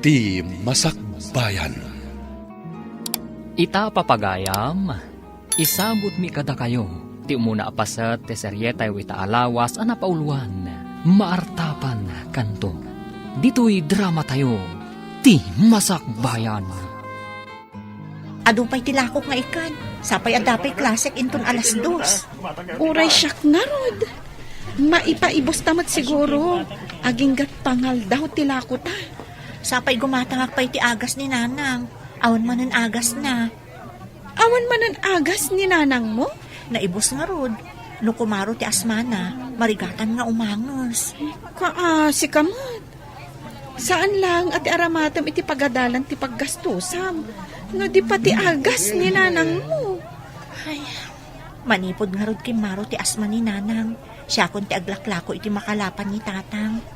ti Masakbayan. Ita papagayam, isabot mi kada kayo, ti umuna apasat ti seryetay wita alawas anapauluan, maartapan kanto. Dito'y drama tayo, ti Masakbayan. Adupay tilakok nga ikan, sapay adapay klasik inton alas 2. Uray siyak nga rod. Maipaibos tamat siguro. Aging gat pangal daw tilako ta. Sapay gumatangak pa'y ti agas ni nanang. Awan manan agas na. Awan manan agas ni nanang mo? Naibos nga rod. No kumaro ti asmana, marigatan nga umangos. Si kamot. Saan lang at aramatam iti pagadalan ti paggastusam? No di pati agas ni nanang mo. Ay, manipod nga rod kimaro ti asma ni nanang. Siya kon ti aglaklako iti makalapan ni tatang.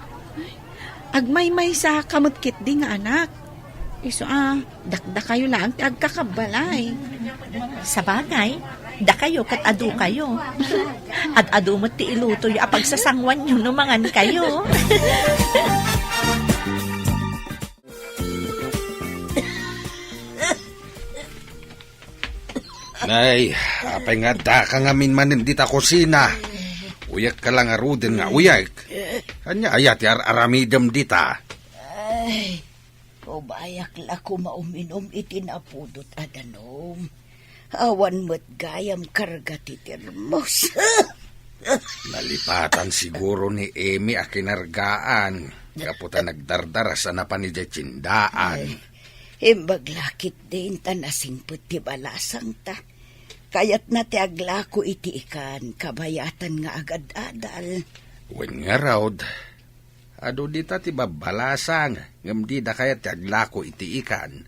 Agmay-may sa kamutkit di nga anak. Iso dakda kayo lang ti agkakabalay. Sa bagay, da kayo kat adu kayo. At adu mo ti ilutoy apag sasangwan nyo numangan kayo. Nay, apay nga da ka nga minmanin dita kusina. Uyak ka lang aruden nga uyak. Kanya ayat yar aramidem dita. Ay, kubayak la ko mauminom itinapudot adanom. Awan mo't gayam karga titirmos. Nalipatan siguro ni Emi a kinargaan. Kaputa nagdardara sa napanidya tsindaan. Imbaglakit din tanasing puti balasang ta. Kayat na ti aglako iti ikan, kabayatan nga agad-adal. Wen nga raod, ado dita ti babalasang, ngam di da kayat ti aglako iti ikan.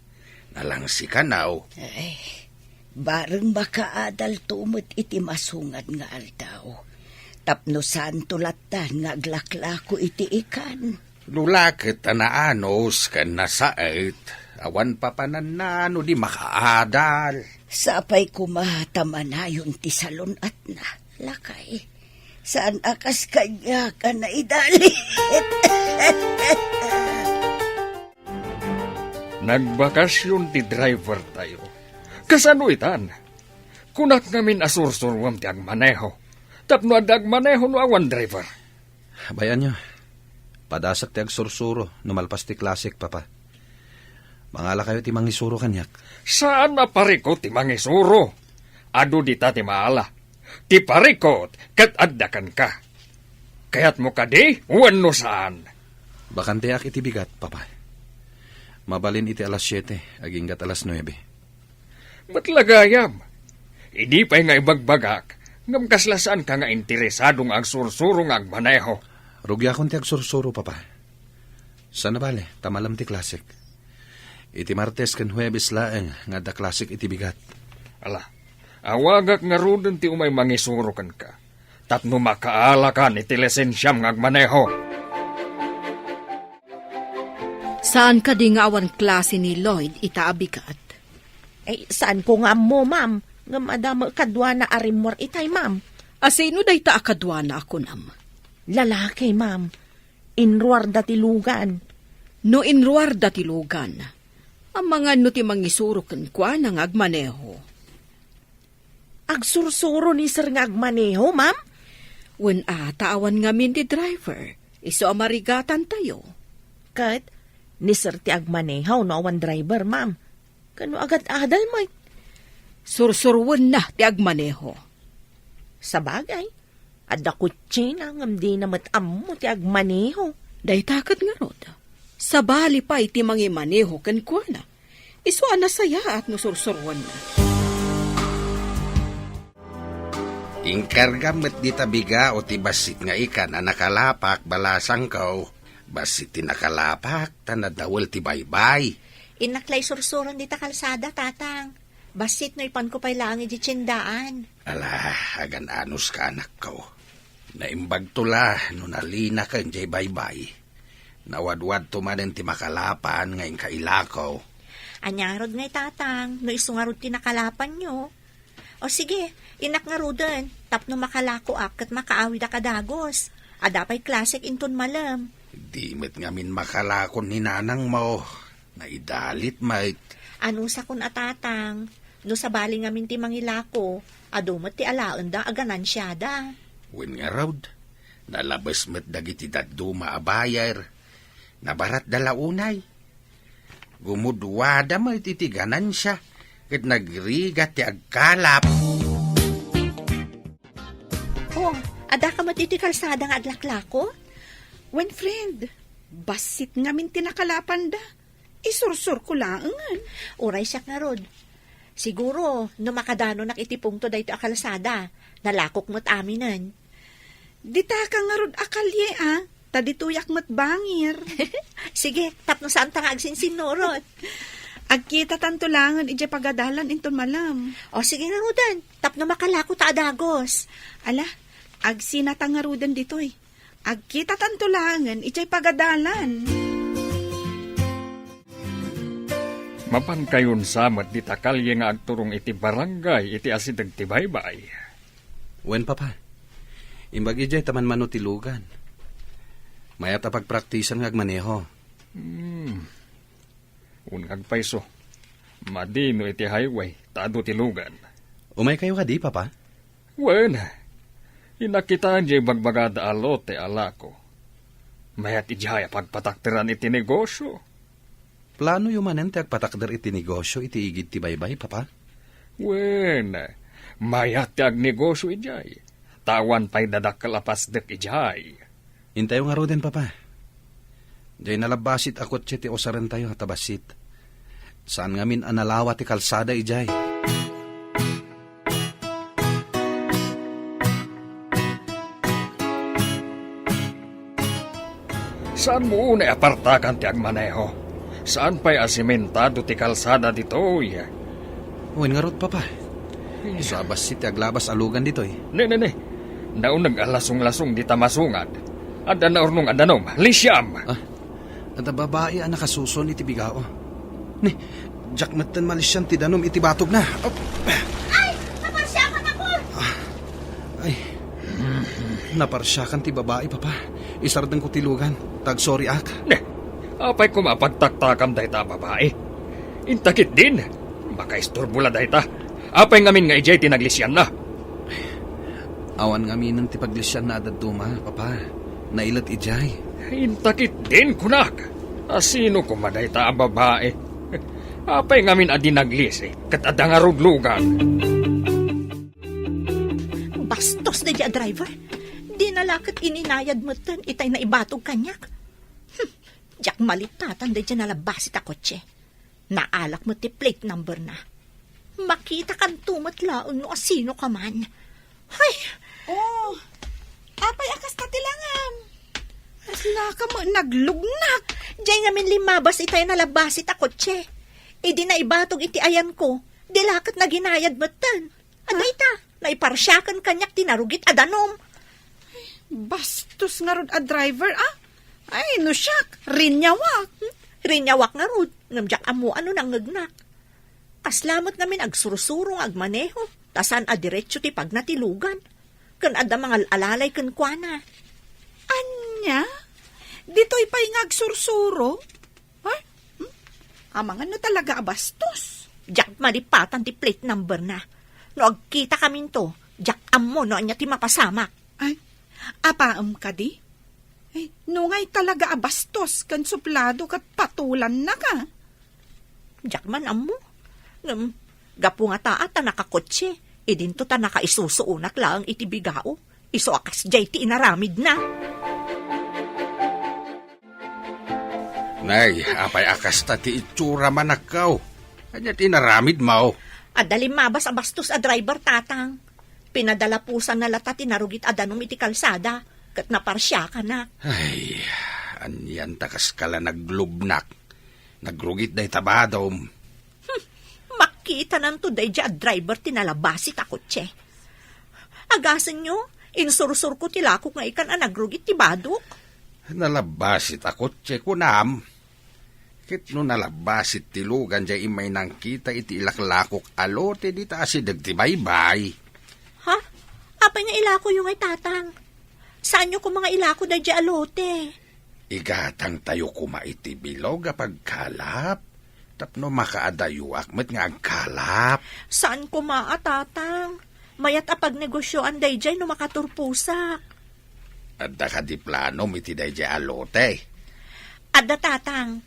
Nalang si kanaw. Ay, bareng makaadal tumot iti masungad nga aldaw. Tapno saan tulatan nga aglaklako iti ikan. Lulakit anaanos kan nasait, awan papananano di makaadal. Sapay kumatamanayon ti salon at na, lakay. Saan akas kanya ka na idali? Nagbakasyon ti driver tayo. Kasano itan? Kunak namin asursurwam ti agmaneho. Tapno ad agmaneho no awan driver. Bayan nyo, padasak ti agsursuro, numalpas ti klasik, papa. Mangala kayo ti mangisuro kanyak. Saan na parikot ti mangisuro? Ado dita ti maala. Ti parikot, kat addakan ka. Kayat mo ka di, wano saan. Bakanteak iti bigat, papa. Mabalin iti alas 7, aging gat alas 9. Ba't lagayam? Idi pa'y nga ibagbagak, ngam kaslasaan ka nga interesadong agsursurong agmaneho. Rugya akong ti agsursuro, papa. Sana bale, tamalam ti klasik. Iti Martes kan Huwebes laeng nga da klasik iti bigat. Ala, awagak nga rudon ti umay mangisuro kan ka. Tapno makaala ka iti lisensyam nga agmaneho. Saan ka di nga awan klase ni Lloyd itaabikat? Saan ko nga mo, ma'am? Nga madama kadwa na arimor itay, ma'am. Asino day ta akadwa na ako nam? Lalaki, ma'am. Inruar dati lugan. No inruar dati lugan. Ang mga no ti mangisuro kan kwa ng agmaneho. Agsursuro ni sir nga agmaneho, ma'am? Wen taawan nga min ti driver. Iso amarigatan tayo. Kat, ni sir ti agmaneho no awan driver, ma'am. Kano agad adal mo? Sursurwan na ti agmaneho. Sa bagay, adda kutsi na ngam di na matammo ti agmaneho. Day takat nga rod. Sa bali pa iti mangimaneho kan kwa na. Iso anasaya at nusursurwan na. Ingkarga met dita biga o ti basit nga ikan na nakalapak balasang kaw. Basit ti nakalapak tanadawal ti baybay. Inaklay sursuron dita kalsada, tatang. Basit no ipan ko pa'y lang iti tsindaan. Ala, agan anos ka anak ko. Naimbag tula no nalina ka njay baybay. Nawadwad tumanin ti makalapan ngayon kailakaw. Anyarod ngay tatang, no isungarod ti nakalapan nyo. O sige, inak nga rudan, tapno makalako ak at makaawi da kadagos. Adapay klasik inton malam. Di met ngamin makalakon ni nanang mo. Naidalit, mate. Ano sa kun atatang, no sa bali ngamin ti mangilako, adumat ti alaan da aganan siya da. Wen nga raw, nalabas met dagiti daddo maabayar. Nabarat dalaunay. Gumudwada mo ititiganan siya. Kat nagrigat ti agkalap. Oh, ada ka matiti kalsada nga adlaklako? When friend, basit ngamin tinakalapan da. Isursur ko lang. Uray siya nga rod. Siguro, no makadano nakitipong to dahito a kalsada, nalakok mo't aminan. Dita ka nga rod akalye tadituyak mat bangir. Sige, tapno saan ta nga agsinsinorot. Agkita tantulangan ije pagadalan inton malam. O sige nga rodan, tapno makalako ta adagos. Ala, agsinatang ditoy. Agkita tantulangan ije pagadalan. Mapan kayon samat di takalye nga agturong iti barangay iti asideg ti baybay. Wen papa, imbag ijay taman mano tilugan. Mayat pagpraktisan nga agmaneho. Unag paiso, madino iti highway, tado ti lugan. Umay kayo ka di, papa? Wen, inakitaan di bagbagada alote alako. Mayat ijaya pagpatakteran iti negosyo. Plano yumanen ti agpatakder iti negosyo iti igid ti baybay, papa? Wen, mayat ti agnegosyo ijay. Tawan pa'y dadakalapas dek ijay. Intayo nga roden, papa. Diyay nalabasit akot siya ti osaran tayo hatabasit. Saan ngamin analawa ti kalsada ijay? Saan mo una apartakan ti agmaneho? Saan pa'y asimentado ti kalsada ditoy? Uwin nga rod, papa. Sa abasit ti aglabas alugan ditoy. Ne. Naunag alasong-lasong di tamasungad. Ada na ornong adanom, lisyam. At babae ang nakasuson iti bigao. Ni, jakmatan malisyan ti danom iti batog na. Ay, naparsyakan ako! Ay, naparsyakan ti babae, papa. Isardang ko tilugan. Tag-sorry ak. Ne, apay ko mapagtaktakam dahi ta babae. Intakit din. Baka istorbula dahi ta. Apay ngamin nga ijay tinaglisyan na. Awan ngamin ng tipaglisyan na adaduma, papa. Nailat ijay. Intakit din kunak. Asino ko maday ta babae. Apay ngamin adi naglisi. Kat adang arudlugan. Bastos na diya driver. Di nalakat ininayad mo tan, itay na ibatog kanyak. Diyak malitatan da diya nalabasit a kotse. Naalak mo ti plate number na. Makita kan tumatlaon no asino ka man. Ay! Oh, apay akas tatilangam. Asla ka mo naglugnak. Diyan ngamin limabas itay nalabasit a kotse. Idi na ibatog iti ayan ko. Dilakat na ginayad mo tan. Aday ta, naiparsyakan kanyak tinarugit adanom. Bastos nga rod a driver, Ay, no siyak, rinyawak. Rinyawak nga rod, ngamjak amo ano nang ngagnak. Kaslamat ngamin agsursurong agmaneho, tasan a diretso ti pagnatilugan. Kan ada mga alalay kan kuana. Anya? Dito'y pa'y ngagsursuro? Ay, amang ano talaga abastos? Jak malipatan ti plate number na. No agkita kamin to, jak amo no anya ti mapasamak. Ay, apaam ka di? Ay, nungay talaga abastos kan suplado kat patulan na ka. Jak man amo. Gapu nga taat na nakakotse. Idinto ta nakaisusuunak lang iti bigao. Iso akas jay ti inaramid na. Nay, apay akas ta ti itsura manakaw. Kanya tinaramid mo. Adalim mabas abastos a driver tatang. Pinadala pusan na lata tinarugit adanom iti kalsada. Kat naparsya ka na. Ay, anyan takas kala naglubnak. Nagrugit day tabadom. Makita nanto day dya driver tinalabasit a kotse. Agasan nyo, insursur ko tilako nga ikan nagrugit ti badok. Nalabasit ako, tse kunam. Kit no nalabasit tilugan dya imay nang kita iti ilaklakok alote di ta asideg ti baybay. Ha? Apay nga ilako yung ay tatang. Saan nyo kung mga ilako day dya alote? Igatang tayo kumaiti bilog apag kalap. Tapno makaadayuak met nga agkalap. Saan ko maatatang? Mayat apag negosyoan dayjay no makaturpusak. Adda ka di plano iti dayjay alote. Adda tatang,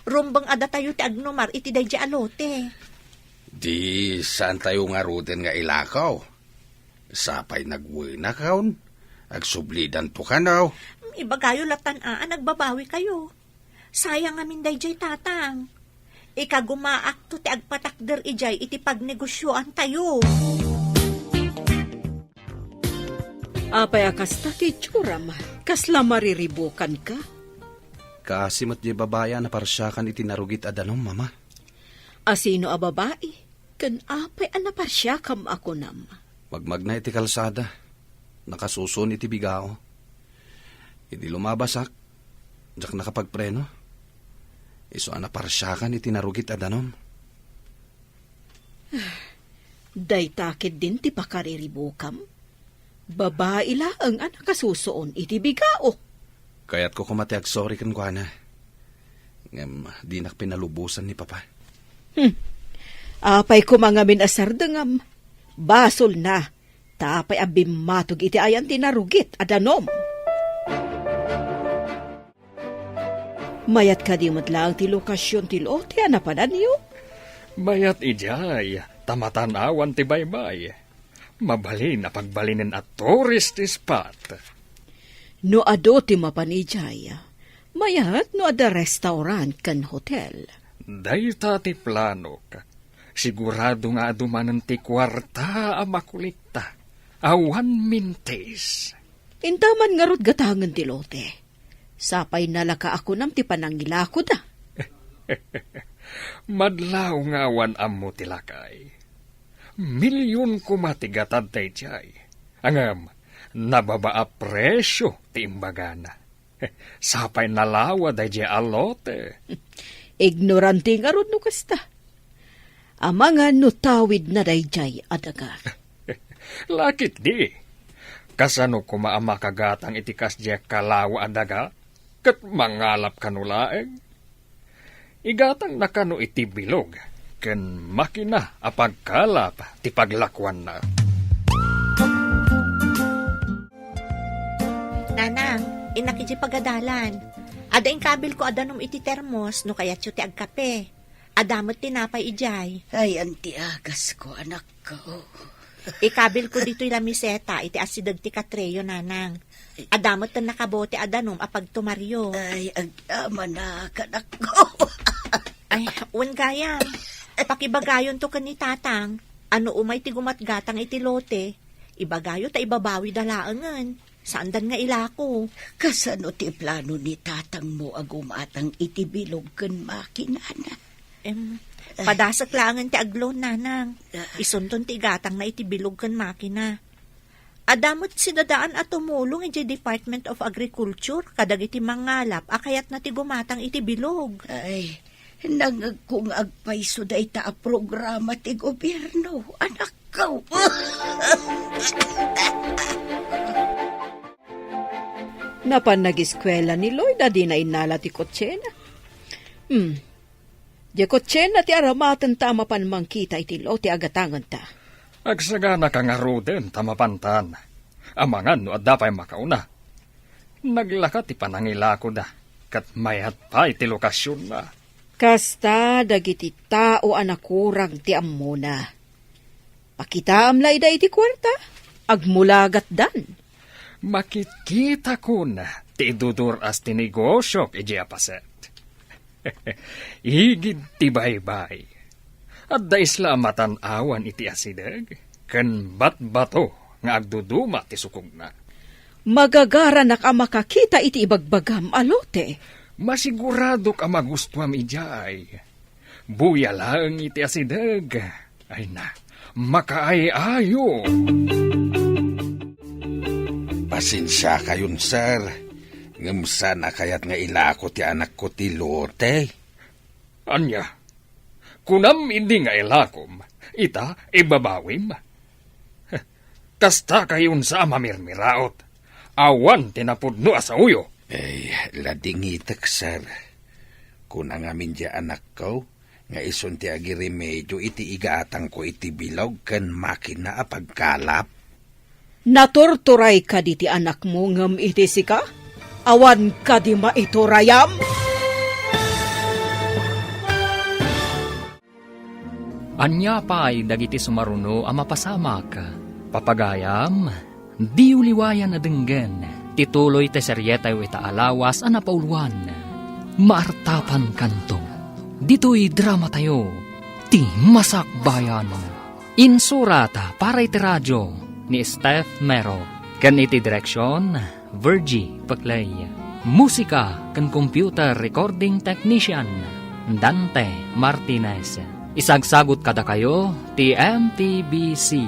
rumbang adda tayo ti agnomar iti dayjay alote. Di saan tayo nga ruten nga ilakaw? Sapay nagwina kaon. Agsublidan to ka now. Ibagayo latan-aan, nagbabawi kayo. Sayang amin dayjay tatang. Ikagumaak to ti agpatakder ijay iti pagnegosyoan tayo. Apay akasta ti tsuram, kasla mariribukan ka. Kaasimot di babaya na parsyakan iti narugit adanom, mama. Asino a babae? Kan apay anaparsya kam ako nam. Magmag na iti kalsada. Nakasuson iti bigao. Idi lumabasak. Jak nakapagpreno. Iso anaparsyakan iti narugit adanom. Day takid din ti pakariribukam. Babae laang nakasusoon iti bigao. Kaya't ko kumati sorry kan kwa na. Ngem, di nak pinalubusan ni papa. Apay ko mga minasar dengam. Basol na. Tapay abimatog iti ayan tinarugit adanom. Mayat ka di matlang ti lokasyon ti lote anapanan niyo. Mayat ijay, tamatanawan ti baybay. Mabalin na pagbalinin at tourist spot. No ado ti mapanijay. Mayat no ada restaurant kan hotel. Dayta ti plano ka. Sigurado nga adumanan ti kwarta a makulikta. Awan mintes. Intaman nga rod gatangan ti lote. Sapay nalaka ako nam ti panangilako da. Madlaw nga awan ammo ti lakay. Milyon kumatigatad tay jay. Angam, nababaa presyo ti imbagana. Sapay nalawa day jay alote. Ignorante nga rod no kasta. Amanga no tawid na day jay adaga. Lakit di. Kasano kumaama kagatang itikas jay kalawa adaga? Kat mangalap kanulaeng. Igatang nakano iti bilog. Ken makina apagkalap ti paglakwan na. Nanang, inakiji pagadalan. Ada ing kabil ko adanom iti termos no kayat ti agkape. Adamot tinapay ijay. Ay, anti agas ko, anak ko. Ikabil ko dito yung lamiseta iti asidag ti katreyo nanang. Adamot tan nakabote adanom apag tumaryo. Ay, agama na, kanak ko. Ay, un gayam. Pakibagayon to kani tatang. Ano umay ti gumatgatang iti lote. Ibagayo ta ibabawi dalaangan. Saan dan nga ilako? Kasano ti plano ni tatang mo agumatang iti bilog ken makinana? Padasak langan ti aglon nanang. Isunton ti gatang na iti bilog ken makina. Adamot sinadaan at tumulong iti Department of Agriculture kadag iti mangalap akayat na ti gumatang iti bilog. Ay, nangag kong agpaiso da ita a programa ti gobyerno, anak ko. Napan nag-eskwela ni Lloyd di na inala ti kotsena. Di kotsena ti aramatan tama pan mangkita iti lo ti agatangan ta. Agsagana ka nga ruden tamapantan. Amangan no adda pa'y makauna. Naglaka ti panangilako da. Kat mayat pa iti lokasyon na. Kasta dagiti tao anakurang ti ammona. Pakita amlay da iti kwarta. Agmulagat dan. Makikita ko na ti idudur as ti negosyo iji apaset. Higid ti baybay. At da isla matanawan iti asidag. Ken bat-bato nga agduduma ti sukog na. Magagara na ka makakita iti ibagbagam alote. Masigurado ka magustuam ijay. Buya lang iti asidag. Ay na, makaayayo. Pasensya kayon, sir. Ngamsa na kayat nga ilako ti anak ko ti lote. Anya, kunam hindi nga ilakom, ita ibabawim. Kasta kayon sa mamirmiraot. Awan tinapudno asa uyo, Ladingitak, sir. Kung ngamin di anak ko, nga ison ti agi remedyo iti igaatang ko iti bilog kan makina a pagkalap. Natorturay ka di ti anak mo ngam iti sika? Awan ka di maiturayam? Anya pa'y dagiti sumaruno a mapasamak. Papagayam, di uliwayan na denggen. Tituloy te seryetay ita alawas a napauluan. Maartapan kanto. Dito'y drama tayo. Ti Masakbayan. Insurata para iti radyo ni Steph Mero. Kan iti direksyon, Virgie Paclay. Musika kan computer recording technician, Dante Martinez. Isagsagot kada kayo, ti MTBC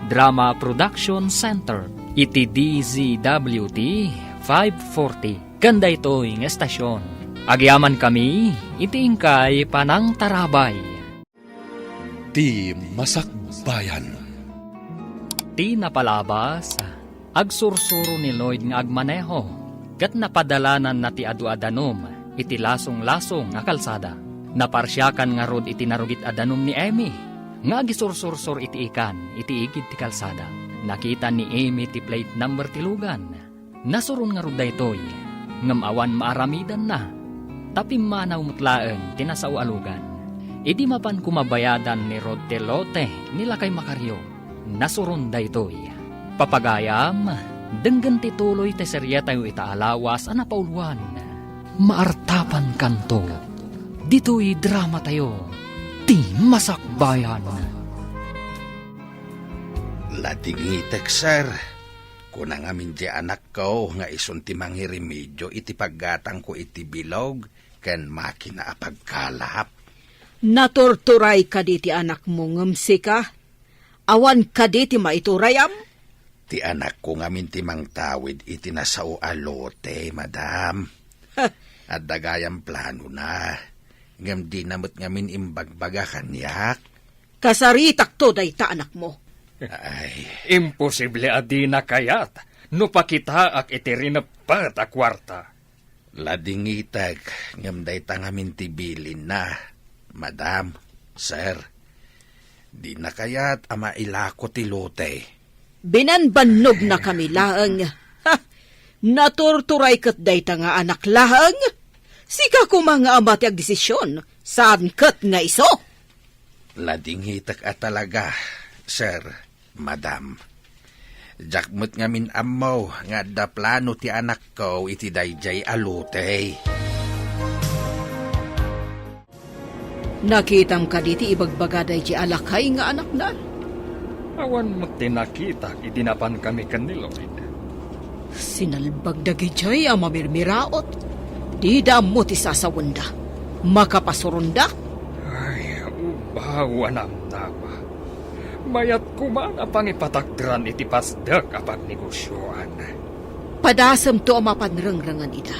Drama Production Center, iti DZWT 540. Kanda ito'y ng estasyon. Agyaman kami, iti ingkay Panang Tarabay. Ti Masakbayan. Ti napalabas, agsursuro ni Lloyd nga agmaneho, kat napadalanan na ti adu-adanom, iti lasong-lasong nga kalsada. Naparsyakan nga rod iti narugit adanom ni Amy, nga agisursur-sur iti ikan, iti igid ti kalsada. Nakita ni Amy ti plate number tilugan. Nasurun nga rod daytoy, ngam awan maaramidan na. Tapi manaw mutlaeng tinasao alugan. Idi mapan kumabayadan ni Rod Telote nila kay Makaryo. Nasurun daytoy. Papagayam, denggan tituloy te seryetay ita alawas a napauluan. Maartapan kanto. Dito'y drama tayo. Ti Masakbayan. Ladingitak, sir. Kung ngamin di anak ko, nga ison ti mangiremedyo iti paggatang ko iti bilog, kan makina a pagkalap. Natorturay ka di ti anak mo ngam sika? Awan ka di ti maiturayam? Ti anak ko ngamin ti mangtawid iti nasao alote, madam. At dagayang plano na. Ngam di namot ngamin imbagbaga kanyak. Kasaritak to day ta anak mo. Ay, Imposible adi na kayat, no pakita ak iti rinapat a kwarta. ladingitag ngam day tangamin tibilin na, madam, sir. Di na kaya't ama ilako ti lote. Binanbanog na kami laang. Ha! Natorturay kat day ta nga anak laang. Sika ko mga ama ti agdesisyon, saan kat nga iso? Ladingitak at talaga, sir, madam. Jakmut ngamin amaw nga da plano ti anak ko iti dayjay alutay. Nakitam ka diti ibagbaga dayjay alakay nga anak na. Awan mo tinakita, idinapan kami kaniloid. Sinalbag dagijay ang mamirmiraot. Di da mo ti sasawanda. Makapasurunda. Ay, ubawan ang nama. Mayat kumana pang ipatakdran iti pasdak apag negosyoan. Padasam to ang mapanrangrangan ida.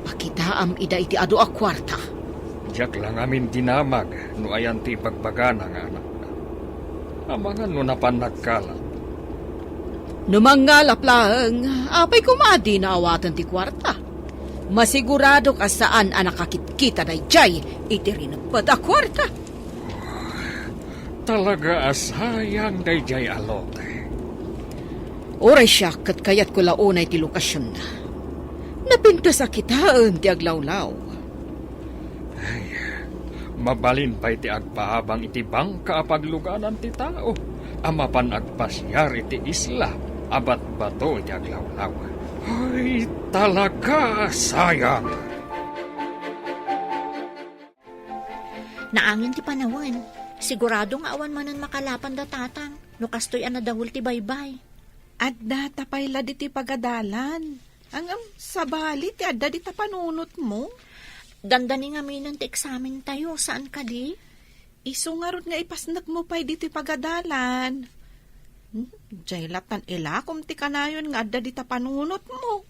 Pakitaam ida iti adu a kwarta. Diyak lang amin dinamag, no ayan ti pagbaga ng anak. Amangan no napanagkalat. Numangalap lang, apay kumadi na awatan ti kwarta. Masigurado ka saan ang nakakitkita na jay, iti rin a kwarta. Talaga asayang dayjay alote. Oray siya kat kayat ko launay ti lokasyon na. Napintas sa kitaan ti aglawlaw. Mabalin pa iti agpaabang iti bangka apagluganan ti tao. Amapan agpasyar iti isla, abat bato iti aglawlaw. Ay, talaga sayang. Naangin ti panawan. Sigurado nga awan manan makalapan da tatang. No kastoy anadawul ti baybay. Adda tapay la diti pagadalan. Ang sabali ti adda di tapanunot mo. Dandani nga minan ti eksamen tayo. Saan ka di? Isungarod nga ipasnak mo pa'y diti pagadalan. Jaylatan ilakom ti kanayon nga adda di tapanunot mo.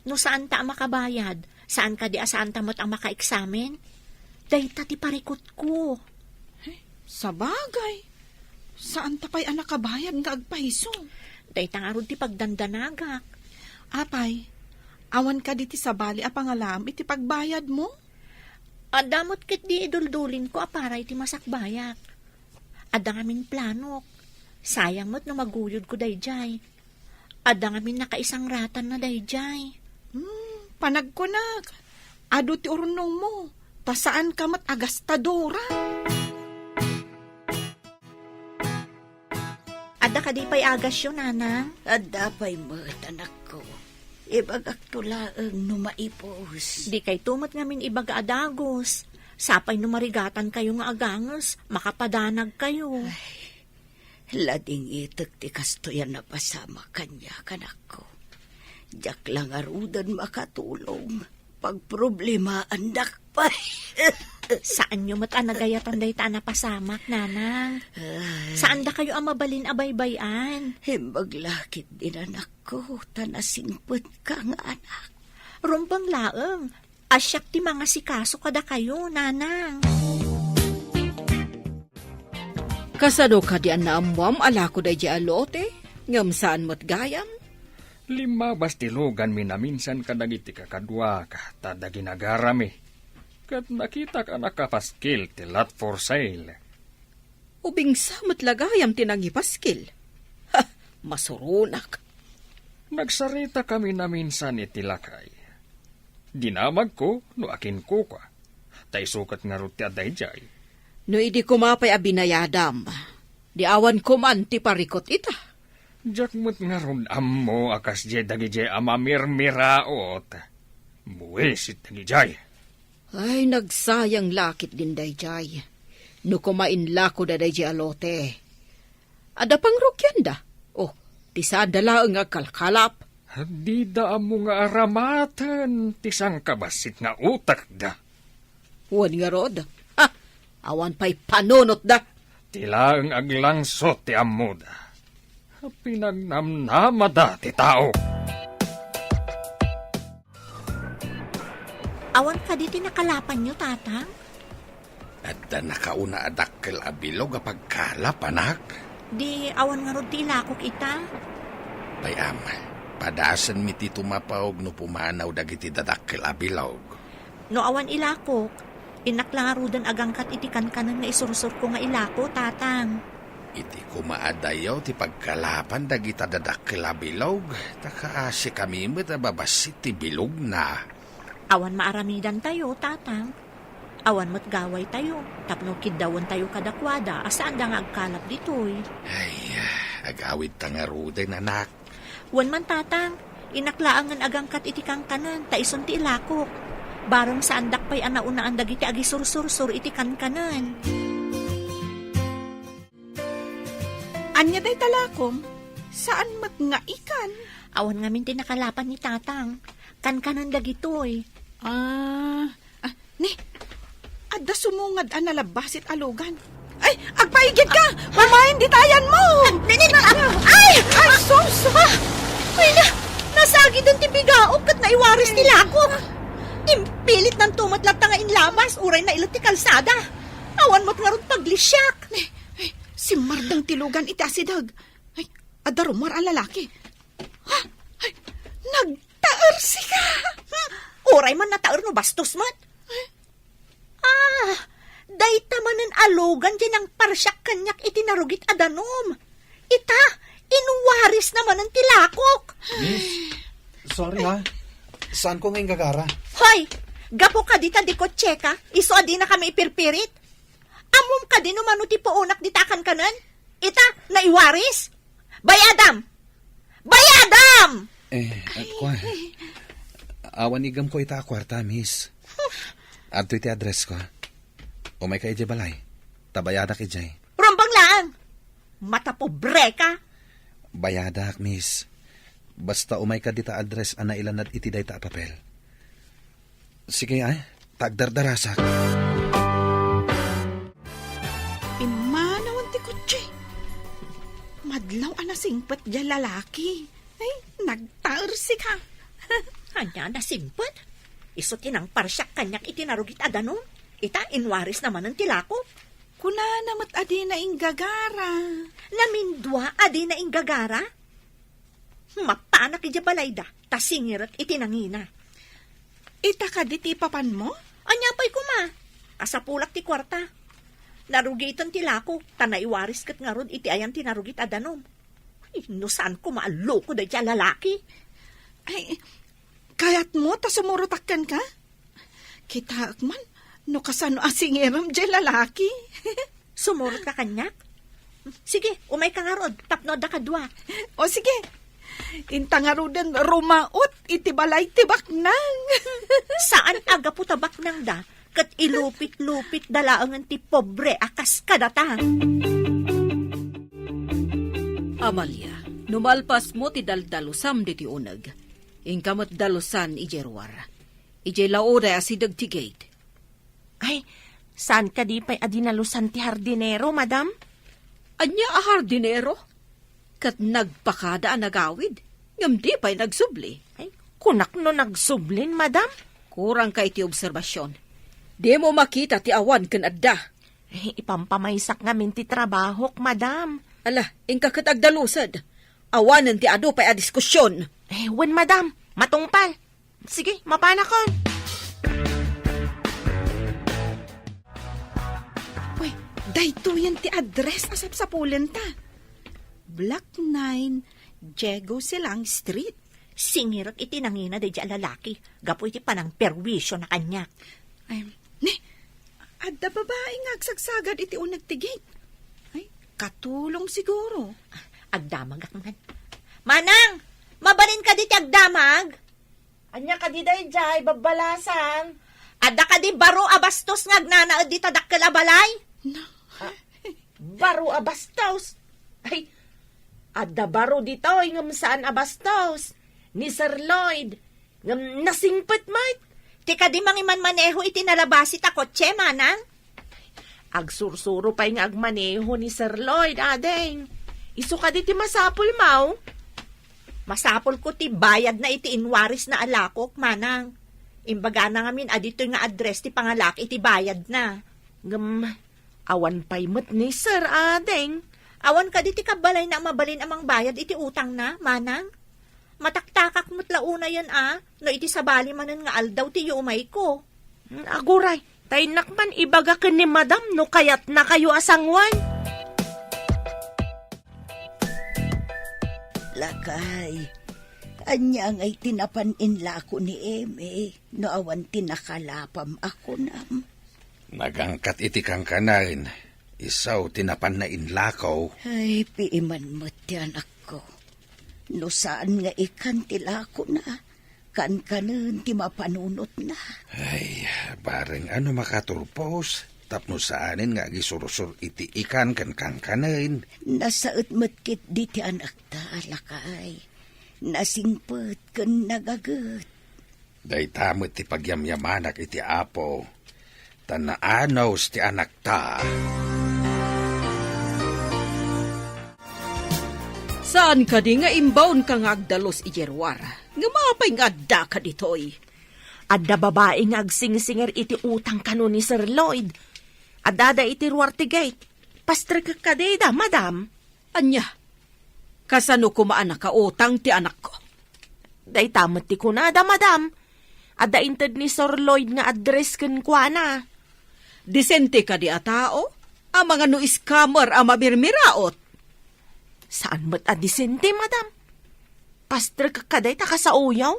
No saan ta makabayad? Saan ka di asaan tamot ang maka-eksamen? Dayta ti parikot ko. Sabagay. Saan tapay anak kabayad nga agpahiso? Dayta nga ron ti pagdandanagak. Apay, Awan ka diti sa bali a pangalam iti pagbayad mo. Adamot kit di iduldulin ko aparay ti masakbayak. Ada ngamin planok. Sayang mo't na maguyod ko dayjay. Ada ngamin nakaisang ratan na dayjay. Panagkunag. Ado ti urnong mo. Tasaan ka mat agastadora. Ada ka di pa'y agas yun, nanang. At dapay mo't anak ko. Ibagak tulaang numaipos. Di kay tumot ngamin ibaga adagos. Sapay numarigatan kayo nga agangas, makapadanag kayo. Lading itek ti kastoyan na pasama kanya kanak ko. Diyak lang arudan makatulong. Pag problema andak pa. Saan nyo matanagayatan day ta na pasamak, nanang? Saan da kayo ang mabalin abaybayan? Himbag lakit din anak ko. Tanasingput ka nga anak. Rumpang laeng, asyak ti mga sikaso kada kayo, nanang. Kasado ka di an naamwam ala ko day di alote. Ngam saan mo't gayam? 5 bastilugan minaminsan kadagiti kakadwa ka tada ginagarami. Kat nakita ka nakapaskil ti lot for sale. Ubing samot lagayam tinangipaskil. Ha, masurunak. Nagsarita kami na minsan iti lakay. Dinamag ko, no akin ko ka. Tay sukat nga ruti adayjay. No idi kumapay a binayadam. Di awan ko man ti parikot ita. Jakmut nga ron ammo akas jay dagijay amamirmiraot. Buwisit dagijay. Ay, nagsayang lakit din dayjay. No kumain lako da dayjay alote. Ada pang rukyan da. Oh, tisa dala nga kalkalap. Di da mo nga aramatan tisang kabasit nga utak da. Huwag nga rod. Ha, awan pa'y panunot da. Tila ang aglangsot ti ammo da. Pinagnamnama da ti tao. Awan ka di tinakalapan nyo, tatang? At da nakauna adakkel abilog apag kalap, anak. Di awan nga ron ti ilakok ita? Payam, padasan mi ti tumapawag no pumanaw dagiti dadakkel abilog. No awan ilakok, inaklarudan agangkat iti kankanan nga isursur ko nga ilako, tatang. Iti kumaadayaw ti pagkalapan dagita dadakkel abilog. Takaasi kami mo't babasit ti bilog na. Awan maaramidan tayo, tatang. Awan mo't gaway tayo. Tapno kidawon tayo kadakwada. Asaan da nga agkalap ditoy? Ay, agawid tangaruden, anak. Wan man, tatang. Inaklaangan agangkat iti kankanan. Taison ti ilakok. Barang sa andak pa'y anaunaan dagiti agisursur-sur iti kankanan. Anya day talakom? Saan mat nga ikan? Awan ngamin tinakalapan ni tatang. Kankanan dagitoy. Ni, adda sumungad an nalabasit alugan. Ay, agpaigid ka! Mamahin di tayan mo! Ay! Sus! Ay na! Nasagi doon ti bigaok kat naiwaris nila ako. Impilit ng tumatlat nga inlabas. Uray na ilot ti kalsada. Awan mo't nga ron paglisyak. Si Mardang tilugan iti asidag. Ay, adarumar ang lalaki. Ha? Ay, nagtaer si ka! Uray man nataer no bastos mat. Day tamanan alogan dyan ang parsyak kanyak itinarugit adanom. Ita, inuwaris naman ang tilakok. Miss, sorry ha. Saan ko ngayon gagara? Hoy, gapo ka dita di kotse ka. Iso adi na kami ipirpirit. Amom ka din umano ti paunak di takan kanan. Ita, naiwaris. Bayadam! Bayadam! At kwa. Awan igam ko ita kwarta, miss. Adto iti address ko. Umay ka ije balay. Tabayadak ije. Rombang lang. Mata pobre ka. Bayadak, miss. Basta umay ka dita address ana ilanad iti dayta papel. Sige ay, tagdardarasak. Imanawan ti kutsi. Madlaw anasingpat dyan lalaki. Ay, nagtaer si ka. Kanya na simpot. Iso tinang parsyak kanyak itinarugit adanom. Ita, inwaris naman ang tilako. Kuna namat adi na inggagara. Namindwa adi na inggagara. Mapanak iti balay da, tasingirat iti nangina. Ita ka di ti papan mo? Anya pa'y kuma, kasapulak ti kwarta. Narugitan ti lako, tanaiwaris kat nga rod iti ayan tinarugit adanom. Ay, no saan ko maaloko da ti lalaki? Ay, kayat mo ta sumurutakkan ka? Kita man, no kasano asingiram di lalaki. Sumurot ka kanyak? Sige, umay ka nga rod, tapno da kadwa. O sige, intangarudan rumaot iti balay ti baknang. Saan aga po tabak nang da, kat ilupit-lupit dalaangan ti pobre akas kadata. Amalia, numalpas mo ti daldalusam di ti unag. Ingkamot dalusan ijerwar. Ije laoda asidag ti gate. Ay, saan ka di pa'y adinalusan ti hardinero, madam? Anya a hardinero? Kat nagpakada a nagawid. Ngam di pa'y nagsubli. Ay, kunak no nagsublin, madam? Kurang ka iti obserbasyon. Di mo makita ti awan ken adda. Eh, ipampamaysak ngamin ti trabahok, madam. Ala, ingkakat agdalusad. Awanan ti ado pa'y a diskusyon. Eh, wen, madam, matungpal. Sige, mapanakon. Uy, dayto yan ti address asap sa pulenta. Block 9, Diego Silang Street. Singirat iti nangina da di lalaki, gapo iti panang perwisyo na kanyak. Ay, ne, adda babae nga agsagsagad iti unag ti gate. Ay, katulong siguro. Agdamag akman. Manang! Mabalin ka di ti agdamag? Anya ka di day jay, babalasan. Adda ka di baro abastos nga agnanaad di tadak kalabalay? Baro abastos. Ay, adda baro dito, ngam saan abastos. Ni Sir Lloyd, ngam nasingpet mat. Tika di mangiman maneho iti nalabasi ta kotse, manang? Agsursuro pa'y nga agmaneho ni Sir Lloyd, adeng. Isu ka di ti masapul, mau. Masapol ko ti bayad na iti inwaris na alakok, manang. Imbaga na ngamin, adito nga address ti pangalak iti bayad na. Ngam, awan pa'y mat ni Sir, adeng. Awan ka di ti kabalay na mabalin amang bayad iti utang na, manang. Mataktakak mo't launa yan no iti sabali manan nga aldaw ti umay ko. Aguray, tay nakman ibaga ka ni madam no kayat na kayo asangwan. Lakay, anya ngay tinapaninla ko ni Eme, no awan tinakalapam ako nam. Nagangkat iti kang kanain. Isaw tinapan na inlakaw. Ay, piiman mo ti anak ko. No saan nga ikan tila ko na, kan-kanan ti mapanunot na. Ay, bareng ano makaturpos. Tapno saanin nga gisurusur iti ikan kan kang kanain. Nasaot matkit di ti anak ta, Lakay. Nasingpet kan nagagat. Day tamot ti pagyamyamanak iti apo. Tanaanaws ti anak ta. Saan ka di nga imbaon ka nga agdalos ijerwar? Nga mapay nga adda ka ditoy. Adda babae nga agsingsinger iti utang kano ni Sir Lloyd. Adada iti ruwarte gate. Pastre ka kadeda, madam. Anya, kasano kumaan ka utang ti anak ko? Day tamat ti kunada, madam. Adda inted ni Sir Lloyd nga address kan kwa na. Disente ka di a tao? Ang mga no scammer ang mabirmiraot. Saan mo't adisente, madam? Pastre ka kaday taka sa uyaw?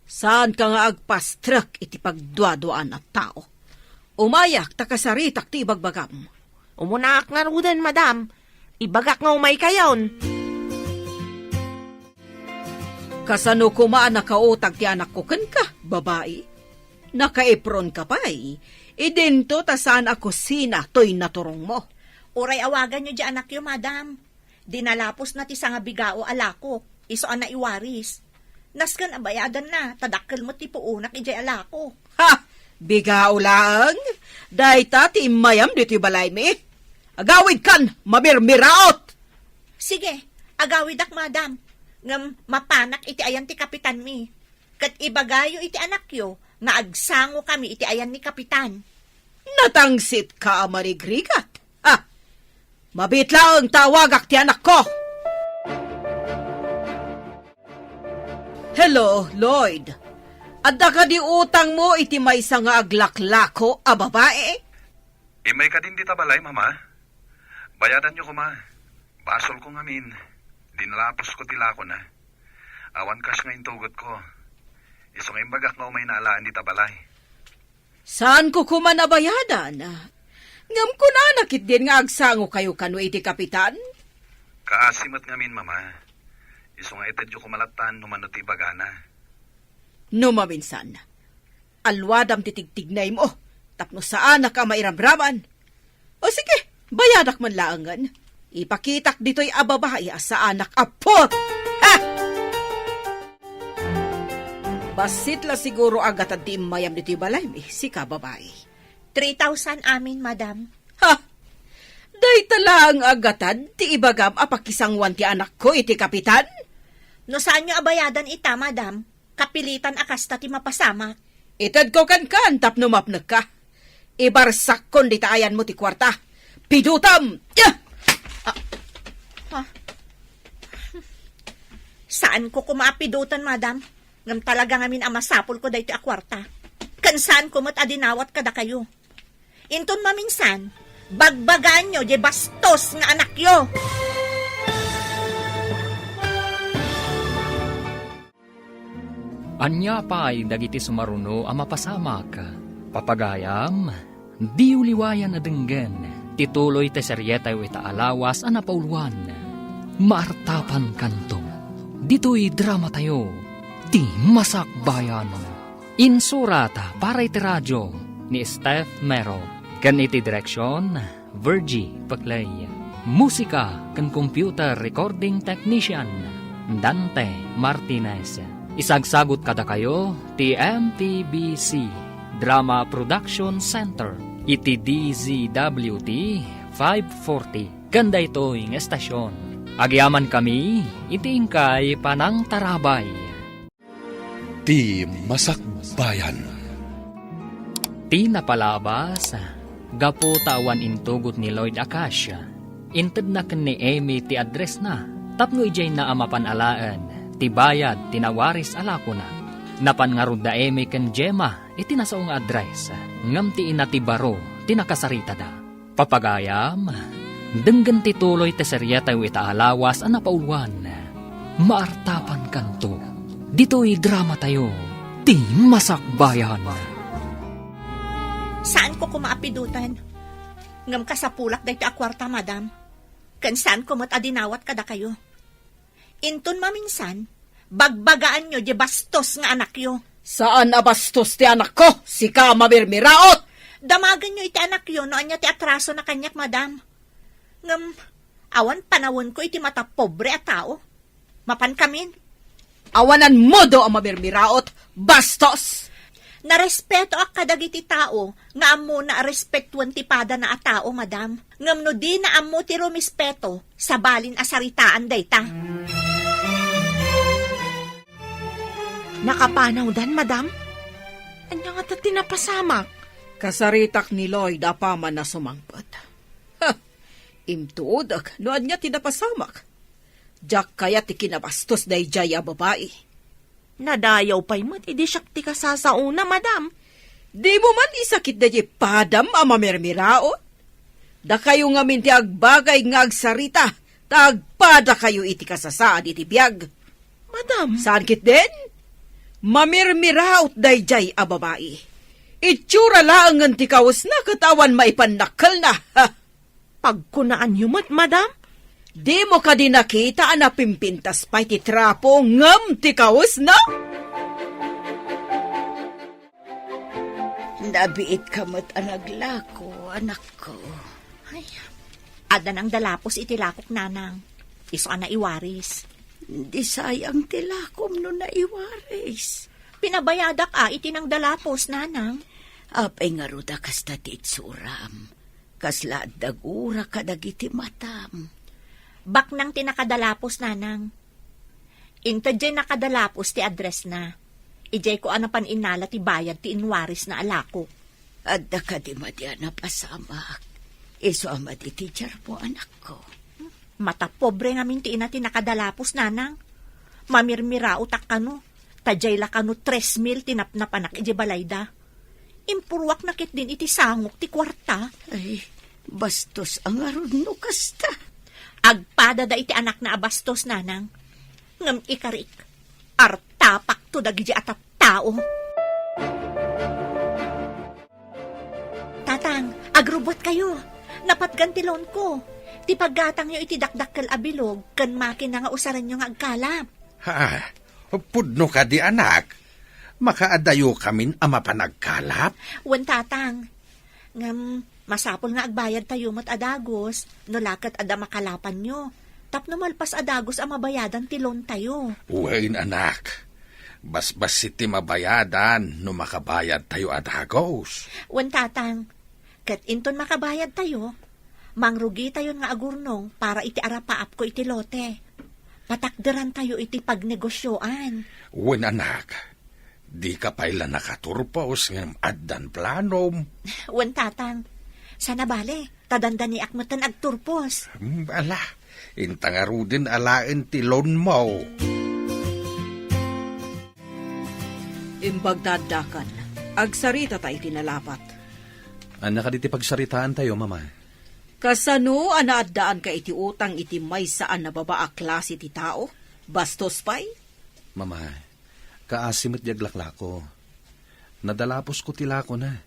Saan ka nga agpastrak iti pagduaduan at tao? Umayak takasaritak ti ibagbagam. Umunak nga rudan, madam. Ibagak nga umay kayon. Kasano kumaan nakautag ti anak ko ken ka, babae? Nakaipron ka pa'y. Idento ta saan ako sina to'y naturong mo. Uray awagan nyo di anak yo, madam. Dinalapos na ti sanga bigao alako. Iso na iwaris. Naskan abayadan na, tadakkel mo ti puunak ijay alako. Ha! Bigao lang? Dahi ti mayam dito balay mi. Agawid kan, mabirmiraot! Sige, agawid ak, madam. Ngam mapanak iti ayan ti kapitan mi. Kat ibagayo iti anak yo, nga agsango kami iti ayan ni kapitan. Natangsit ka, marigrigat. Ha! Mabitla ang tawagak ti anak ko! Hello, Lloyd. Adda ka di utang mo iti maysa nga aglaklako a babae? Imay ka din di tabalay, mama. Bayadan nyo ko, ma. Basol ko ngamin. Dinalapos ko tilako na. Awan kas nga intugot ko. Isong imbagak nga umay naalaan di tabalay. Saan ko kumanabayadan? Ngam ko na nakit din nga agsango kayo kano iti kapitan? Kaasimot ngamin, mama. Isong nga itadyo ko malatan numano ti bagana. No maminsan. Alwadam titigtignay mo. Tapno saan ka mairamraman. O sige, bayadak man laangan. Ipakitak dito'y ababae sa anak apot. Ha! Basit la siguro agat at di mayam dito'y balay mi, si kababae. 3,000 amin, madam. Ha! Day talang agatan, ti ibagam apakisangwan ti anak ko iti kapitan? No saan nyo abayadan ita, madam? Kapilitan akasta ti mapasama. Itad ko kan tapno mapnag ka. Ibarsak kon di taayan mo ti kwarta. Pidutam! Yeah! Saan ko kumaapidutan, madam? Ngam talaga ngamin amasapol ko dahito akwarta. Kansaan ko mat adinawat kada kayo. Inton maminsan, bagbagaan nyo, di bastos nga anak yo. Anya pa'y dagiti sumaruno ang mapasamak. Papagayam, di uliwayan na denggen. Tituloy te seryetay wita alawas ang napauluan. Maartapan kanto. Dito'y drama tayo. Ti Masakbayan. Insurata para iti radyo ni Steph Mero. Kan iti direksyon, Virgie Paclay. Musika kan computer recording technician, Dante Martinez. Isagsagot kada kayo, ti MTBC Drama Production Center, iti DZWT 540. Ganda ito'y estasyon. Agyaman kami, iti ingkay Panang Tarabay. Ti Masakbayan. Ti napalabas, gapo tawan intugot ni Lloyd Acacia. Inted na ni Amy ti address na, tapno ijay na amapanalaan. Ti bayad, tinawaris alako na. Napan nga rod da Amy ken Gemma, itinasaong address. Ngam ti ina ti baro, tinakasarita da. Papagayam, denggan ti tuloy ti seryetay wita alawas ang napauluan. Maartapan kanto. Dito'y drama tayo, ti Masakbayan. Saan ko kumaapidutan? Ngam kasapulak dahito akwarta, madam. Kansaan ko mat adinawat kada kayo. Inton maminsan, bagbagaan nyo di bastos nga anak yo. Saan abastos ti anak ko? Si ka mamirmiraot! Damagan nyo iti anak yo no anya ti atraso na kanyak, madam. Ngam, awan panawon ko iti mata pobre a tao. Mapan kamin. Awanan mo do ang mamirmiraot, bastos! Narespeto ak kadagiti tao, nga amo na respektuan ti pada na a tao, madam. Ngam no di na amo ti rumispeto, sa balin asaritaan dayta. Nakapanaw dan, madam? Anya nga ta tinapasamak? Kasaritak ni Lloyd apaman na sumangpot. Ha! Imtuodak, noan niya tinapasamak. Diyak kaya ti kinabastos day jaya babae. Nadayaw pa'y mat, idi siyak ti kasasauna, madam. Di mo man isakit day padam ang mamirmiraot. Da kayo nga minti agbagay nga agsarita, tagpada kayo iti kasasaan iti biyag. Madam? Saan kit din? Mamirmiraot day jay a babae. Itsura laangan ti kawas na katawan maipanakal na. Ha? Pagkunaan yumat, madam? Di mo ka din nakita na pimpintas pa iti trapo ngam ti kawas na? Nabiit ka mo't anaglako, anak ko. Ay, ada nang dalapos iti lakok, nanang. Iso na iwaris. Di sayang tilakom no na iwaris. Pinabayadak iti nang dalapos, nanang. Apay nga ruda kasta ti itsuram. Kasla dagura kadagiti matam. Bak nang tinakadalapos, nanang. Inta dyan nakadalapos ti address na. Ijay ko anapan inala ti bayad ti inwaris na alako. Adda ka di madya na pasamak. Iso amad iti po, anak ko. Mata pobre ngamin ti ina ti nakadalapos, nanang. Mamirmira utak kano. Tajay la kano 3,000 tinapnapanak iti balayda. Impurwak nakit din iti sangok ti kwarta. Ay, bastos ang aron no kasta. Agpada da iti anak na abastos nanang. Ngam ikarik. Artapak to dagiti atap tao. Tatang, agrobot kayo. Napatgantilon ko. Ti paggatang nyo iti dakdakkel abilog, kan makina nga usaran nyo nga agkalap. Ha, pudno ka di anak. Makaadayo kamin ama panagkalap. Wan tatang, ngam masapol nga agbayad tayo mat adagos, no lakat ada makalapan nyo. Tapno malpas adagos ang mabayadan tilon tayo. Uwain anak. Basbas siti mabayadan no makabayad tayo adagos. Wan tatang, kat inton makabayad tayo, mangrugi tayo nga agurnong para iti arapaap ko iti lote. Patakderan tayo iti pagnegosyoan. Uwan anak, di ka paila nakaturpos ng addan planom. Wan tatang, sana bale, tadanda ni akmatan agturpos. Ala, intangaro din alain tilon mo. Imbagdadakan, agsarita tayo tinalapat. Anak ka diti pagsaritaan tayo, mama. Kasano anaadaan ka iti utang iti may saan na babaa klase ti tao? Bastos pa'y? Mama, kaasimot yaglakla ko. Nadalapos ko tilako na.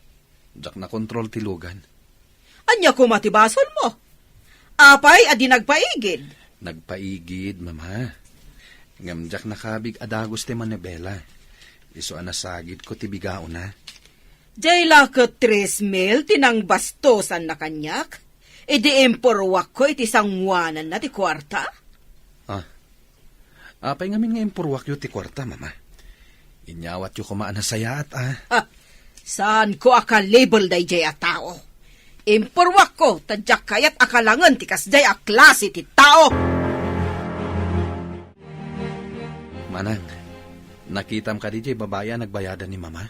Jak na kontrol tilugan. Anya ko matibason mo? Apay, adi nagpaigid. Nagpaigid, mama. Ngam jak nakabig adagos ti manebela. Iso anasagid ko ti bigao na. Jay lakat 3,000 tinang bastosan na kanyak. Idi emporwak ko iti sangwanan na ti kwarta. Apay ngamin nga impurwak yu ti kwarta, mama. Inyawat yu kumaan na sayaat, Ha, saan ko aka-label day jay a tao? Imporwak ko, tadyak kayat akalangan ti kasday a klase ti tao. Manang, nakitam ka di jay babaya nagbayadan ni mama?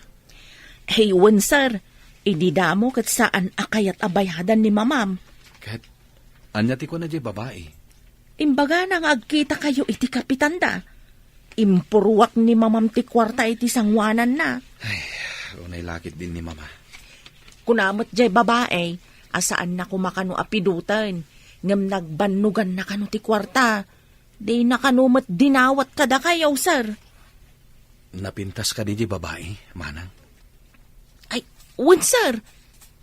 Hey, wan sir, ididamo kat saan akayat abayadan ni mamam. Kat, anya ti ko na jay babae. Imbaga nang agkita kayo iti kapitanda. Impurwak ni mamam ti kwarta iti sangwanan na. Ay, unay lakit din ni mama. Kunamot jay babae, asaan na kumakano apidutan. Ngam nagbanugan na kano ti kwarta. Di na kanumot dinawat kada kayaw, sir. Napintas ka di jay babae, manang? Ay, wan sir,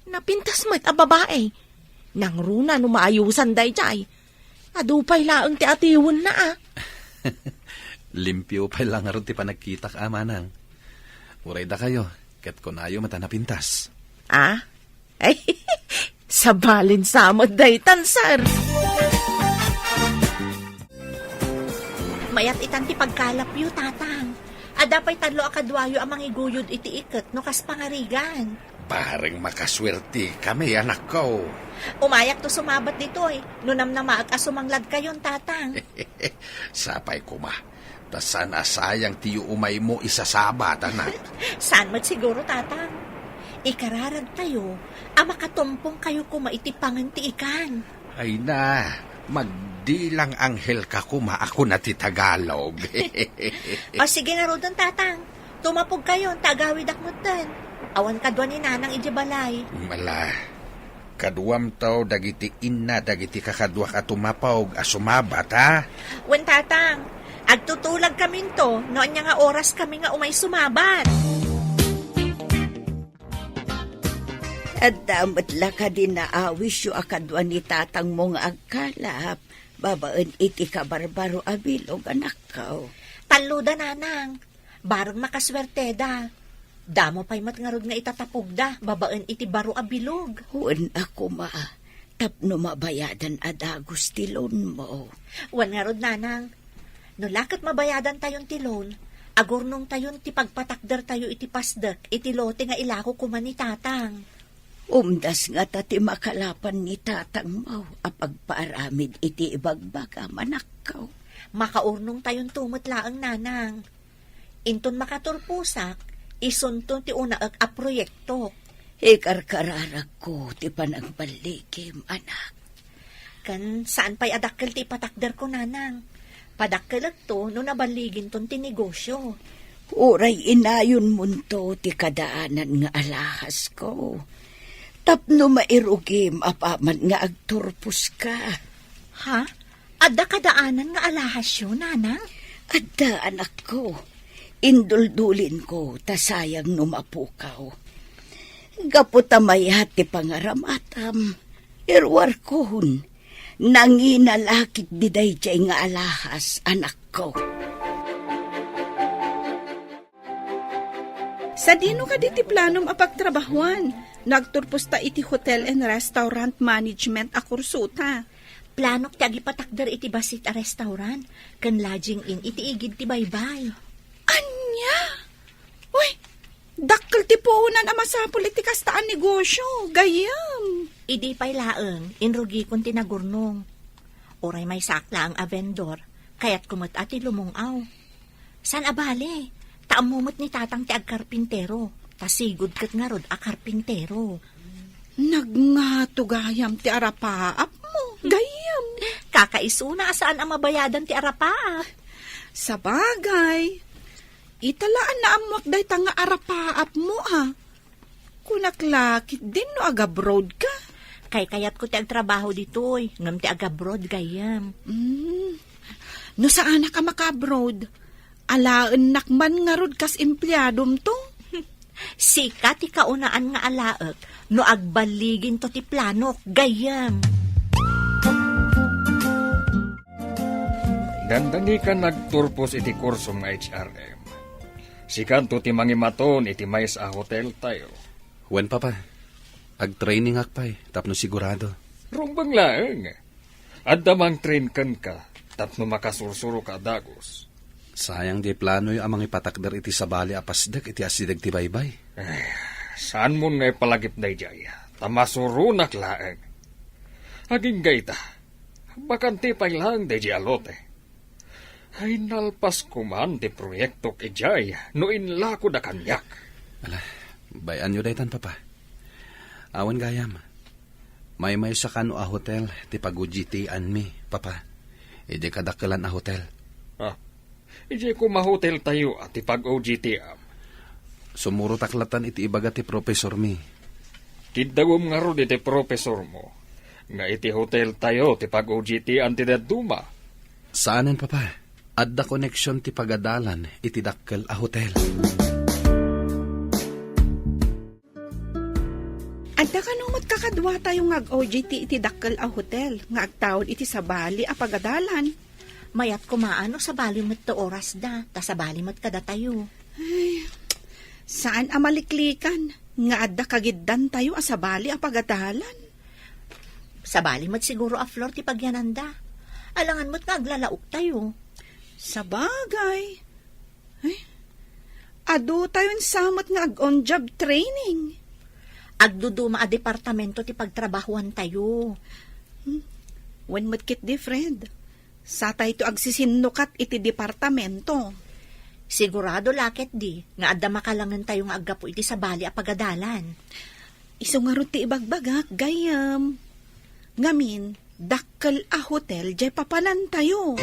napintas mo't a babae. Nang runa no maayusan day jay. Adupay laang ti atiwan na Limpyo pa lang aron ti panagkita ka, manang. Uray da kayo, ket kunayo mata napintas. Ay, sabalin samod daytan, sir. Mayat itan ti pagkalap yu, tatang. Adapay tadlo akadwayo amang iguyod iti iket no kas pangarigan. Parang makaswerte kami, anak ko. Umayak to sumabat dito no namnamaag asumanglad kayon, tatang. Sapay ko ma. Tasan asayang tiyo umay mo isasabat, anak. Saan mat siguro, tatang? Ikararag tayo, makatumpong kayo kumaitipangan ti ikan. Ay na, magdilang anghel ka kuma ako na ti Tagalog. O sige nga rodon, tatang. Tumapog kayo, tagawid akmutan. Awan kadwa ni nanang ijibalay. Mala, kaduam tao dagiti inna dagiti kakadwa ka tumapawg asumabat, ha? Wen, tatang, agtutulag kami to, noon niya nga oras kami nga umay sumabat. At damat la ka din naawis yu akadwa ni tatang mong agkalap. Babaan iti kabarbaro abilog, anak ko. Taluda, nanang. Barang makaswerte da. Damo pa'y matngarod nga itatapugda, babaan iti baro abilog. Huwag ako tapno mabayadan adagos tilon mo. Wan ngarod, nanang. No lakat mabayadan tayon tilon, agurnong tayon ti pagpatakder tayo iti pasdek, iti lote nga ilako kuman ni tatang. Umdas nga tati makalapan ni tatang mo, apagpaaramid iti ibagbaga manak ko. Makaurnong tayon tumot laang, nanang. Inton makaturpusak, isunton ti unaag a proyekto. Ikarkararag ko ti panagbalikim, anak. Kan saan pa'y adakkel ti patakder ko, nanang? Padakkel to no nabaligin ton ti negosyo. Uray inayon munto ti kadaanan nga alahas ko. Tapno mairugim apaman nga agturpos ka. Ha? Adda kadaanan nga alahas yun, nanang? Adda anak ko, induldulin ko tasayang numapukaw. Gaputamay ti pangaramatam, irwar kohon, nanginalakit diday jay nga alahas anak ko. Sa dino ka diti planom apagtrabahuan? Nagturpos ta iti hotel and restaurant management a kursuta. Planok ti agipatakder iti basit a restaurant, kan lodging in iti igid ti baybay. Anya? Uy, dakkel ti puunan a masapul iti kastaan negosyo. Gayam. Idi pa'y laeng, inrugi kong tinagurnong. Oray may sakla ang a vendor, kaya't kumot ati lumungaw. San abale? Taamumot ni tatang ti agkarpintero, tasigod kat nga rod a karpintero. Nagngato gayam ti arapaap mo. Gayam. Kakaisuna saan ang mabayadan ti arapaap. Sa bagay, italaan na amwak day tanga arapaap mo ha. Kunaklakit din no agabroad ka. Kay kayat ko ti agtrabaho ditoy, ngam ti agabroad gayam. No saan ka makabroad? Alaan nakman nga rod kas empleyadom to. Sika ti kaunaan nga alaek, no agbaligin to ti planok, gayam. Dandani ka nagturpos iti kurso nga HRM. Sikan to ti mangimaton iti mais a hotel tayo. Wen papa, ag-training akpay, tapno sigurado. Rumbang laeng. Adda mang train kan ka, tapno makasursuro ka dagos. Sayang di plano yung amang ipatakder iti sabali apasdak iti asidag ti baybay. Saan mo nga palagip na ijay? Tamasurunak laeng. Aging gayta, bakanti pa'y lang di alote. Ay nalpas kuman ti proyekto ijay no inlako da kanyak. Ala, bayan nyo daytan papa. Awan gayam. May sa kano a hotel ti pag-ujitian mi, papa. Ide kadakalan a hotel. Ije ko mahotel tayo at ipag-OGTM. Sumuro taklatan iti ibaga ti professor mi. Kidawom nga ro iti professor mo. Nga iti hotel tayo ti pag-OGTM ti daduma. Saanen papa? Adda connection ti pagadalan iti dakkel a hotel. Adda ka numot kakadwa tayo nga OGT iti dakkel a hotel. Nga agtawad iti sabali a pagadalan. Mayat kumaano sa balimot to oras da, ta sa balimot kada tayo. Ay, saan amaliklikan? Nga adda kagiddan tayo asabali a pagadalan. Sa balimot siguro a floor ti pagyananda. Alangan mo't nga aglalaok tayo. Sa bagay. Ay, adu tayo samot nga on-job training. Agduduma a departamento ti pagtrabahuan tayo. When mo't kit di friend. Sa tayo to agsisinukat iti departamento. Sigurado lakit di, nga adda makalangan tayo nga aggapo iti sabali a pagadalan. Iso nga ro ti ibagbagak, gayam. Ngamin, dakkel a hotel, jay papanan tayo.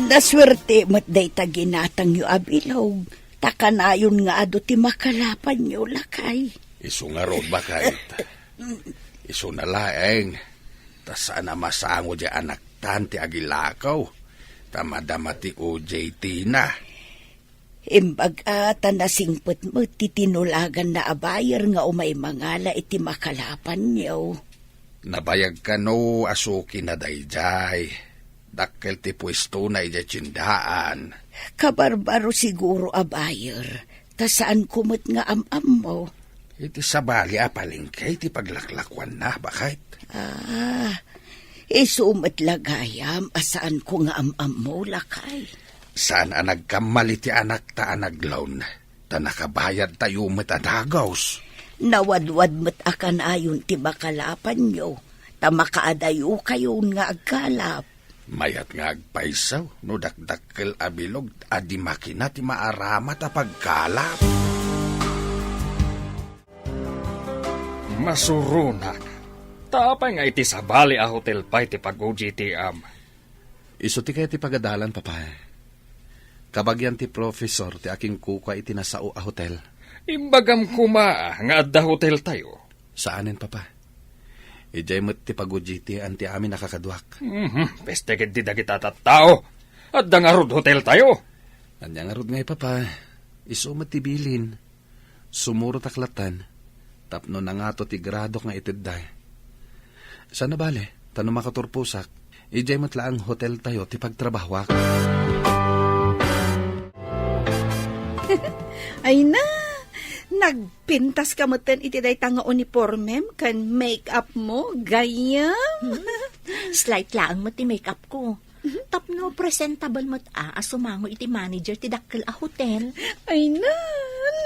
Naswerte mo't day taginatang yu abilog. Takanayon nga ado ti makalapan yu lakay. Iso nga ro bakit? Iso na laeng. Ta sana masango di anak tanti agilakaw. Tamadama ti OJT na. Imbaga tanasingpet mo ti tinulagan na abayar nga umay mangala iti makalapan niyo. Nabayag ka no asuki na dayjay. Dakkel ti pwesto na ija tsindaan. Kabarbaro siguro abayar. Ta saan kumot nga am-am mo? Iti sabali apalingkay ti paglaklakwan na bakit? Isumat lagayam asaan ko nga am-am mo lakay. Saan nagkamali ti anak ta anaglawn? Ta nakabayad tayo matadagaws. Nawadwad mat akan ayon ti makalapan nyo. Ta makaadayo kayo nga agkalap. Mayat nga agpaisaw no dakdakkel abilog adi makina ti maaramat a pagkalap. Masurunak. Tapay nga iti sabali a hotel pa iti pag-OGTM. Iso ti kaya ti pagadalan, papa. Kabagyan ti professor ti aking kuka iti nasao a hotel. Imbagam kuma nga adda hotel tayo. Saanin, papa? Ijay mo't ti pagujiti an ti amin nakakaduak. Peste ket di dagit tao. Adda nga rod hotel tayo. Anya nga rod ngay, papa. Iso mo't ti bilin. Sumuro taklatan. Tapno na nga to ti grado nga itidday. Sana bale, tanong makaturpusak. Ijay mo't laang hotel tayo ti pagtrabahwak. Ay na, nagpintas ka mo ten iti day nga uniformem kan make-up mo, gayam. Slight laang mo ti makeup ko. Tapno presentable mo't asumango iti manager ti dakkel a hotel. Ay na,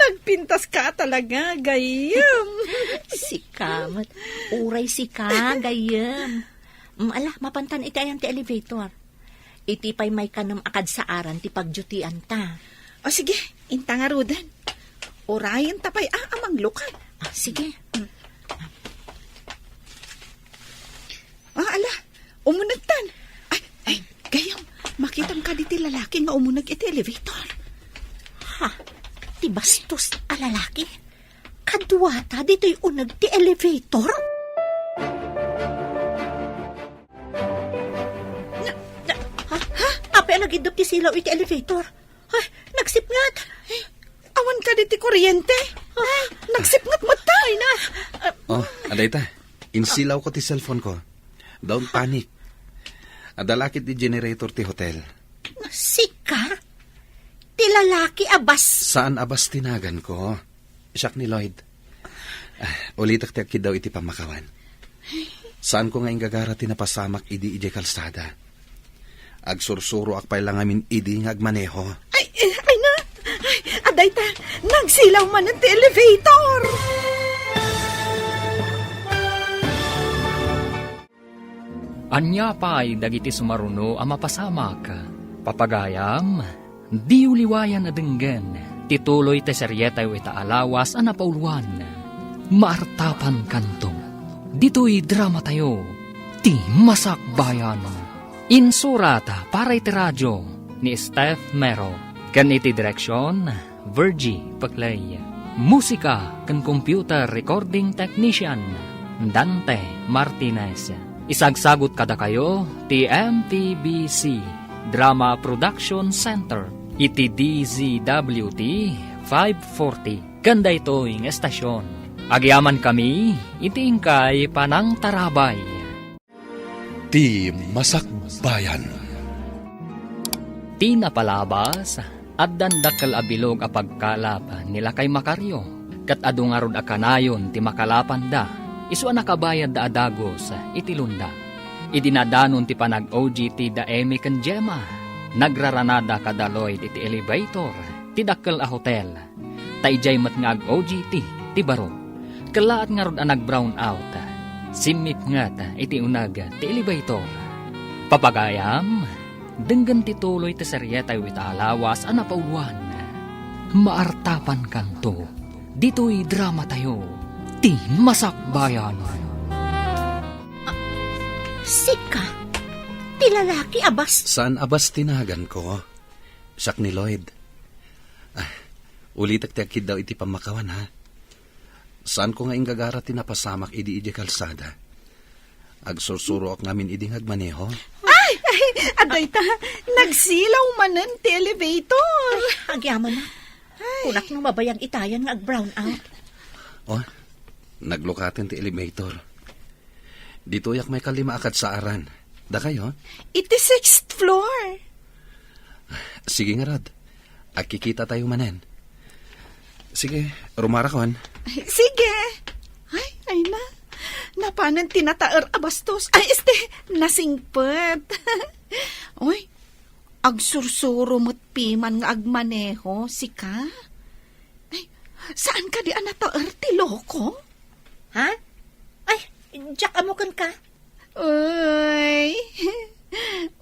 nagpintas ka talaga, gayam. Sika, uray sika, gayam. Ala, mapantan iti ayan ti elevator. Iti pay may kanam akad sa aran ti pagjutian ta. O sige, inta nga rudan. Orayan tapay amang lukan. Sige. Ala, umunagtan. Ay, gayam, makitang ka diti lalaki nga umunag iti elevator. Ha? Ti bastos a lalaki? Kadwata dito'y unag ti elevator? Apay nagidop ti silaw iti elevator. Ay, nagsipngat. Awan ka diti kuryente. Nagsipngat mo tayo na. Oh, aday ta. Insilaw ko ti cellphone ko. Don't panic. Adalakit ti generator ti hotel. Sika? Ti lalaki abas. Saan abas tinagan ko? Siyak ni Lloyd. Ulitak ti akid daw iti pamakawan. Saan ko nga gagara tinapasamak idi ije kalsada? Agsursuro akpay lang amin idi nga agmaneho. Ay na. Ay, aday ta, nagsilaw man ang elevator. Anya pa'y dagiti sumaruno a mapasamak. Papagayam, di uliwayan na denggen. Tituloy te seryetay wita alawas a napauluan. Maartapan kanto. Dito'y drama tayo. Ti Masakbayan. Insurata para iti radyo ni Steph Mero. Kan iti direksyon, Virgie Paclay. Musika kan computer recording technician, Dante Martinez. Isagsagot kada kayo, ti MTBC Drama Production Center. Iti DZWT 540. Kanda ito'y estasyon. Agyaman kami, iti ingkay panang tarabay. Ti Masakbayan. Ti napalabas, at dandakal abilog a pagkalap nila kay Makaryo. Kat adungarod a kanayon ti makalapan da, isu nakabayad da adagos iti lunda. Idinadanon ti panag-OGT da Emi ken Gemma. Nagraranada kadaloy iti elevator, ti dakkel a hotel. Taijay mat nga ag-OGT, ti baro. Kalaat nga rod a nag-brown out. Simip nga iti unag ti elevator. Papagayam, denggan tituloy ti seryetay wita alawas a napauluan. Maartapan kanto, dito'y drama tayo, ti Masakbayan. Sika, ti lalaki abas. Saan abas tinagan ko? Siyak ni Lloyd. Ulitak ti akid daw iti pamakawan, ha? Saan ko nga ingagara tinapasamak idi ije kalsada? Agsursuro ak ngamin idi agmaneho. Ay, aday ta, nagsilaw manen ti elevator. Agyaman na. Kunak nung mabayang itayan nga ag-brown out. Oh, naglukatin ti elevator. Dito yak may kalima akad sa aran. Da kayo? Iti 6th floor. Sige nga rad. Akikita tayo manen. Sige, rumarakon. Sige. Ay na. Napanan tinataer abastos. Ay, nasingpet. Uy, agsursuro mo't piman nga agmaneho, sika. Ay, saan ka di anataer ti loko? Ha? Ay, jak amukan ka. Uy,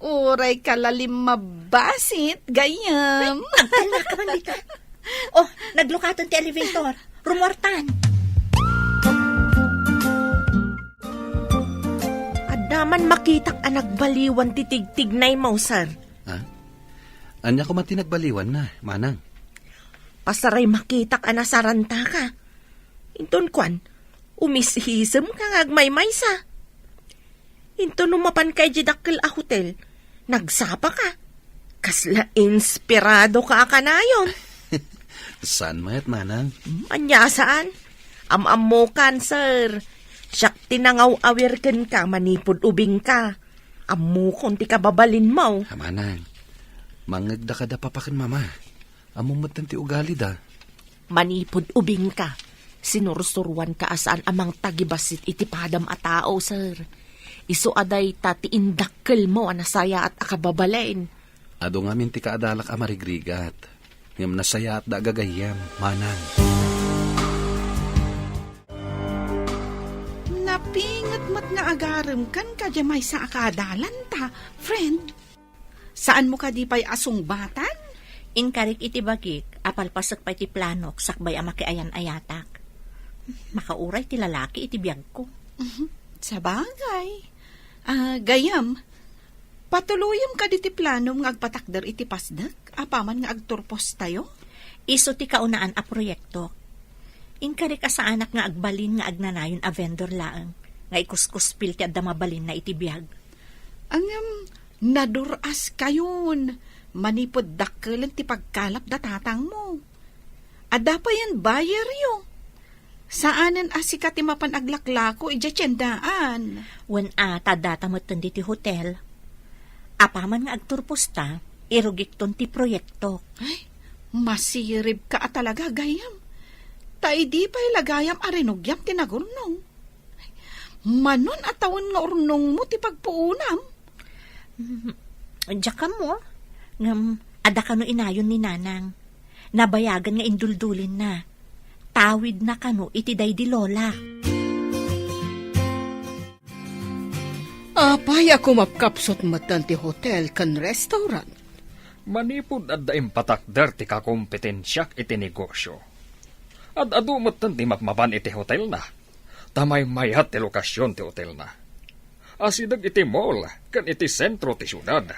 uray kalalim mabasit, gayam. Agdala ka man dito. Oh, naglukatan ti elevator. Rumortan. naman makitak anak baliwan titig-tignay mo, sir. Ha? Anya ko man tinagbaliwan na, manang. Pasaray makitak anasaranta ka. Inton kwan, umishisem ka ngagmay-may sa. Inton umapan kay jidakkel a hotel, nagsapa ka. Kasla inspirado ka kanayon. Saan mayat, manang? Anya saan? Am-am mo kan, sir. Siyak tinangaw-awirken ka, manipod ubing ka. Amu konti ka babalin mo. Manang, mangagda ka da papakin, mama. Amumot ti ugali da. Manipod ubing ka. Sinursuruan ka asaan amang tagibasit itipadam a tao, sir. Isu aday tati indakkel mo anasaya at akababalain. Ado nga minti ka adalak amarigrigat. Ngam nasaya at da gagayam, manang. Napingat mat nga agarem kan ka jamay sa akadalan ta, friend. Saan mo ka di pa'y asong batan? Inkarik iti bagik, apalpasak pa iti planok, sakbay ama ayan ayatak. Makauray ti lalaki iti biyag ko. Sa bagay. Gayam, patuluyam ka di ti planom nga agpatakder iti pasdak, apaman nga agturpos tayo? Iso ti kaunaan a proyekto. Inkarik ka sa anak nga agbalin nga agnanayon a vendor laang, nga ikuskuspil ti adda mabalin na iti biyag. Naduras kayon. Manipod dakkelan ti pagkalap da tatang mo. Adda pa yan buyer yo. Saanan asika ti mapan aglaklako ija tiyendaan. Wen tadata mo ti hotel. Apaman nga agturpusta, irugikton ti proyekto. Ay, masirib ka talaga gayam. Tai di pa'y lagayam arinugyam ti nagurnong. Manon atawon nga urnong mo ti pagpuunam. Diyak ka mo, ngam ada kano inayon ni nanang. Nabayagan nga induldulin na. Tawid na kano iti day di lola. Apay ako mapkapsot matan ti hotel kan restaurant. Manipod at daim patakder ti kakompetensyak iti negosyo. At adumot ti mapmapan iti hotel na. Tamay mayat ti lokasyon ti hotel na. Asidag iti mall kan iti sentro ti syudad.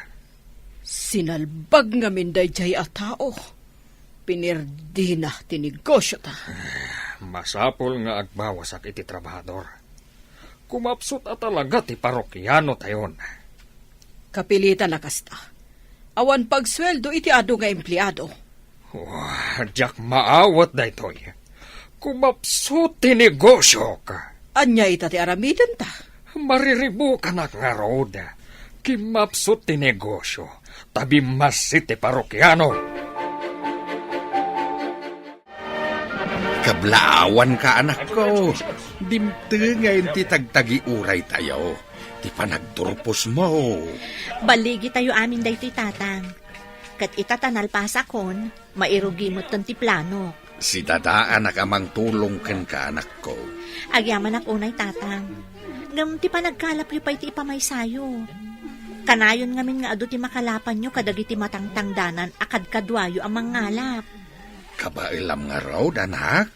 Sinalbag nga minday jay a tao. Pinirdi na ti negosyo ta. Masapol nga agbawasak iti trabahador. Kumapsot at talaga ti parokyano tayon. Kapilitan na kasta. Awan pagsweldo iti ado nga empleyado. Diyak maawat da itoy. Kumapsot ti negosyo ka. Anya ita ti aramidan ta. Mariribo ka na nga road. Kimapsot ti negosyo. Tabi masit ti parokyano. Kablaawan ka, anak ko. Dimte ngayon ti tagtagi uray tayo. Ti panagturpos mo. Baligi tayo amin day ti tatang. Kat itatanal pasakon, mairugi mo ti plano. Si dadaan nakamang tulong ken ka, anak ko. Agyaman ak unay tatang. Ngam ti panagkalap yu pa iti ipamay sayo. Kanayon ngamin nga ado ti makalapan nyo kadagiti matangtangdanan akad kadwayo ang mangalap. Kabailam nga raw, anak.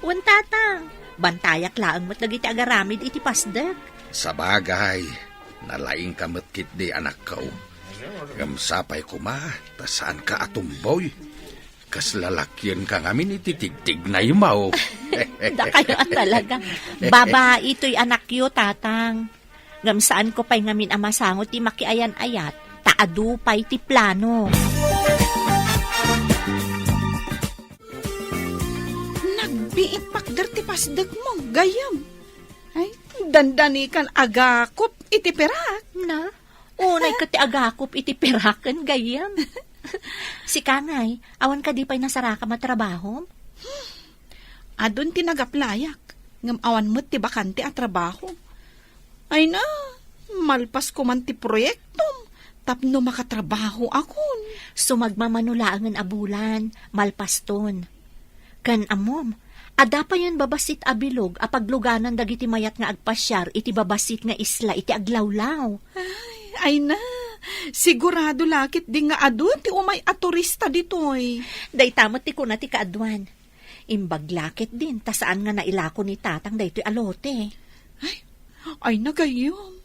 Wan tatang, bantayak laang mo't dagiti agaramid iti pasdag. Sa bagay, nalaing kamot kit di, anak ko. Gamsapay ko ma, tasaan ka atumboy. Kas lalakyan ka ngamin ititigtig na imaw. Da kayo talaga. Babae ito'y anak yo, tatang. Gamsaan ko pa'y ngamin amasangot ti makiayan-ayat, taadu pa'y ti plano. Nagbiit pakder ti pasdag mo, gayam. Ay, dandani kan agakop iti perak. Na, unay ka ti agakop iti peraken, gayam. Si Kangay, awan ka di pa'y nasaraka matrabaho? Adun ti nagaplayak, ngam awan mo't ti bakante at trabaho. Ay na, malpas ko man ti proyektom, tapno makatrabaho akon. Sumagmamanulaan a bulan, malpaston. Kan amom, ada pa yan babasit abilog, apagluganan dagiti mayat nga agpasyar, iti babasit nga isla, iti aglawlaw. Ay na, sigurado lakit di nga adun ti umay a turista ditoy. Day tamot ti kuna ti kaadwan. Imbaglakit din, tasaan nga nailako ni tatang daytoy alote. Ay nagayom.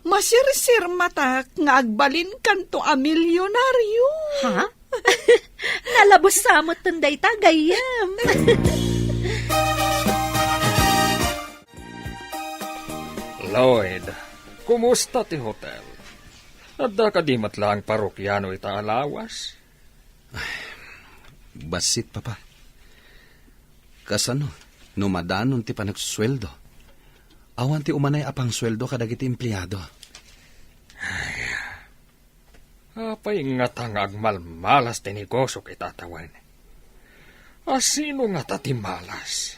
Masirsir matak nga agbalin kanto a milyonaryo. Ha? Nalabos sa amot tunday tagayam. Lloyd, kumusta ti hotel? Adda ka di matlang parokyano ita alawas? Basit, papa. Kasano, numadanon ti panagsusweldo. Awan ti umanay apang sweldo kadagiti empleyado. Apay nga tangag malmalas ti negosyo kay tatawan. Asino nga tati malas?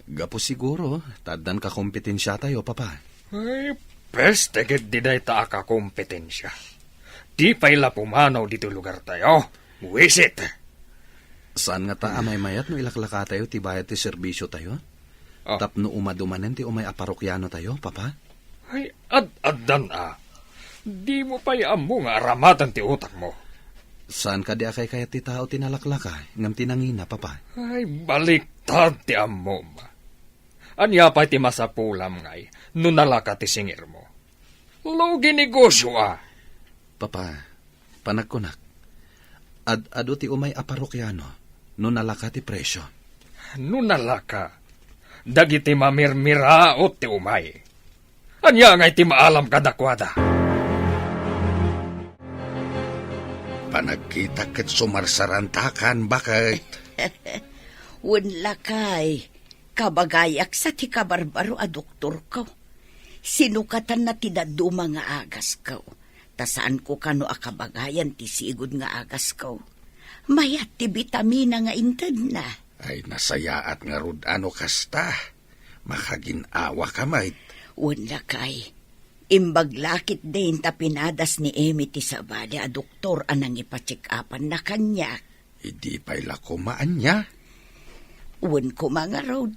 Gapo siguro, tadan ka kompetensya tayo, papa. Ay, peste git di day ta ka kompetensya. Di pa'y pumanaw dito lugar tayo. Wisit! Saan nga ta amay mayat no ilaklaka tayo ti bayad ti serbisyo tayo? Oh. Tapno umadumanen ti umay aparokyano tayo, papa? Ay, ad-addan Di mo pa'y amo nga aramatan ti utak mo. Saan ka di akay kaya ti tao tinalaklaka, ngam tinangina, papa? Ay, baliktad ti amo ma. Anya pa'y ti masapulam ngay, nunalaka ti singir mo. Logi negosyo Papa, panagkunak. Ado ti umay aparokyano, no nalaka ti presyo. Nunalaka, dagiti mamirmiraot ti umay. Anya ngay ti maalam kadakwada. Panagkita ket sumarsarantakan bakit? Lakay, kabagayak sa ti kabarbaro a doktor ko. Sinukatan na ti daduma nga agas ko. Tasaan ko kano akabagayan ti sigod nga agas ko. Mayat ti bitamina nga inted na. Ay nasayaat nga rud ano kasta. Makaginawa ka mait. Lakay, imbaglakit din ta pinadas ni Emi ti sabali a doktor anang ipacheck-upan na kanya. Idi pa'y lakumaan niya. Ko mga road.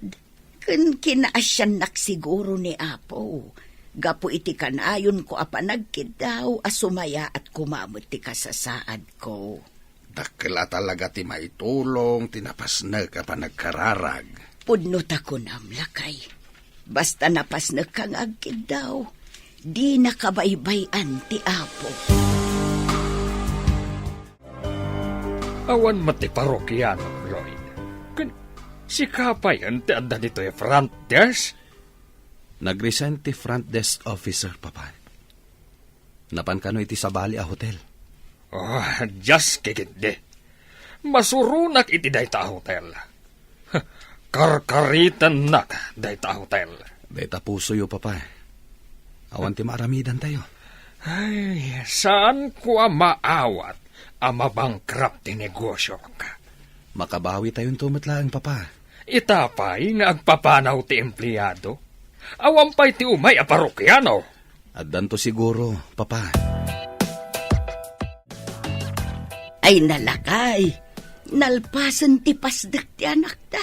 Kun kinaasyan siguro ni Apo. Gapo iti kanayon ko apanagkid daw asumaya at kumamot ti kasasaad ko. Dakla talaga ti maitulong, tinapas na ka pa nagkararag. Pudnot ako namlakay. Basta napas na kang agkid daw, di nakabaybayan ti Apo. Awan mati parokyano, Lloyd. Si kapayan ti adda dito front desk? Nag-resign ti front desk officer, papa. Napan kano iti sabali a hotel. Oh, just kikindi. Masurunak iti dayta hotel. Karkaritan nak dayta hotel. Dayta puso yo, papa. Awan ti maaramidan tayo. Ay, saan ko maawat ang mabangkrap ti negosyo ka? Makabawi tayong tumatlaang, papa. Itapay nga agpapanaw ti empleyado. Awan pa'y ti umay a parokyano. At danto siguro, papa. Ay nalakay, nalpasan ti pasdak ti anak ta.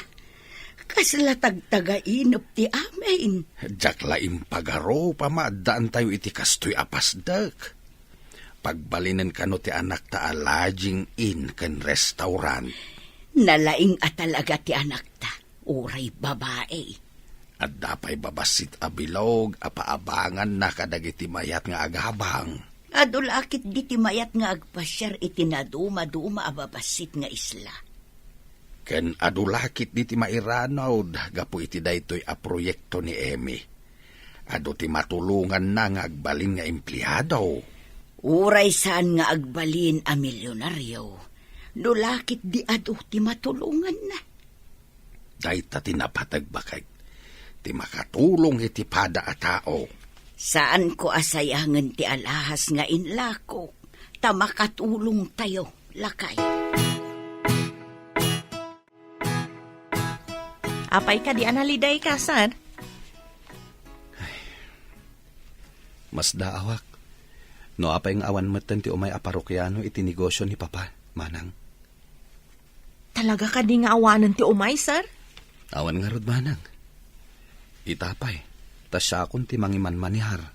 Kasla tagtagainop ti amin. Jakla impagaro pamadaan tayo iti kastoy apasdak. Pagbalinan kano ti anak ta lodging in ken restaurant. Nalaing atalaga ti anak ta, uray babae. At dapay babasit abilog, apaabangan na kadagiti mayat nga aghabang. Adulakit di ti mayat nga agpasyar iti naduma-duma ababasit nga isla. Ken adulakit di ti mairanod, gapu iti daytoy a proyekto ni Emi. Ado ti matulungan na nga agbalin nga empleyado. Uray saan nga agbalin a milyonaryo. Dulakit di ado ti matulungan na. Dayta tinapatagbakay. Ti makatulong iti pada a tao. Saan ko asayangan ti alahas nga inlako, ta makatulong tayo, lakay. Apay ka di analiday ka, sir? Mas daawak. No apay ng awan matan ti umay aparokyano iti negosyo ni papa, manang. Talaga ka di nga awanan ti umay, sir? Awan nga rod, manang. Itapay, tas siya akong ti mangiman manihar.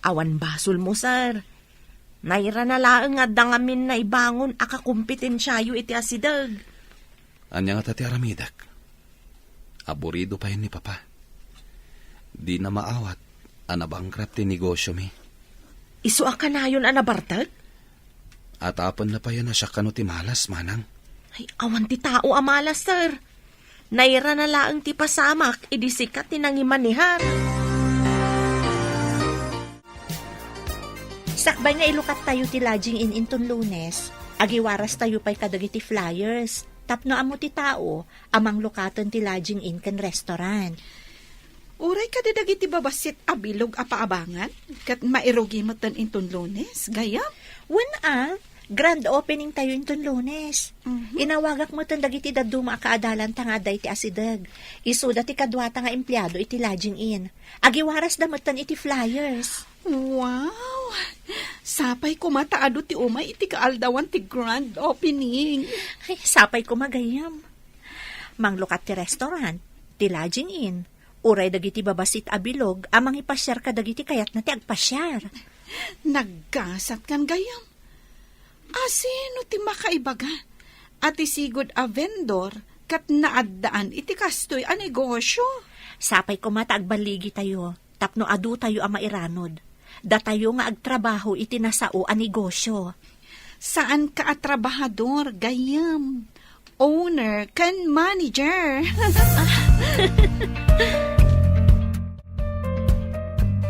Awan basol mo, sir. Naira na laang nga dangamin na ibangon akakumpetensyayo iti asidag. Anya nga tati aramidak. Aburido pa yun ni papa. Di na maawat, Bankrupt ti negosyo mi. Isu ka na yun anabartag? At apon na pa yan na siya kano ti malas, manang. Ay, awan ti tao amalas, sir. Naira na laang ti pasamak, idisikat ti nangimanihan. Sakbay nga ilukat tayo ti lodging in inton Lunes. Agiwaras tayo pa'y kadagiti flyers. Tapno amo ti tao, amang lukaton ti lodging in kan restaurant. Uray ka dagiti babasit abilog apaabangan, kat mairugi mo tan inton Lunes, gayam. Grand opening tayo inton Lunes. Inawagak mo tan dagiti daduma kaadalan tangaday ti asidag. Isuda ti kadwata nga empleyado iti lodging in. Agiwaras damutan iti flyers. Wow! Sapay kumataado ti umay iti kaaldawan ti grand opening. Ay, sapay ko magayam. Manglukat ti restaurant, ti lodging in. Uray dagiti babasit abilog, amang ipasyar ka dagiti kayat na ti agpasyar. Naggasat kan gayam. Asino ti makaibaga? At isigod a vendor kat naaddaan iti kastoy a negosyo. Sapay ko matagbaligi tayo, tapno adu tayo ang mairanod. Da tayo nga agtrabaho iti nasao a negosyo. Saan ka at trabahador, gayam? Owner kan manager.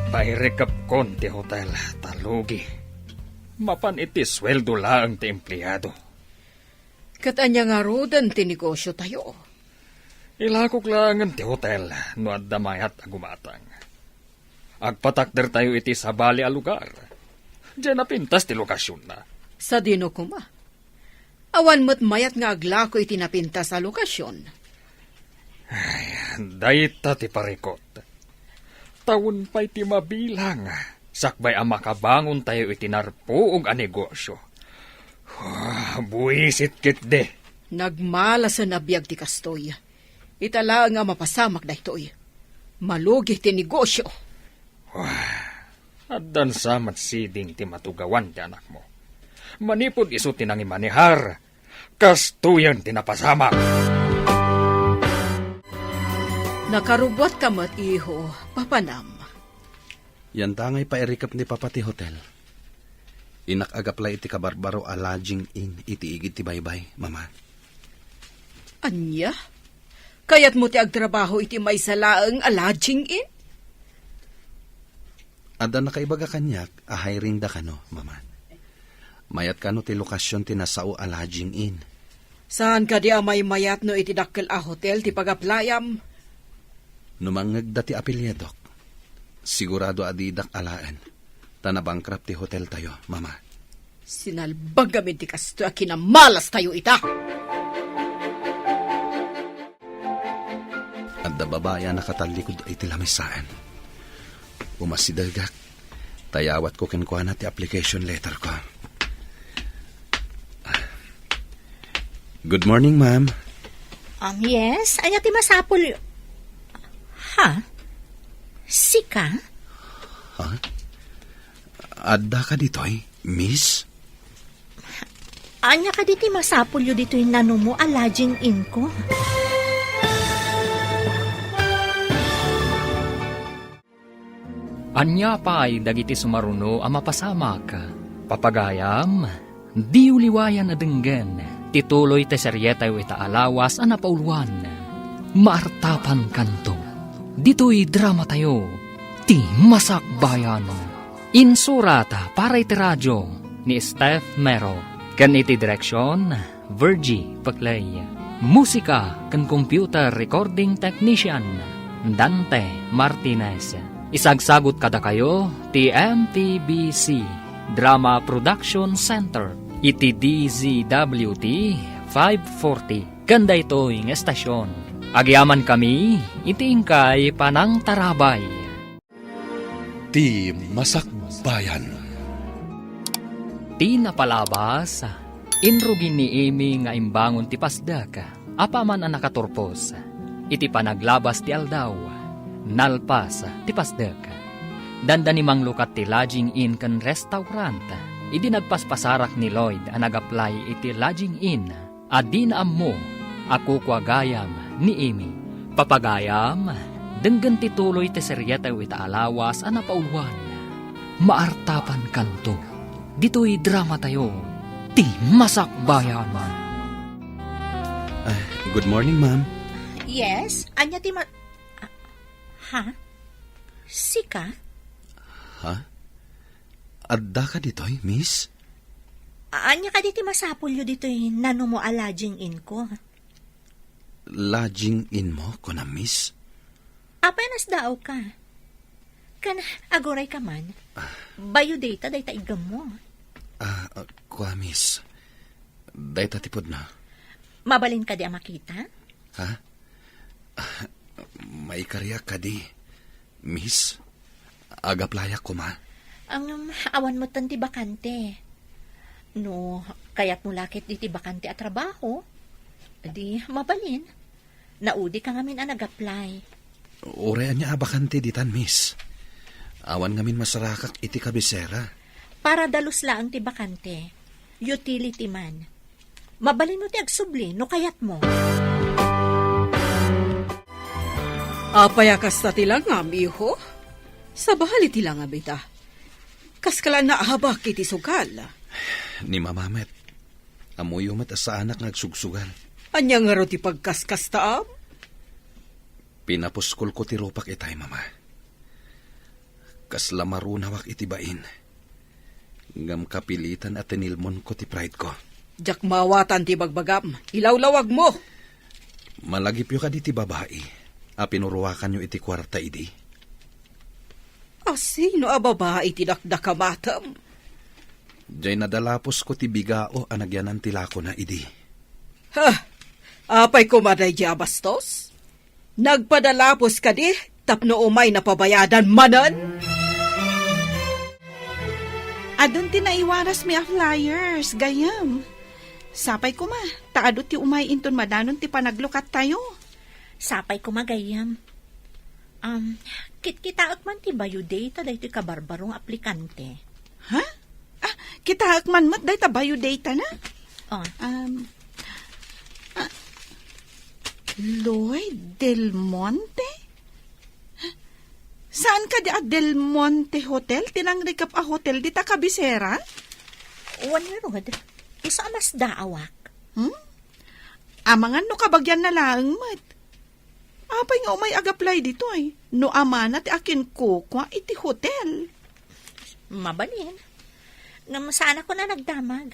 Pairekap kon ti hotel, talugi. Mapan iti sweldo lang ti empleyado. Katanya nga rodan ti negosyo tayo. Ilakok lang ti hotel, no addamayat agumatang. Agpatakder tayo iti sabali a lugar. Diyan napintas ti lokasyon na. Sa dino kuma. Awan mo't mayat nga aglako iti napinta sa lokasyon. Dayta ti parikot. Taon pa'y ti mabilang. Sakbay ang makabangon tayo itinarpo og a negosyo. Buisit kit de. Nagmala sa nabiyag ti kastoy. Itala nga mapasamak da ito'y. Malugi ti negosyo. Addan samat siding ti matugawan ti anak mo. Manipod iso tinangi manihar. Kastuyan ti napasamak. Nakarubot ka mat iho, papanam. Yan tangay pairikap ni Papa ti hotel. Inakagaplay iti kabarbaro a lodging in iti igid ti baybay, mama. Anya? Kaya't mo ti agtrabaho iti may salaang alaging in? Ada nakaibaga kanyak, ahiring da kano, mama. Mayat kano ti lokasyon ti nasao a lodging in. Saan ka di amay mayat no iti dakkel a hotel ti pagaplayam? Numangag da ti apelyedok. Sigurado adidak alaan. Tanabangkrap ti hotel tayo, mama. Sinalbag gamin ti kasto a kinamalas tayo ita. At da babaya nakatalikod ay tilamisaan. Umasidagak. Tayawat ko kinkuha na ti application letter ko. Good morning, ma'am. Yes, anya ti masapol. Ha? Sika? Ha? Adda ka dito'y, miss? Anya ka diti masapol yu dito yung nanumo a lodging in ko. Anya pa'y dagiti sumaruno a mapasamak. Papagayam, di uliwayan na denggen. Tituloy te seryetay ita alawas a napauluan. Maartapan kanto. Dito'y drama tayo. Ti Masakbayan. Insurata para iti radyo ni Steph Mero. Kan iti direksyon, Virgie Paclay. Musika kan computer recording technician, Dante Martinez. Isagsagot kada kayo, ti MTBC Drama Production Center. Iti DZWT 540. Ganda ito'y estasyon. Agyaman kami, itingkay panang tarabay. Ti Masakbayan. Ti napalabas, inrugin ni Amy nga imbangon ti pasdak, apaman ang nakaturpos. Iti panaglabas ti aldaw, nalpas ti pasdak. Danda ni manglukat ti lodging in kan restaurant. Idi nagpaspasarak ni Lloyd ang nag-apply iti lodging in. Adi na mo, ako kwa gayam ni Amy. Papagayam, Denggan ti tuloy ti seryeta wita alawas a napauluan. Maartapan kanto. Dito'y drama tayo. Ti Masakbayan. Good morning, ma'am. Yes, anya ti ha? Sika? Ha? Adda ka dito'y, miss? Anya ka diti masapulyo dito'y nano mo alaging in ko. Lodging in mo ko na, miss? Apenas daw ka. Kan agoray ka man. Bayo data day taigam mo. Kwa, miss. Day tatipod na. Mabalin ka di makita? Ha? May karya ka di, miss. Agaplayak ko, ma. Ang awan mo tan ti bakante. No, kaya't mo lakit di ti bakante at trabaho. Di mabalin. Naudi ka ngamin ang nag-apply. Urayan niya abakante ditan, miss. Awan ngamin masarakak iti kabisera. Para dalos laang ti bakante. Utility man. Mabalin mo ti agsubli, no kayat mo. Apayakas ta tilang nga, miho. Sa bahali tilang nga, bita. Kaskala na ahabak iti sugal. Ni mamamet. Amuyo mat sa anak nagsugsugal. Anya nga ro ti pagkaskas taam? Pinapuskol ko ti rupak itay, mama. Kasla marunawak iti bain. Ngam kapilitan at tinilmon ko ti pride ko. Jak mawatan ti bagbagam. Ilawlawag mo. Malagipyo ka di ti babae. Pinuruwakan nyo iti kwarta idi. Sino a babae ti dakdakamatam? Diyay nadalapos ko ti bigao anagyanan tilako na idi. Ha? Apay kumaday di abastos? Nagpadalapos ka di, tapno umay napabayadan manan? Adun ti naiwaras mi a flyers, gayam. Sapay ko ma, taado ti umay inton madanon ti panaglukat tayo. Sapay ko magayam. Kitkitaak man ti bayo data dahi ti kabarbarong aplikante. Ha? Kita akman mat day tabayo data na? Oh, Lloyd Del Monte? Saan ka di a Del Monte Hotel? Tinangrikap a hotel di ta kabisera? one year old. Isa mas daawak. Amangan no kabagyan na lang mat. Apay nga umay agaplay dito ay. No amana ti akin kukwa iti hotel. Mabalin. Ngam sana ko na nagdamag.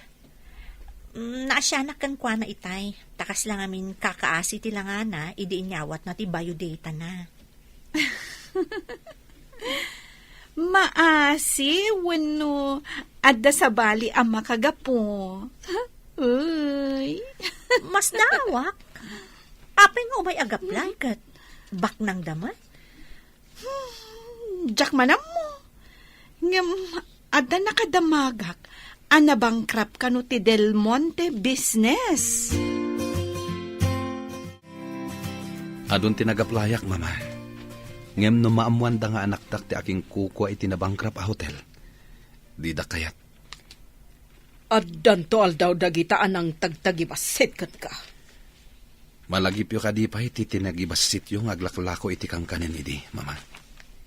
Naasyanak kan kwa na itay. Takas lang amin kakaasi ti langana, idi inyawat na ti biodata na. Maasi, wano, adda sa bali ang makagapo. Uy. Mas daawak. Apay nga umay agaplay kat bak ng damat. Jack manam mo. Ngam, adda nakadamagak. Anabangkrap ka no ti Del Monte business. Adun tinagaplayak, mama. Ngem no maamuan da nga anaktak ti aking kukwa iti nabangkrap a hotel. Di da kayat. Addan to aldaw dagitaan ang tagtagibasit kat ka. Malagipyo ka di pa iti tinagibasit yung aglaklako iti kang kanin idi, mama.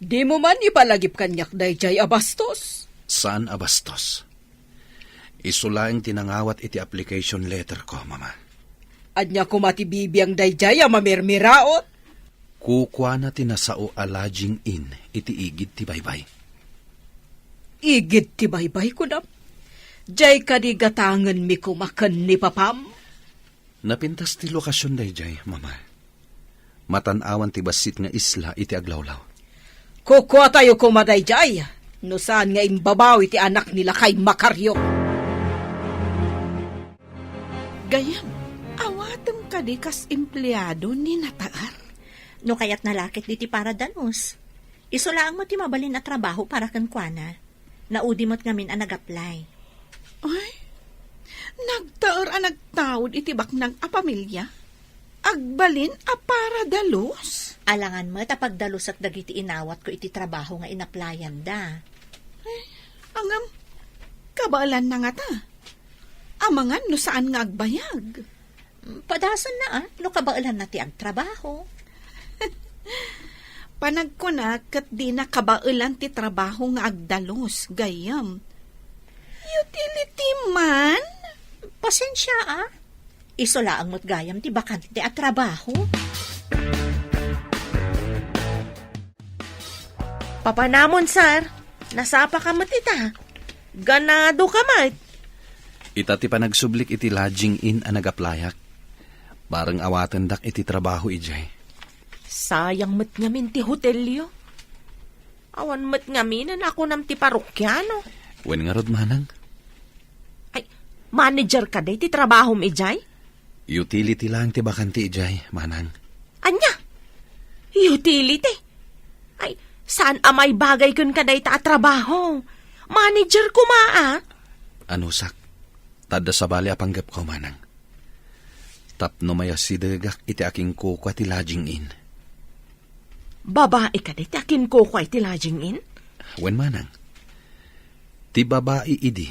Di mo man ipalagip kanyak dayjay abastos. Saan abastos? Isulaing tinangawat iti application letter ko, mama. Anya kumatibibiyang dayjay a mamirmiraot. Kukwa na tinasao a lodging in iti igid ti baybay. Igid ti baybay ko na. Jay kadigatangan mi kumakan ni papam. Napintas ti lokasyon dayjay, mama. Matanawan ti basit nga isla iti aglawlaw. Kukwa tayo kumadayjay. No saan nga imbabaw iti anak nila kay Makaryo. Gayam, awatem ka di kas empleyado ni Nataar. No kayat nalakit di ti para danos. Isulaang mo ti mabalin na trabaho para kan kwa na. Naudi mo't ngamin ang nag-apply. Ay, nagtaar ang nagtawid iti baknang a pamilya. Agbalin a para dalos. Alangan mo tapag dalos at dagiti inawat ko iti trabaho nga inaplayan da. Angam, kabalan na nga ta. Amangan no saan nga agbayag. Padasan na no kabailan na ti agtrabaho. Panagkuna kat di na kabailan ti trabaho nga agdalos, gayam. Utility man? Pasensya Isolaang mo't gayam ti bakante at trabaho. Papanamon, sir. Nasapa ka matita. Ganado ka mat. Ita ti panagsublik iti lodging in a nagaplayak. Parang awatan dak iti trabaho ijay. Sayang mat ngamin ti hotelyo. Awan mat ngamin ako nam ti parukyano. Wen nga rod manang, Ay, manager ka day ti trabaho mi ijay? utility lang ti bakante ijay, manang. Anya? Utility? Ay, saan amay bagay kun ka day ta trabaho? Manager ko Ano sak? Tada sa bali apanggap ko, manang. Tapno maya sidagak iti aking kukwa ti lodging in. Babae ka day ti akin ko kwa iti lodging in? Wen manang, ti babae idi,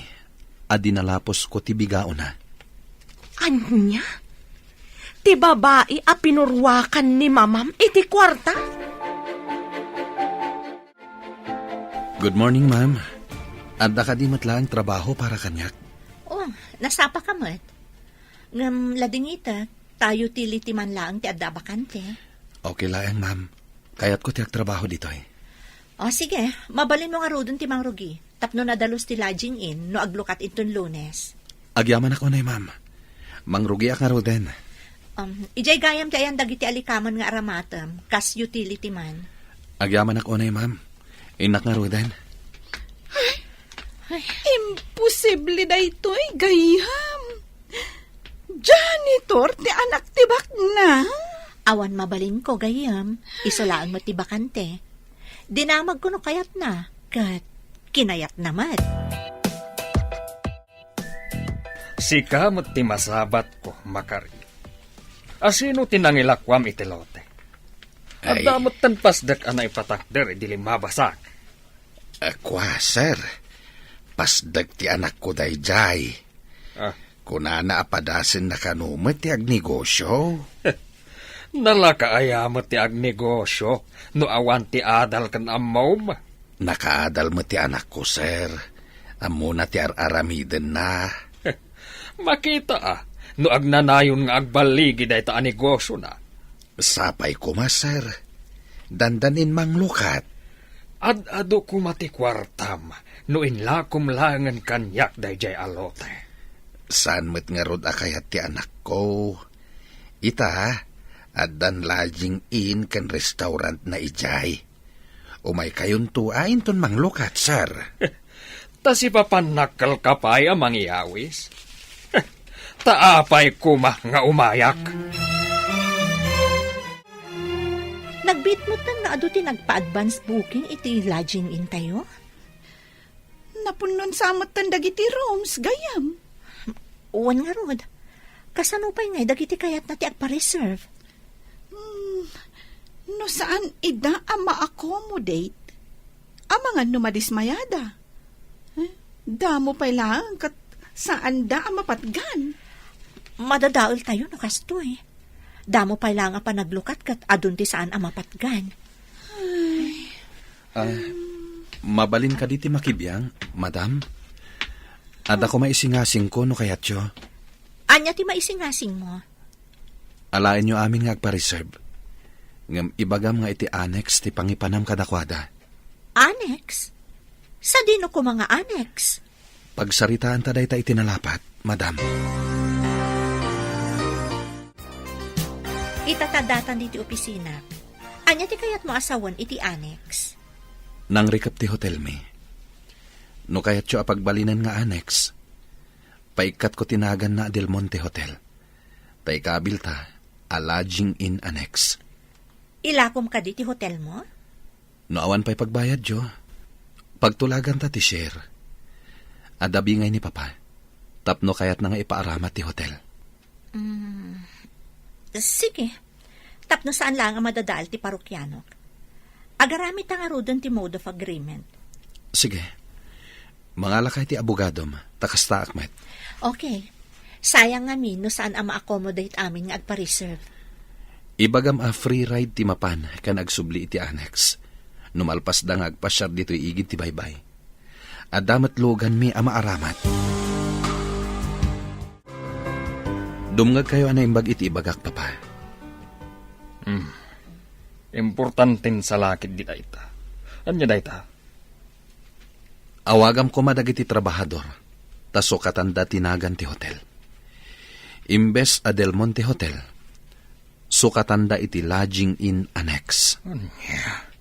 adinalapos ko ti bigao na. Anya? Ti babae a pinurwakan ni mamam iti kwarta? Good morning, ma'am. Adda ka di matlang trabaho para kanyak. Oh, nasapa ka mat. Ngam ladingita, tayo utility man lang ti adda bakante. Okay lang, ma'am. Kayat ko tiyak trabaho dito eh. O sige, mabalin mo nga rodon ti Mang Rugi. Tapno nadalos ti lodging in no aglukat iton Lunes. Agyaman ako na ma'am. Mangrugi ak nga roden. Ijay gayam ti ayan dagiti alikaman nga aramatam, kas utility man. Agyaman ako na ma'am. Inak nga roden. Imposible da ito'y gayam. Janitor, ti anak tibak na. Awan mabalin ko gayam, isolaan mo ti bakante. Dinamag ko no kayat na, kat kinayat naman. Sika mo't ti masabat ko, Makari. Asino tinangilakwam iti lote? At Ay. damot tan pasdak anay patakder idili mabasak. Kwa, sir. Pasdag ti anak ko dayjay. Ah, Kunana apadasin na kanumet ti agnegosyo. nalakaayamot ti agnegosyo no awan ti adal kan amom. Nakaadal mo ti anak ko, sir. Amo na ti aramiden na. Makita no agnanayon nga agbaligi day ta negosyo na. Sapay ko ma, sir. Dandanin mang lukat. Ad-ado ko mati kwartam no inlakom langan kanyak dayjay alote. Saan mo't nga rod akayat ti anak ko? Ita, addan lodging in kan restaurant na ijay. Umay kayon tuain ton mang lukat, sir. Ta si papanakal kapay amang iawis. Taapay kuma nga umayak. Nagbit mo tan na ado ti nagpa-advance booking iti lodging in tayo? Napunon sa amatan dagiti rooms, gayam. Uwan nga rod. Kasano pa'y ngay dagiti kayat na ti agpa-reserve? No saan ida ama accommodate? Amangan numadismayada. Damo pa lang kat saan da amapatgan? Madadaol tayo no kasto eh. Damo pa lang pa naglukat kat adun ti saan amapatgan. Mabalin ka diti makibiyang, madam. Ada ko maisingasing ko no kayatyo. Anya ti maisingasing mo? Alain nyo amin nga agpa-reserve. Ngam ibagam nga iti annex ti pangipanam kadakwada. Annex? Sa dino ko mga annex? Pagsaritaan taday ta itinalapat, madam. Itatadatan diti opisina. Anya ti kayat mo asawan iti annex? Nang rekap ti hotel mi. No kayatyo apagbalinan nga annex. Paikat ko tinagan na Del Monte Hotel. Paikabil ta, a lodging in annex. Ilakom ka diti hotel mo? No awan pa'y pagbayad, Jo. Pagtulagan ta ti share. Adabi ngay ni Papa. Tapno kayat na nga ipaaramat ti hotel. Sige. Tapno saan lang ang madadaal ti parokyanok. Agaramit ang arudon ti mode of agreement. Sige. Mangalakay ti abogadom, takasta akmet. Okay. Sayang amin no saan ang ma-accommodate amin nga agpa-reserve. Ibagam a free ride ti mapan kan agsubli iti annex. Numalpas da nga agpasyar dito'y igid ti baybay. Adamat logan mi ama aramat. Dumngag kayo anay imbag iti ibagak papa. Importanten sa lakid di dayta. Anya dayta? Awagam ko madag iti trabahador. Taso katanda tinagan ti hotel. Imbes a Del Monte Hotel. Sukatanda iti lodging in annex. Anya?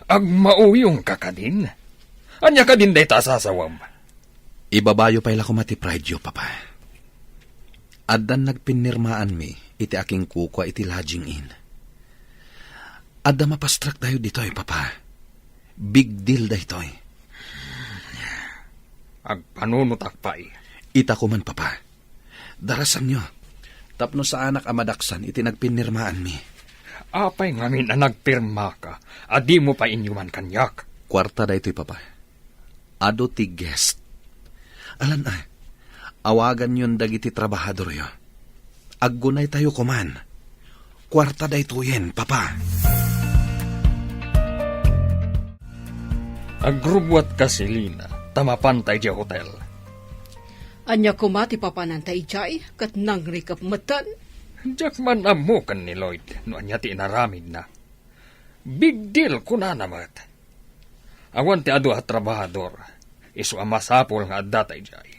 Agmauyong ka kadin? Anya ka din dayta sasawam? Ibabayo pa'y lako mati pride papa. Addan nagpinirmaan mi iti aking kukwa iti lodging in. Adda mapastrak tayo dito'y papa. Big deal daytoy. Agpanunutak pa Ita ko man papa. Darasan nyo. Tapno sa anak amadaksan iti nagpinirmaan mi. Apay ngamin na nagpirma ka, adi mo pa inyuman kanyak. Kwarta daytoy papa. Ado ti guest. Alan awagan yun dagiti trabahador yo. Aggunay tayo kuman. Kwarta daytoyen papa. Agrubwat ka silina, tamapantay di hotel. Anya kumati papanantay jay, kat nang rikap matan. Diyak man amukan ni Lloyd, no anya ti inaramid na. Big deal kuna namat. Awan ti adu at trabahador, isu amasapol nga adatay jay.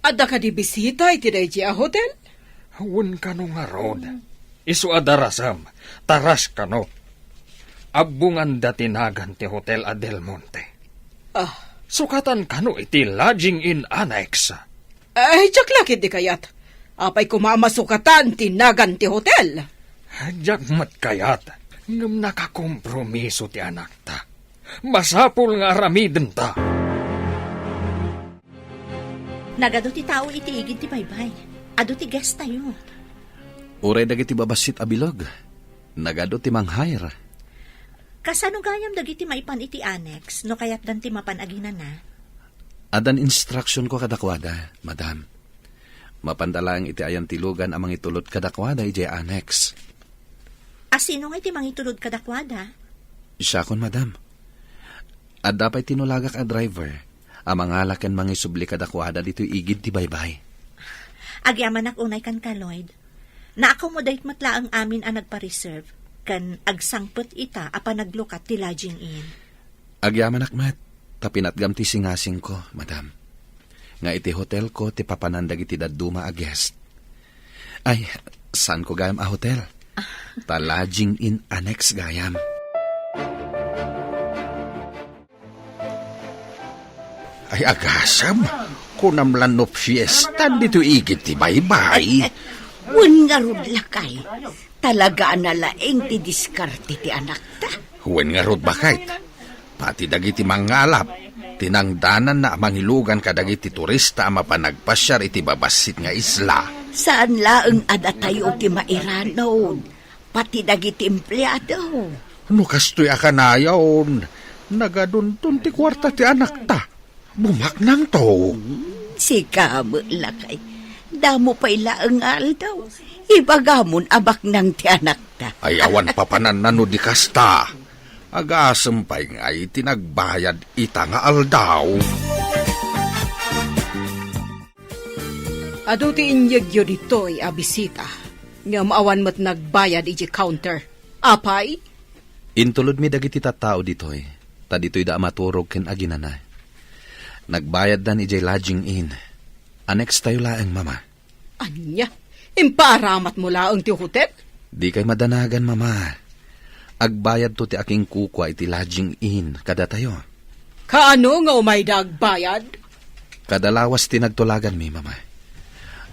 Adda ka di bisita iti day jay hotel? Awan ka no nga rod. Isu adarasam, taras ka no. Abungan datinagan ti Hotel Del Monte. Sukatan kano iti lodging in annex. Ay, tsaklakit di kayat. Apay kumamasukatan tinagan ti hotel. Jagmat kayat. Ngam nakakompromiso ti anak ta. Masapul nga aramiden ta. Nagado ti tao iti igid ti baybay. Ado ti guest tayo. Uray dagiti babasit abilog. Nagado ti manghayra. Kasano gayam dagiti maipan iti annex, no kayat dan ti mapan agina na? Adan instruction ko kadakwada, madam. Mapandalang iti ayan tilugan amang itulot kadakwada iti annex. Asino nga iti mangitulod kadakwada? Siya kon, madam. At dapat tinulagak a driver, amang alakan mangisubli kadakwada dito igid ti baybay. Agyaman ak unay kan ka, Lloyd. Na-accommodate matla ang amin ang nagpa-reserve, kan agsangpet ita apa naglukat ti lodging in. Agyaman akmat, tapinatgam ti singasing ko, madam. Nga iti hotel ko ti papanandag iti daduma a guest. Ay, saan ko gayam a hotel? Ta lodging in annex gayam. Ay agasam, kunamlan no fiesta dito igit ti baybay. Wen nga rod lakay. Talaga na laeng ti diskarte ti anak ta. Huwen nga rod bakit? Pati dagiti mangalap, tinangdanan na mangilugan kadagiti turista ama panagpasyar iti babasit nga isla. Saan laeng ada tayo ti mairanon? Pati dagiti empleyado. No kastoy akanayon, nagaduntun ti kwarta ti anak ta. Bumaknang to. Sikamo lakay. Damo pa ilaeng aldaw. Ibagamon abak ng ti anak ta. Ay awan papanan nano di kasta. Agasampay nga itinagbayad ita nga aldaw. Ado ti inyagyo dito'y abisita. Nga maawan mo't nagbayad iji counter. Apay? Intulod mi dagiti tattao ditoy. Ta ditoy da maturog ken aginana. Nagbayad dan ijay lodging in. Annex tayo laeng, mama. Anya? Imparamat mo laang ti hotel? Di kay madanagan, mama. Agbayad to ti aking kukwa iti lodging in kada tayo. Kaano nga umay dagbayad? Kadalawas tinagtulagan mi, mama.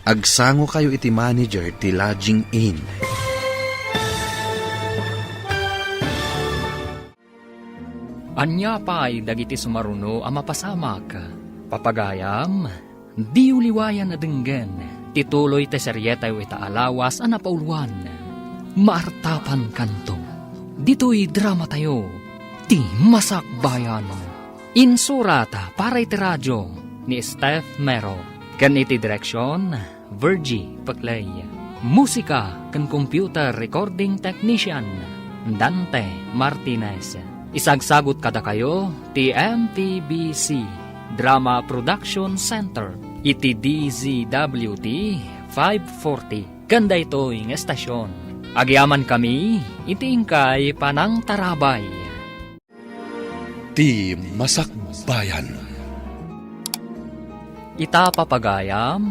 Agsango kayo iti manager ti lodging in. Anya pa'y dagiti sumaruno ang mapasamak. Papagayam, di uliwayan na denggen. Tituloy te seryetay ita alawas ang napauluan. Maartapan kanto. Dito'y drama tayo. Ti Masakbayan. Insurata para iti radyo ni Steph Mero. Kan iti direksyon, Virgie Paclay. Musika ken computer recording technician Dante Martinez. Isagsagot kada kayo ti MTBC Drama Production Center iti DZWT 540. Ganda ito'y ng estasyon. Agyaman kami iti ingkay Panang Tarabay. Ti Masakbayan. Ita papagayam,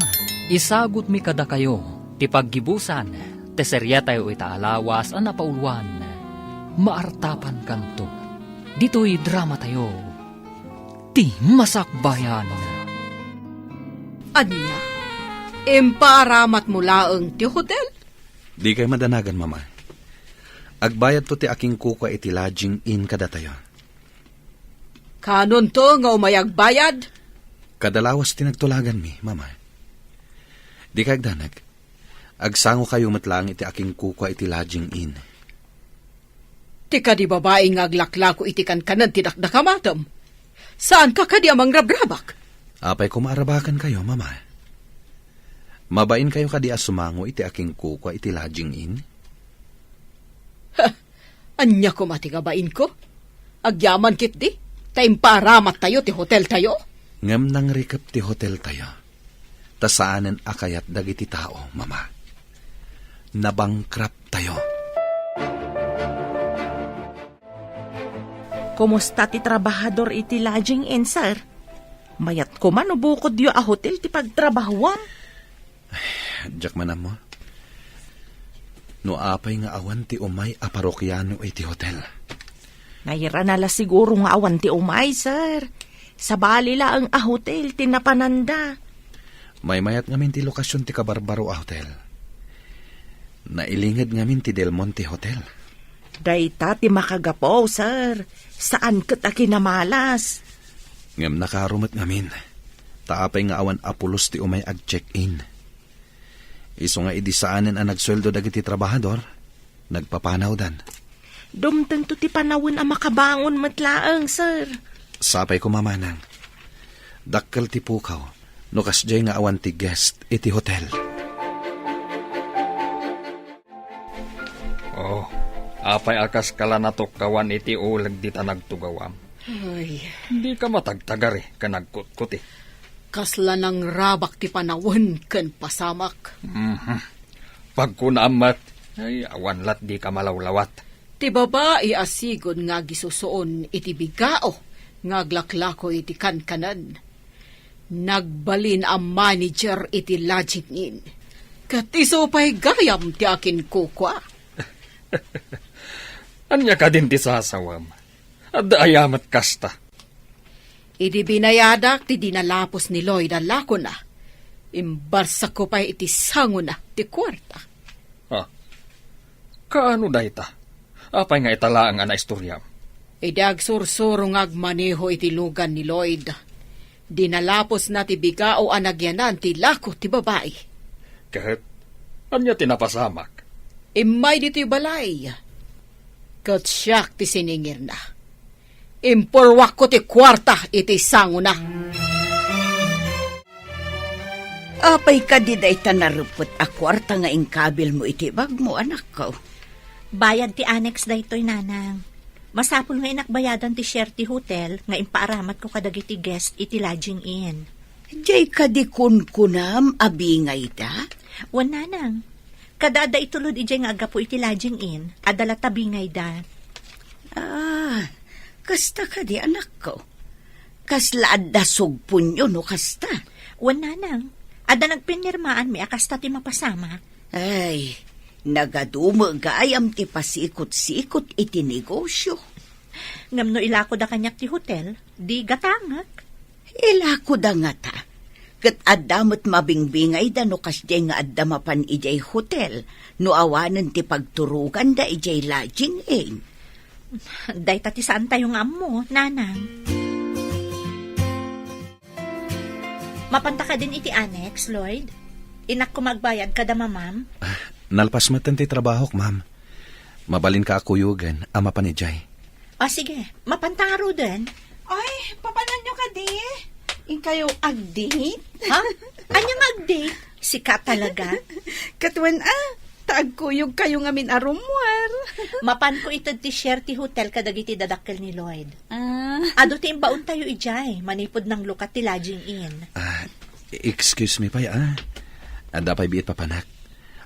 isagot mi kada kayo, ti paggibusan, ti serya tayo itaalawas ang napauluan, maartapan kanto. Dito'y drama tayo, ti Masakbayan. Anya, emparamat mo laeng ti hotel? Di kay madanagan, mama. Agbayad to ti aking kuka iti lodging in kada tayo. Kanon to nga umayag bayad? Kadalawas tinagtulagan mi, mama. Di kay agdanag. Agsango kayo matlang iti aking kuka iti lodging in. Ti ka di babae nga aglaklako iti kankanan ti dakdakamatam. Saan ka kadi amang rabrabak? Apay kumaarabakan kayo, mama. Mabain kayo kadi asumango iti aking kuka iti lodging in? Anya ko matigabain ko? Agyaman kit di? Taimparamat tayo ti hotel tayo? Ngam nang rikap ti hotel tayo. Tasaanan akayat dagiti tao, mama. Nabangkrap tayo. Kumusta ti trabahador iti lodging in, sir? Mayat ko man ubukod yu a hotel ti pagtrabahuam. Diyak manam mo. No apay nga awan ti umay a parokyano iti hotel. Nayra nala siguro nga awan ti umay, sir. Sa balila ang a hotel tinapananda. May mayat ngamin ti lokasyon ti Kabarbaro a hotel. Nailingad ngamin ti Del Monte Hotel. Dayta ti makagapaw, sir. Saan kita kinamalas? Ngam nakarumat ngamin. Taapay nga awan apulos ti umay ag check-in. Iso nga idisaanin ang nagsweldo dagiti trabahador. Nagpapanaw dan. Dumten to ti panawin ang makabangon matlaang, sir. Sapay ko mamanang. Dakkal ti pukaw. No kasjay nga awan ti guest iti hotel. Oh, apay akas kala natok kawan iti ulag di ta nagtugawam. Ay, Di ka matagtagari ka nagkutkuti. kasla ng rabak ti panawin ken pasamak. Pagkunamat, ay awan lat di ka malawlawat. Ti babae asigod nga gisusuon iti bigao nga aglaklako iti kankanan. Nagbalin ang manager iti lodging in. Kat iso pa'y gayam ti akin kukwa. Anya ka din ti sasawam. At ayamat kasta. Iti binayadak ti dinalapos ni Lloyd ang lako na. Imbarsa ko pa'y iti sango na ti kwarta. Kaano da ita? Apay nga italaang ana istoryam. Idag sursuro ngagmaneho iti lugan ni Lloyd. Dinalapos na ti bigao anagyanan ti lako ti babae. Kahit anya tinapasamak. Imay dito'y balay. Kat siyak ti siningir na. Impurwak ko ti kwarta iti sango na. Apay ka di day tanarupot a kwarta nga ingkabil mo iti bag mo, anak ko. Bayad ti annex daytoy nanang. Masapul nga inakbayadan ti share ti hotel nga impaaramat ko kadagiti guest iti lodging in. Diyay ka di kunkunam abingay da? Wan nanang. Kadada itulod ijay nga agapo iti lodging in, adala tabingay da. Kasta ka di anak ko. Kasla adda sugpunyo no kasta. Wan nanang. Ada nagpinirmaan mi akasta ti mapasama. Ay, nagadumo gayam ti pasikot-sikot iti negosyo. Ngam no ilako da kanyak ti hotel, di gatangak. Ilako da nga ta. Kat addamot mabingbingay da no kasjay nga addamapan ijay hotel, no awanan ti pagturugan da ijay lodging in. Day tati saan tayong amo, nanang. Mapanta ka din iti annex, Lloyd? Inak ko magbayad kada mamam? Nalpas matan ti trabaho, ma'am. Mabalin ka akuyugan, ama pa ni Jay. Sige, mapantaro din. Ay, papanan nyo ka di? Ikayo agdate? Ha? Anyang mag-date? Sika talaga. Katuan taagkuyog kayo ngamin arumwar. Mapan ko ito ti share ti hotel kadagiti dadakkel ni Lloyd. Ah, Ado ti imbaon tayo ijay, manipod ng lukat ti lodging in. Excuse me, pay, Anda pa'y biit papanak.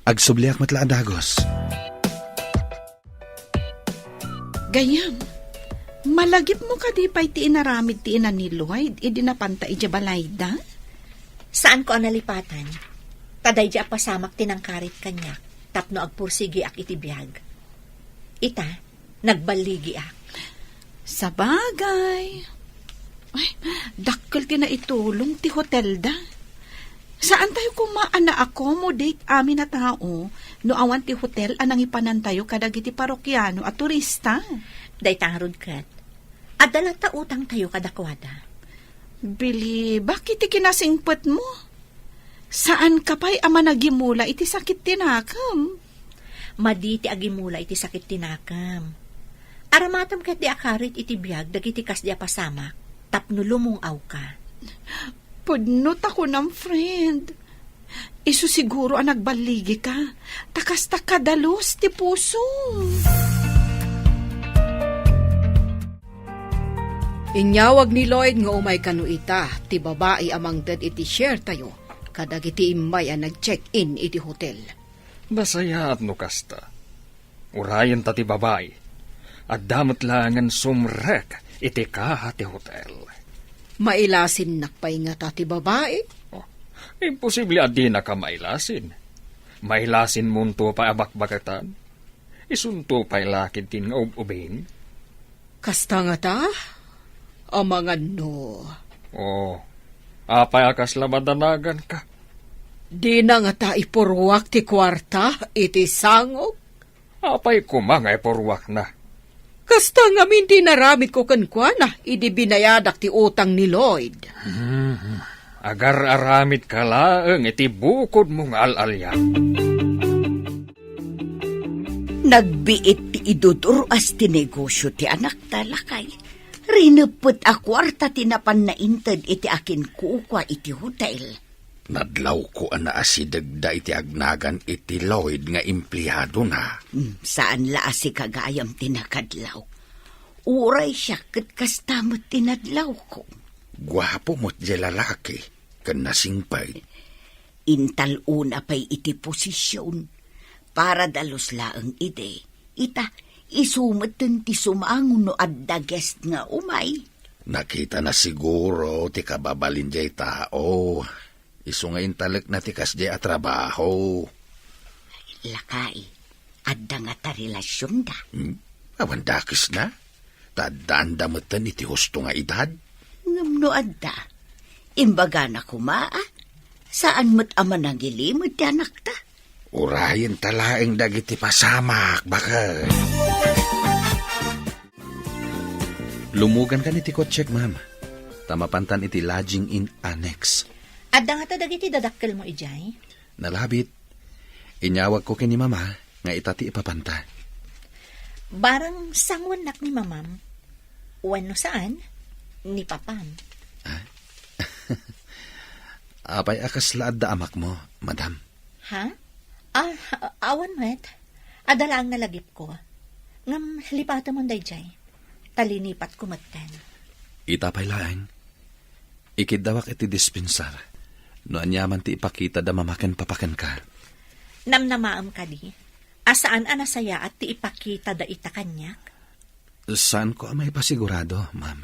Agsubliak matlaan dagos. Gayam, malagip mo ka di pa'y ti inaramid ti ina ni Lloyd, idinapanta ija balayda? Saan ko analipatan? Taday di pasamak tinangkarit kanya, tapno agpursigi ak iti biyag. Ita, nagbaligi ak. Sa bagay. Ay, dakkel ti na itulong ti hotel da. Saan tayo kumaan na accommodate amin na tao no awan ti hotel anang ipanan tayo kadagiti parokyano at turista? Day tangrod kat. Adala ta utang tayo kadakwada. Bili, bakit ti kinasingpet mo? Saan ka pa'y ama nagimula iti sakit tinakam? Madi ti agimula iti sakit tinakam. Aramatam kat di akarit iti biyag dagiti kas di pasamak, tapno lumungaw ka. Pudnot ako ng friend. Isu siguro ang nagbaligi ka. Takas takadalos ti puso. Inyawag ni Lloyd nga umay kanu ita, ti babae amang dad iti share tayo, kadag iti imay ang nag-check-in iti hotel. Basaya at nukasta. Urayan ta ti babae. At damat langan sumrek iti kaha ti hotel. Mailasin nakpay nga ta ti babae. Imposible at di na ka mailasin. Mailasin munto pa abakbakatan. Isunto pa ilakid tin nga ubing. Kasta nga ta? Amangan no. Apay akas labadanagan ka. Di na nga ta ipurwak ti kwarta iti sangok. Apay kumangay porwak na. Kasta nga minti naramit ko kankwana, idi binayadak ti utang ni Lloyd. Agar aramit ka laeng iti bukod mong alalya. nagbiit ti idudur as ti negosyo ti anak talakay. Rinupot a kwarta tinapan na inted iti akin kukwa iti hotel. Nadlaw ko ana asidagda iti agnagan iti Lloyd nga empleyado na. Saan la asi kagayam tinakadlaw? Uray siya kat kastamot tinadlaw ko. Gwapo mo't di lalaki, kan nasingpay. Intal una pa'y iti posisyon. Para dalos laang ide. Ita, isumatan ti sumangon no adda guest nga umay. Nakita na siguro ti kababalin jay tao. Isu nga intalek na ti kas jay a trabaho. Lakay, adda nga ta relasyon da. Awan dakis na. Tadaan damatan iti husto nga edad. Ngam no adda. Imbaga na kumaa. Saan mo't ama nang gilimod ti anak ta? Urayan talaeng dagiti pasamak, bakal. Lumugan ka ni ti kotsek, ma'am. Tamapantan iti lodging in annex. Adda nga ta dagiti dadakkel mo ijay? Nalabit. Inyawag ko kini mama nga itati ipapanta. Barang sangwan nak ni mamam. Wano saan? Ni papam. Apay akas laad da amak mo, madam. Ha? Awan met. Adala ang nalagip ko. Ngam lipata mo dayjay. Talinipat ko matan. Itapay laeng. Ikidawak iti dispensar. No anyaman ti ipakita da mamaken papaken ka. Namnamaam ka di. Asaan anasaya at ti ipakita da ita kanyak? Saan ko amay pasigurado, ma'am?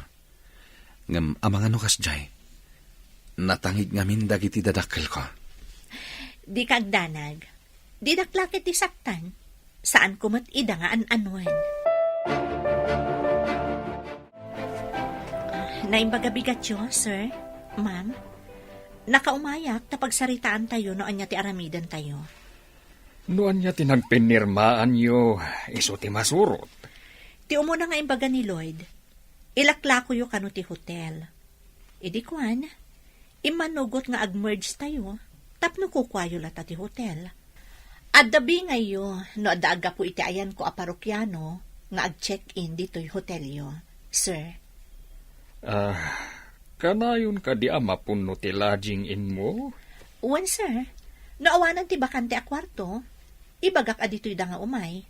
Ngam amang ano kas jay. Natangig ngamin dagiti dadakkel ko. Di kagdanag. Di daklakit ti saktan. Saan ko mat ida nga an-anuan. Naimbaga-bigat yo, sir, ma'am. Nakaumayak tapagsaritaan tayo no anya ti aramidan tayo. Noan niya tinagpinirmaan yo, iso ti masurot. Ti umuna nga imbaga ni Lloyd. Ilaklako yo kano ti hotel. Idi kwan, imanugot nga agmerge tayo, tapno kukwayo lata ti hotel. Addabi ngayo, no adaaga po iti ayan ko a parokyano, nga ag-check-in dito'y hotel yo, sir. Kanayon ka di ama puno ti lodging in mo? Uwan, sir. Naawanan ti bakante a kwarto, ibagak adito'y da nga umay.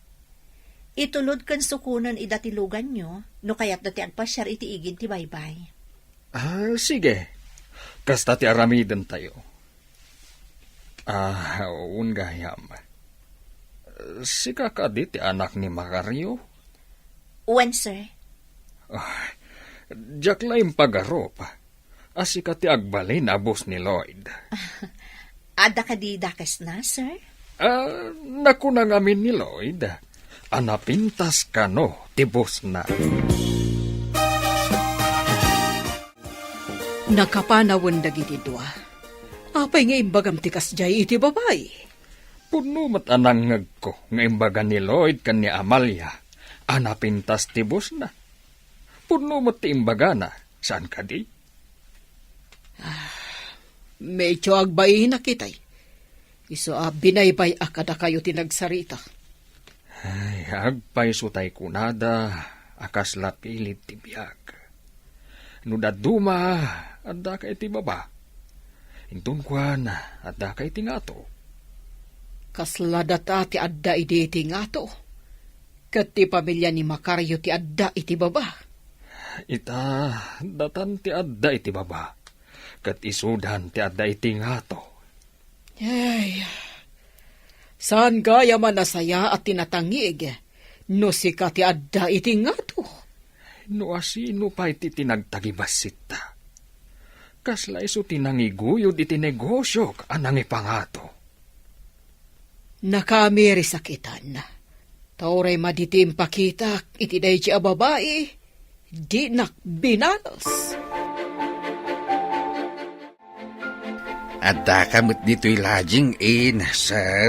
Itulod kan sukunan idatilugan nyo, no kayat dati agpasyar iti igid ti baybay. Sige. Kasta ti aramiden tayo. Ungayam. Sika ka di ti anak ni Macario? When, sir? Diyak laing pag-arop. Asika ti agbalin abos ni Lloyd. Ada ka di dakes na, sir? Naku na ngamin ni Lloyd. Anapintas ka no, tibos na. Nakapanawan dagiti dua. Apay nga imbagam tikas jay iti babay. Puno mat anang ngag ko, nga imbaga ni Lloyd kan ni Amalia. Anapintas tibos na. Puno mat ti imbaga na, saan ka di? Medyo agbayin na kitay. Iso binaybay akada kayo tinagsarita. Ay, agpay sutay kunada, akas lapilit ti biyag. Nudaduma, adda ka iti baba. Intun kwan, adda ka iti ngato. Kasladata ti adda iti iti ngato. Kat ti pamilya ni Macario ti adda iti baba. Ita, datan ti adda iti baba. Kat isudan ti adda iti ngato. Ay, saan gaya man nasaya at tinatangig, no sika ti adda iti ngato. No asino pa iti tinagtagibasit ta. Kasla iso tinangiguyod iti negosyo anang ipangato. Nakamiri sakitan. Tauray maditim pakitak iti dayji a babae, di nakbinalos. Adda kamot dito'y lodging in, sir.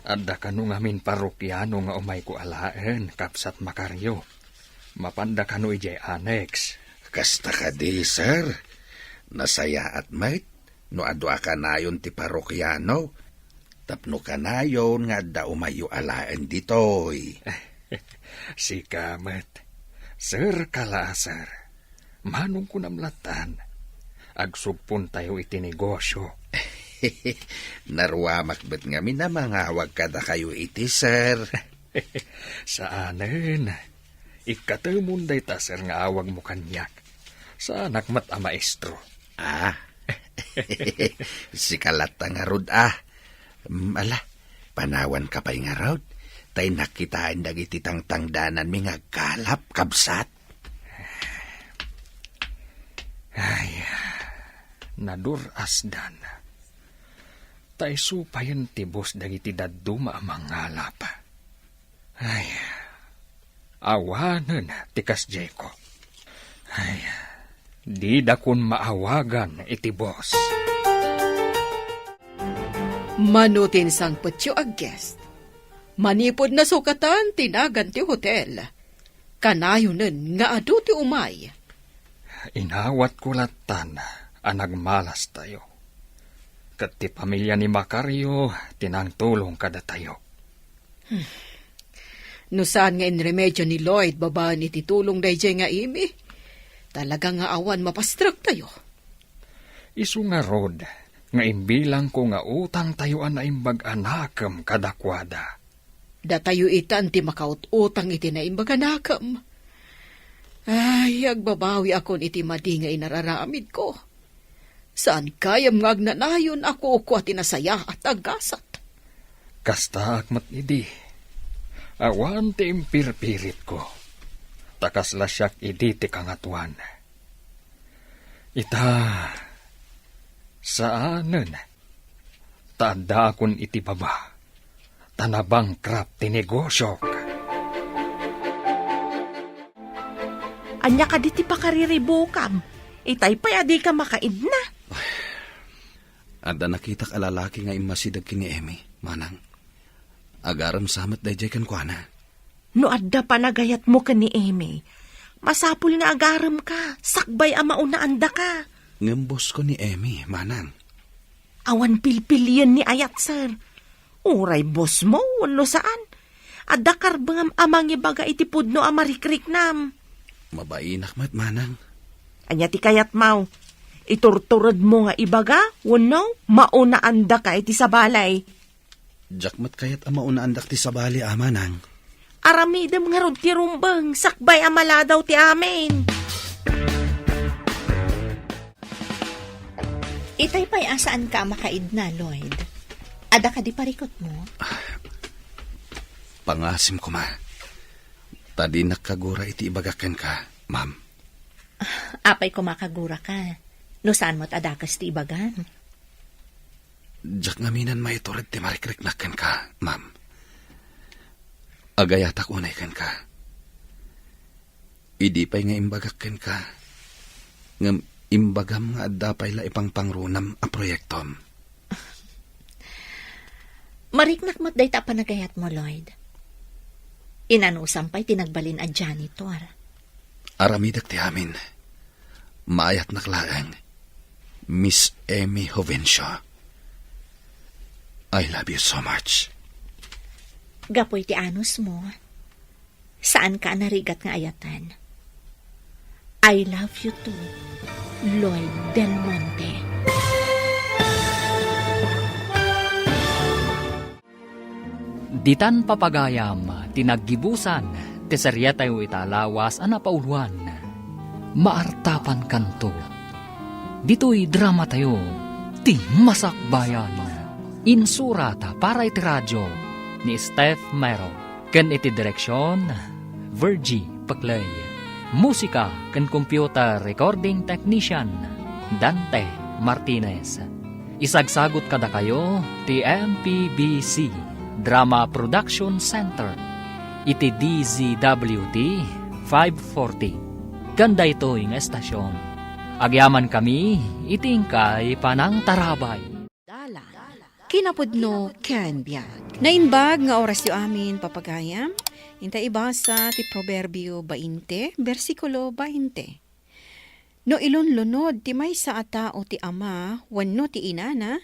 Adda ka no ngamin parokyano nga umay ko alaen, kapsat Macario. Mapanda ka no ijay annex. Kasta ka di, sir. Nasaya at mait, no adwa ka nayon ti parokyano. Tapno ka nayon nga adda umayo alaen ditoy. Si kamat. Sir kala, sir. Manong ko namlatan. Agsugpon tayo iti negosyo. Narwamak bet nga minamangawag kada kayo iti, sir. Saanen? Ikatamunday ta, sir, nga awag mo kanyak. Sa anak mat a maestro. Si kalata nga rod, ala, panawan ka pa'y nga rod. Tay nakitaan dagiti tangtangdanan mi nga kalap, kabsat. Ay, naduras-dan. Tay supayan tibos dagiti daduma amang ngalap. Ay, awanan tikas Jeko. Ay, di dakon maawagan iti boss. Manutin sang petyo ag guest. Manipod na sukatan tinagan ti hotel. Kanayonen nga adu ti umay. Inawat kulatan anagmalas tayo. Kat ti pamilya ni Macario, tinangtulong kada tayo. No saan nga inremedyo ni Lloyd babaan iti tulong dayjay nga imi? Talaga nga awan mapastrak tayo. Isu nga rod, nga imbilang ko nga utang tayo na imbag anakam kadakwada. Da tayo itan ti makaut-utang iti na imbag anakam. Ay, agbabawi akon iti madi nga inararamid ko. Saan kayam nga agnanayon ako ko at inasaya at agasat? Kasta akmat idi. Awan ti impirpirit ko. Takas lasyak idi ti kangatuan. Ita, saanen? Tanda akon iti baba. Tanabang krap ti negosyo. Anya ka di ti pakariribukam. Itay pa'y adi ka makaid na. Adda nakita ka lalaki nga imasidag kini Emi, manang. Agaram samat dayjay kan kuana. No adda pa nagayat mo ka ni Amy. Masapul nga agaram ka. Sakbay ama unaanda ka. Ngembos ko ni Emi, manang. Awan pilpilian ni ayat, sir. Uray boss mo, no saan? Adda karbangam amang ibaga itipud no amarikrik nam. Mabainak mat, manang. Anya ti kayat mau. Iturturad mo nga ibaga, wano, mauna anda ka iti sa balay. Jakmat kayat ang maunaan ti sa bali, amanang. Aramidam nga rod ti rumbang, sakbay amala daw ti amin. Itay pa'y asaan ka makaid na, Lloyd? Ada ka di parikot mo? Pangasim ko, ma. Tadi nakagura iti ibagakan ka, ma'am. Apay ko makagura ka. No saan mo't adakas ti ibagan? Jak ngaminan maiturid ti marikriknakan ka, ma'am. Agayatak unay kan ka. Idi pa'y nga imbagakan ka. Ngam imbagam nga adapay la ipang pangrunam a proyektom. Mariknak mo't day ta panagayat mo, Lloyd. Inanusam pa'y tinagbalin a janitor. Aramidak ti amin. Maayat naklaang. Miss Amy Hovencio. I love you so much. Gapoy ti anus mo. Saan ka narigat nga ayatan? I love you too, Lloyd Del Monte. Ditan papagayam, tinaggibusan, teseryatay italawas anapauluan. Maartapan kanto. Dito'y drama tayo, ti masakbayan. Insurata para iti radyo ni Steph Mero. Ken iti direksyon, Virgie Paclay. Musika ken computer recording technician, Dante Martinez. Isagsagot kada kayo, ti MPBC Drama Production Center. Iti DZWT 540. Ganda ito yung estasyon. Agyaman kami, itingkay panang tarabay. Kinapudno ken biag. Nainbag nga oras yu amin papagayam. Inta ibasa ti Proverbio 20, versikulo 20. No ilunlunod ti may sa ata o ti ama, wenno ti inana,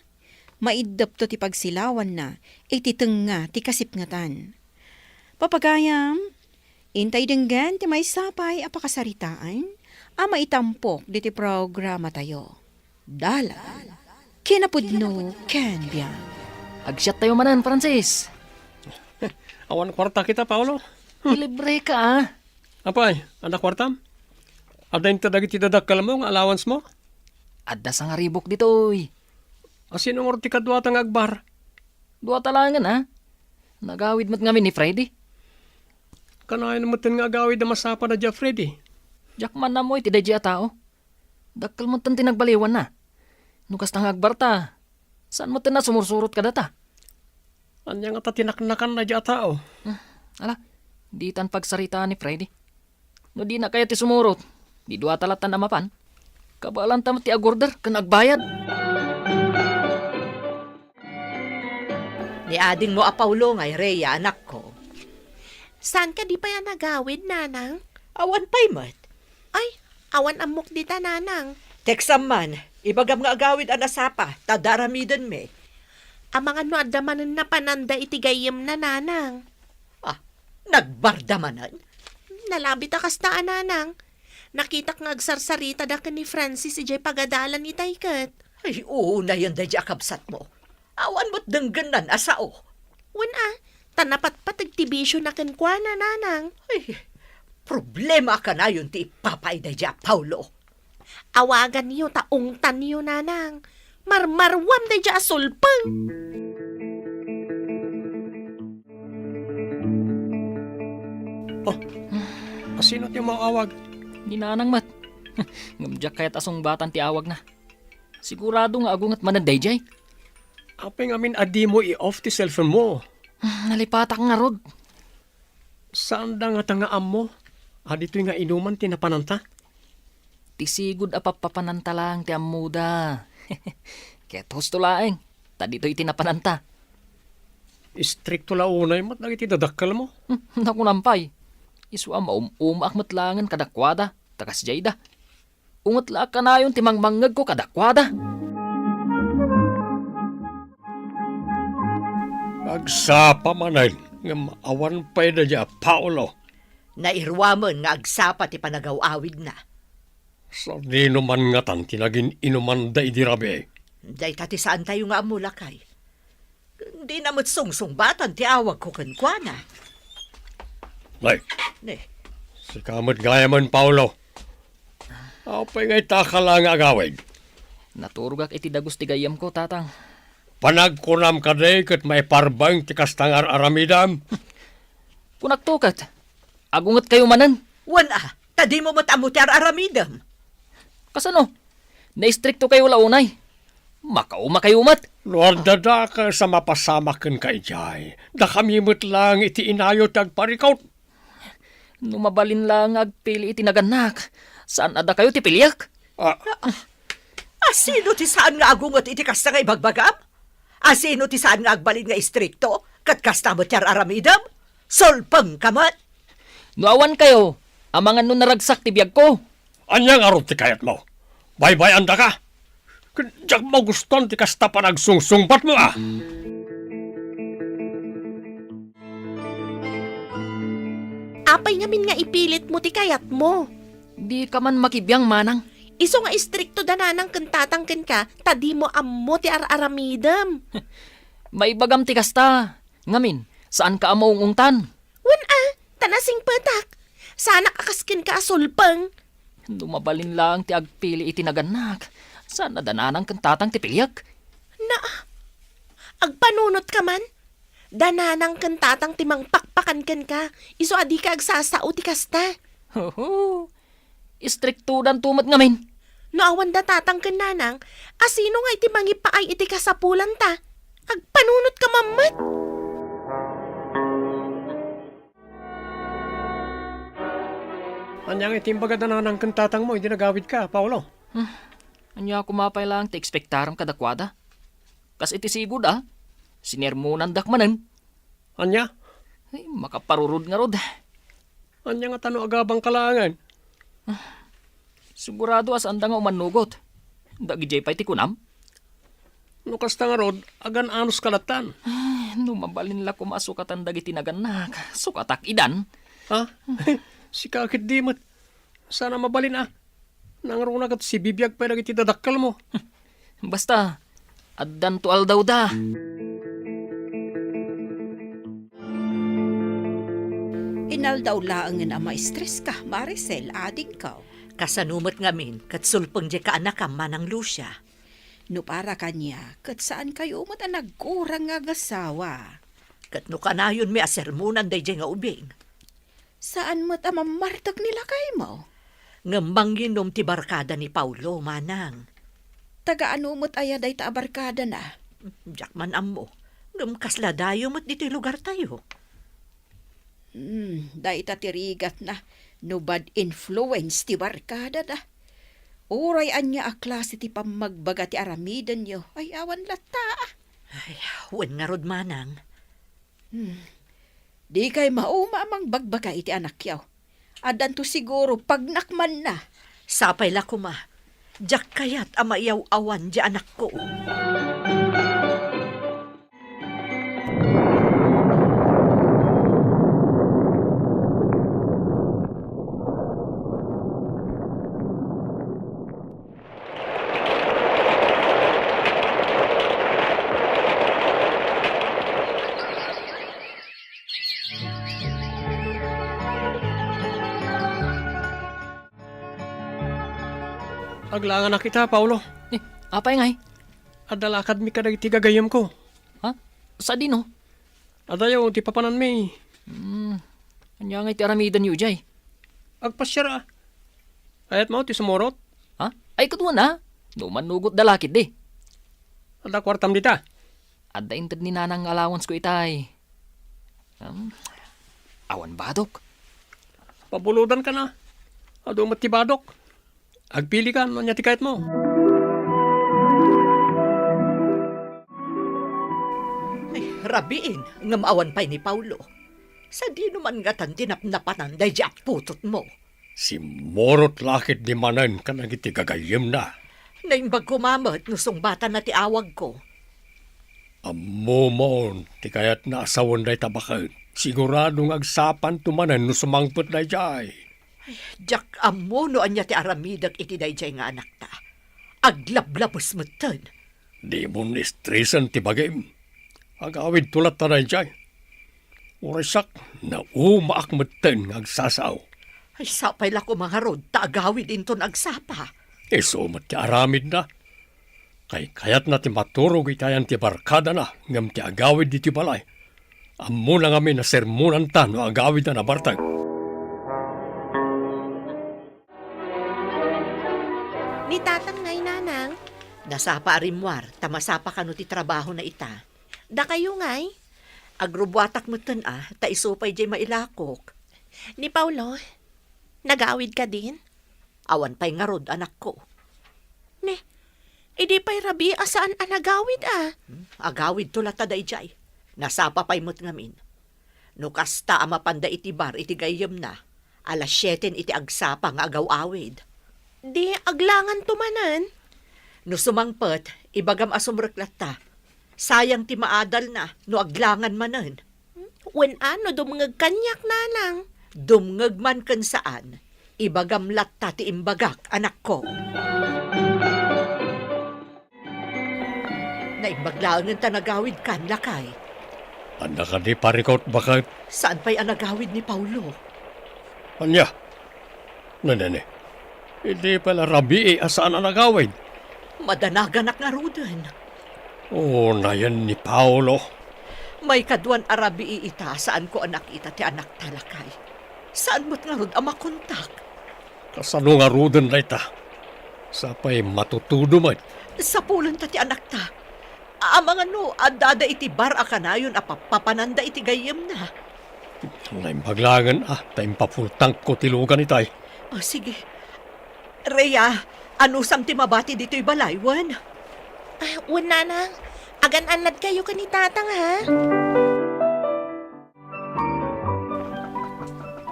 maidap to ti pagsilawan na, iti tenga ti kasipngatan. Papagayam, intay denggan ti may sapay apakasaritaan, ama itampok di ti programa tayo. Dala, kinapudno ken biag. Agsyat tayo manan, Francis. Awan kwarta kita, Paolo. Ilibre ka, ah. Apay, anak kwartam? Ada yung tadagit idadakal mo, ang allowance mo? Adda sa nga ribok ditoy. Asin ang orti ka duwatang agbar? Dua talangan, ah. Nagawid mat ngamin ni Freddy. Kanayan naman nga agawid na masapa na dya, Freddy. Jakman na mo, iti day dya tao. Dakal mo tan tinagbaliwan na. Nukas tang agbar ta. Saan mo na sumursurot ka data? Anya nga tatinaknakan na dya tao. Ala, di tan pagsarita ni Freddy. No di na kaya ti sumurot. Di dua talatan na mapan. Kabalan tamat ti agorder, kan agbayad. Ni ading mo Apaulo ngay, Rhea, anak ko. Saan ka di pa yan nagawid, nanang? Awan pa'y mat. Ay, awan amok di ta, nanang. Teksam man, ibagam nga agawid anasapa, tadaramidan me. Ang mga no adamanan na pananda itigayim na, nanang. Nagbardamanan? Nalabit akas na, nanang. Nakita nga agsarsarita da ka ni Francis ijay pagadalan ni Taykat. Ay, oo na yun da kabsat mo. Awan mo't dengganan asao. Wana, tanapat patagtibisyo na kenkwa na, nanang. Ay, problema ka na yun ti papay da Paulo. Awagan niyo, taungtan niyo, nanang. Marmarwam da dya sulpang. Oh, asinot yung maawag? Ginanang mat. Ngamdyak kayat asong batan ti awag na. Sigurado nga agungat manaday jay. Apeng amin adi mo i-off ti cellphone mo. Nalipatak nga rod. Saan da nga tangaam mo? Adito nga inuman tinapananta? Tisigod apapapananta lang ti amuda. Ket husto laeng. Tadito itinapananta. Istrikto launay mat nagiti dadakkel mo. Naku nampay. Isu akmat langan kadakwada. Takas jayda. Ungat laak ka na yun timangmangag ko kadakwada. Agsapa manay. Nga maawan pa na dya, Paolo. Nairwamon nga agsapa ti panagaw-awid na. Sa dino man nga tan tinagin inuman da idirabe. Day tati saan tayo nga amulakay. Di namot sungsung batan ti awag ko kankwana. Nay, Ne, si kamat gaya man Paulo. Apay ngay takala nga agawid. Naturugak iti dagos ti gayam ko, tatang. Panagkunam ka day kat may parbang ti kastangar aramidam. Kunaktukat. Agungat kayo manan. wana, tadi mo matamu ti aramidam. Kasano? Naistrikto kayo launay. Makauma kayo mat. Lord dada ka sa mapasamakan kay jay. Da kami mo't lang iti inayot agparikaw. Numabalin lang agpili iti naganak. Saan ada kayo ti pilyak? Asino ti saan nga agungot iti kasta nga ibagbagam? Asino ti saan nga agbalin nga istrikto? Kat kasta mo ti aramidam? Solpang kamat. Nuawan kayo. Amangan nun naragsak ti biyag ko. Anyang arot ti kayat mo. Bye-bye anda ka. Diyak mo guston ti kasta pa nagsungsungpat mo ah. Apay ngamin nga ipilit mo ti kayat mo. Di ka man makibiyang manang. Iso nga istrikto dananang kentatangken ka, tadi mo ammo ti aramidam. May bagam ti kasta. Ngamin, saan ka amaong ungtan? Wan tanasing patak. Sana kakaskin ka asulpang. Lumabalin lang ti agpili iti naganak. Saan na dananang kantatang ti pilyak? Agpanunot ka man. Dananang kentatang timang pakpakan ken ka. Iso adi ka agsasao ti kasta. Hoho. Istrikto dan tumat ngamin. No awan da tatang ken nanang, asino nga iti mangipaay iti kasapulan ta. Agpanunot ka mamat. Anyang itimbaga na ng kantatang mo, hindi nagawid ka, Paulo. Anya kumapay lang ti ekspektaram kadakwada. Kas iti sigud Sinermonan dakmanan. Anya? Ay, makaparurod nga rod. Anya nga tano agabang kalangan. Sigurado as anda nga umanugot. Dagijay pa iti kunam. No kasta nga rod, agan anos kalatan. Numabalin la kumasukatan dagiti naganak. Sukatak idan. Ha? Si kakit dimot. Sana mabalin Nangaroon agad si bibiyag pa nagiti dadakkal mo. Basta, addan to aldaw da. Inaldaw laangan ang ma-stress ka, Maricel, ading ka. Kasanumot ngamin, kat sulpang di ka anak manang Lucia. No para kanya, kat saan kayo mat ang nagkurang nga gasawa? Kat no kanayon may asermunan day nga ubing. Saan mat ang mamartag nila kay mo? Ngambang ginom ti barkada ni Paulo, manang. Taga-ano mat aya day ta barkada na? Diyak man amo. Ngamkasla dayo mat dito lugar tayo. Day ta tirigat na. No bad influence ti barkada da. Uray anya a klase ti pamagbaga ti aramidan nyo. Ay awan lata. Ay, wen nga rod manang. Di kay mauma amang bagbaga iti anak yaw. Adan to siguro pagnakman na. Sapay la kuma. Diyak kayat amayaw awan di anak ko. Aglangan na kita, Paulo. Apay ngay? Adalakad mi kadag ti gagayam ko. Ha? Sa dino? Adayaw ti papanan mi. Anya ngay ti aramidan yu jay. Agpasyara. Ayat mo ti sumorot. Ha? Ay katwa na. Numanugot dalakid di. Ada kwartam dita. Adda inted ni nanang allowance ko itay. Awan badok. Pabuludan ka na. Ado matibadok. Agpili ka, no niya tikayat mo. Ay, rabiin, ngamawan pa'y ni Paulo. Sa di naman nga tan tinapnapanan day di putot mo. Si Morot lakit di manan ka nagiti gagayim na. Naimbag kumamat nusong bata na ti awag ko. Amo mo, tikayat na asawan day tabakan. Siguradong agsapan tumanan no sumangpot na jay. Jak amo no anya ti aramidag iti dayjay nga anak ta. Aglablabos mo tan. Di mo nistresan ti bagay. Agawid tulat taray jay. Urisak na umaak matan ng agsasaw. Ay sapay la ko mga rod, taagawid into nagsapa. Iso mat ti aramid na. Kayat na ti maturog itayan ti barkada na ngam ti agawid di ti balay. Amo na kami na sermonan ta no agawid na nabartag. Ni tatang ngay nanang, Nasapa arimwar, tamasapa ka no ti trabaho na ita. da kayo ngay. Agrubwatak mo tan ta isupay jay mailakok. Ni Paulo, nagawid ka din? Awan pa'y nga rod, anak ko. Ne, idi pa'y rabi asaan nagawid Agawid to lata dayjay. Nasapa pa'y mo't ngamin. No kasta amapanda iti bar iti gayem na. Alas 7 iti agsapa nga agaw-awid. Di aglangan tumanan. No sumangpet, ibagam asumreklat ta. Sayang ti maadal na, no aglangan manan. Wen ano dumngag kanyak nanang. Dumngag man kan saan, ibagam latta ti imbagak, anak ko. Naimbaglaan ta nagawid kan, lakay. Anda ka di parikot bakit? Saan pa'y anagawid ni Paulo? Anya? Nanene, hindi pala rabi asaan ang nagawid. Madanaganak nga rudan. Oh, na yan ni Paolo. May kaduan arabi ita, saan ko anak ita ti anak talakay. Saan mo't nga rod amakontak? Kasano nga rudan na ita? Sapay matutudo man. Sa pulan ta ti anak ta. Amang ano, adada iti bar akanayon apapapananda iti gayem na. Ngayon paglangan tayong papultang ko tilugan itay. O sige. Rhea, ano sam ti mabati dito'y balaywan? Wen nanang, agan-anad kayo ka ni tatang ha?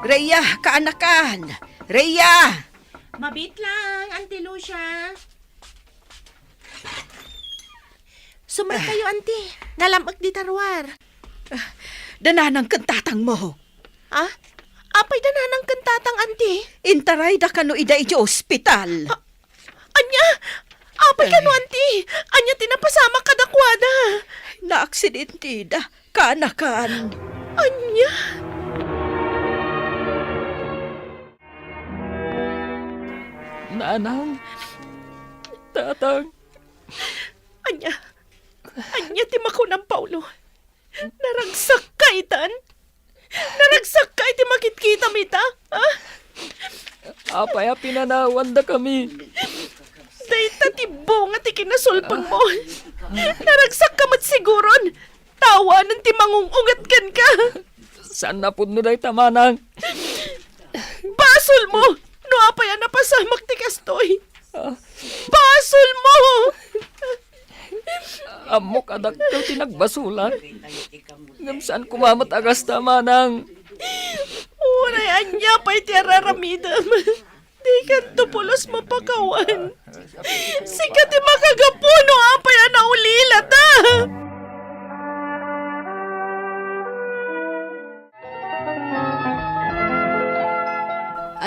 Rhea, kaanakan! Rhea! Mabit lang, Auntie Lucia. Sumay kayo, Auntie. Nalamag di tarwar. Dananang kantatang mo. Apay dananang kantatang, Auntie. Intaray da kano ida iti ospital. Anya! Apay ka no, Auntie. Anya tinapasama ka dakwada. Na-aksidente da, kaanakan. Anya! Nanang, tatang, Anya ti makunang Paulo. Naragsak ka itan. Naragsak ka iti makitkita mita. apay pinanawan da kami. Dayta ti bunga ti kinasulpang mo. Naragsak ka mat siguron. Tawanan ti mangungungat kan ka. Saan na po no day tamanang? Basol mo. No apay napasamak ti kastoy. Basol mo. Amok adak daw tinagbasulan. Ngam saan kumamat agas tamanang? Uray anya pa'y ti araramidam. Di kan tupulos mapakawan. Sikat ti makagapuno apay naulila ta.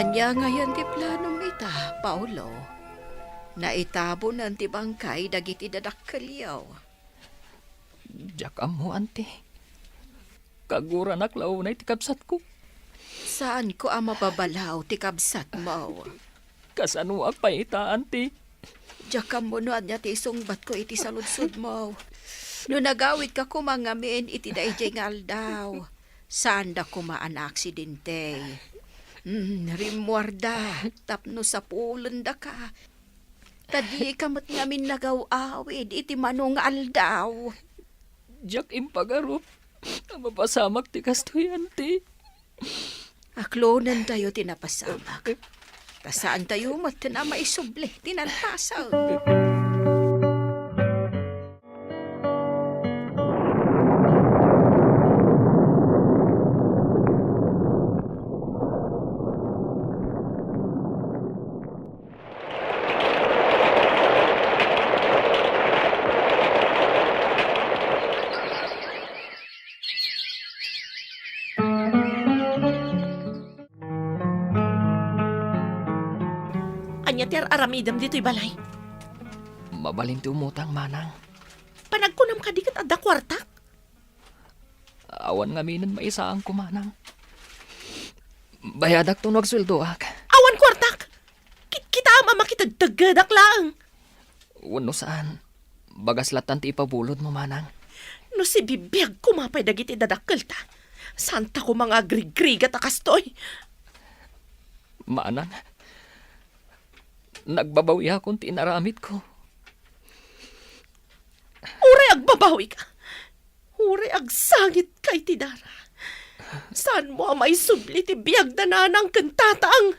Anya ngayon ti planong ita, Paulo. Naitabo ng ti bangkay dagiti dadakkalyaw. Diyak mo, ante. Kagura naklaw na itikabsat ko. Saan ko ang mapabalaw ti kabsat mo? Kasanuak pa ita, ante. Diyakam mo no anya ti isungbat ko iti saludsud mo. No nagawid ka kumangamin iti daijay ngal daw. Saan da kumaan aksidente? Rimwarda, tapno sa pulan da ka. Tadi kamot ngamin nagaw-awid, iti manong aldaw. Diyak impagarup. Mapasamak ti kastoy, ante. Aklonan tayo tinapasamak. Tasaan tayo mat na maisuble, tinalpasaw. kanya ti aramidam dito'y balay. Mabalin ti umutang, manang. Panagkunam ka di kat adda kwartak. Awan nga minan maisaang ko, manang. Bayadak to nagsweldoak. Awan kwartak! Kita ama makitagtagadak lang. Wano saan? Bagaslatan ti ipabulod mo, manang. No si bibiyag kumapay dagiti dadakkel ta. Santa ko mga grigrigat akastoy. Manang, nagbabawi akong tinaramit ko. Uray agbabawi ka. Uray agsangit kay tidara. Saan mo may subli ti biyag na nanang kantataang?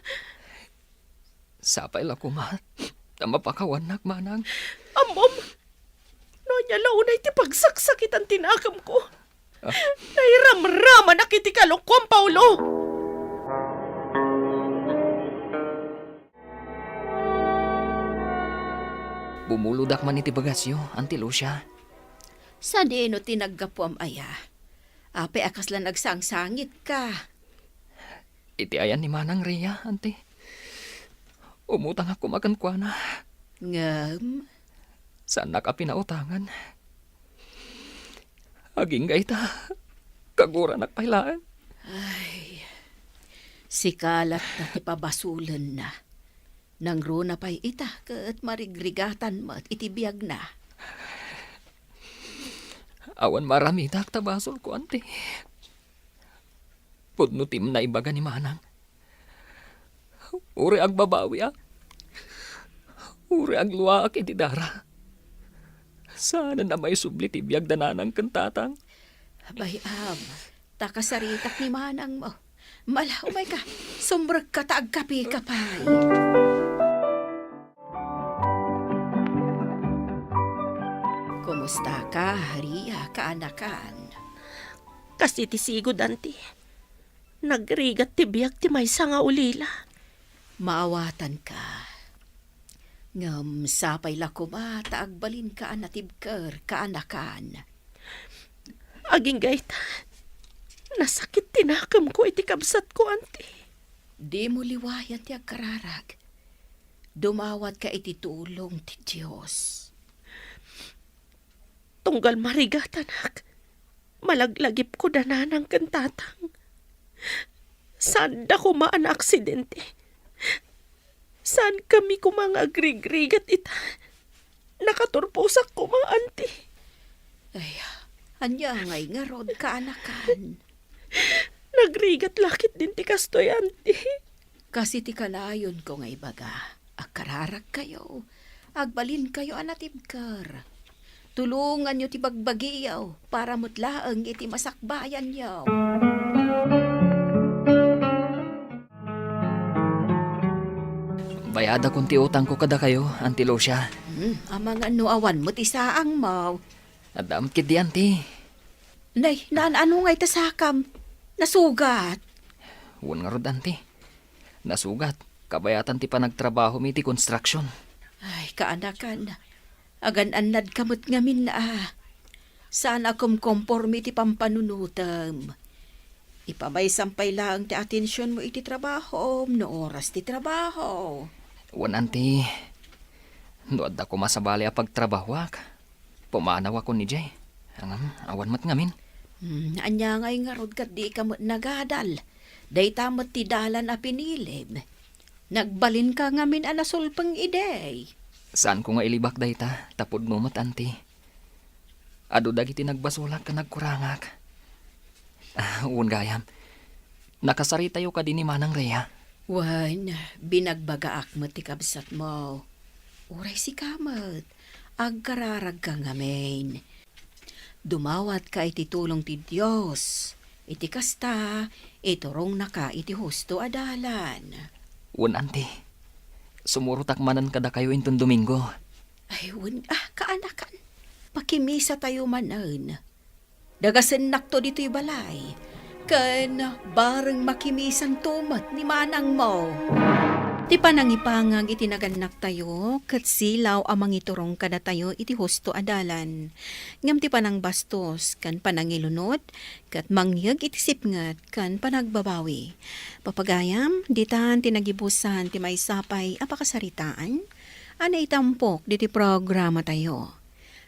Sapay la kumat. Mapakawanak, manang. Amom, no niya launay ti pagsaksakit ang tinakam ko. Nairamrama na kiti kalukwang, Paulo. Bumuludak man iti bagasyo, Auntie Lucia. Sa dino tinaggapo am aya. Ape akas lang nagsangsangit ka. Iti ayan ni Manang Rhea, Auntie. Umutang ako makankwana. Ngam, Saan nakapinautangan? Aging gaita. Kagura nakpailaan. si kalat na tipabasulan na. Nang runa pa'y ita, kat marigrigatan mo at itibiyag na. Awan marami tabasol ko, Auntie. Pudno tim na ibaga ni Manang. Uri ag babawi ah. Uri ag luwaak iti dara. Sana na may subli tibiyag dananang kantatang. Bayam, takasaritak ni Manang mo. Mala, umay ka, sumbrag ka taag kapi kapay. Kumusta ka, Haria, kaanakan? Kasi ti sigod, Auntie. Nagrigat ti biyag ti may nga ulila. Maawatan ka. Ngam sapay lakuma, taagbalin ka anatibker, kaanakan. Aging gaita. Nasakit tinakam ko iti kabsat ko, Auntie. Di mo liwayan ti agkararag. Dumawat ka iti tulong ti Diyos. Tunggal marigatanak. Malaglagip ko dananang kantatang. Saan da ko maan aksidente? Saan kami kumang agrigrigat ita? Nakaturpusak ko mga, Auntie. Ay, anya ngay nga rod kaanakan. Nagrigat lakit din ti kastoy, Auntie. Kasi ti kanayon ko ngay baga. Agkararag kayo. Agbalin kayo anatibkar. Tulungan nyo ti bagbagiyaw para mutlaang iti masakbayan yaw. Bayada kung ti utang ko kada kayo, Auntie Lucia. Amang ano awan mo ti saang maw. Adam kit di, Auntie. Nay, ano ngay tasakam? Nasugat. Wan nga rod, Auntie. Nasugat. Kabayatan ti panagtrabaho mi ti construction. Ay, kaanakan. Agan-anad kamot ngamin na. Saan akom kompormi ti pampanunutam. Ipabay sampay lang ti atensyon mo iti trabaho, no oras ti trabaho. Wan, Auntie. Noad ako masabali a pagtrabahwak. Pumanaw ako ni Jay. Awan mat ngamin. Anya ngay nga rod kat di kamot nagadal. Day tamot ti dalan a pinilib. Nagbalin ka ngamin a nasulpang iday. Saan ko nga ilibak dayta? Tapod mo mat, Auntie. Ado dagiti nagbasulak ka nagkurangak. Uwan gayam. Nakasari tayo ka din ni Manang Rhea. Wan, binagbagaak mo ti kabsat mo. Uray si kamot. Agkararag ka ngamin. Dumawat ka iti tulong ti Diyos. Iti kasta, iturong na ka iti husto adalan. Uwan, Auntie. Sumurutak manan kada kayo intong Domingo. Ay, kaanakan. Pakimisa tayo manan. Dagasen nakto dito'y balay. Kan bareng makimisang tumat ni Manang mo. Ti panangipangag iti naganak tayo, kat silaw amang iturong kada tayo iti husto adalan. Ngam ti panang bastos, kan panangilunod, kat mangyag iti sipngat, kan panagbabawi. Papagayam, ditan tinagibusan ti may sapay apakasaritaan, ana itampok diti programa tayo.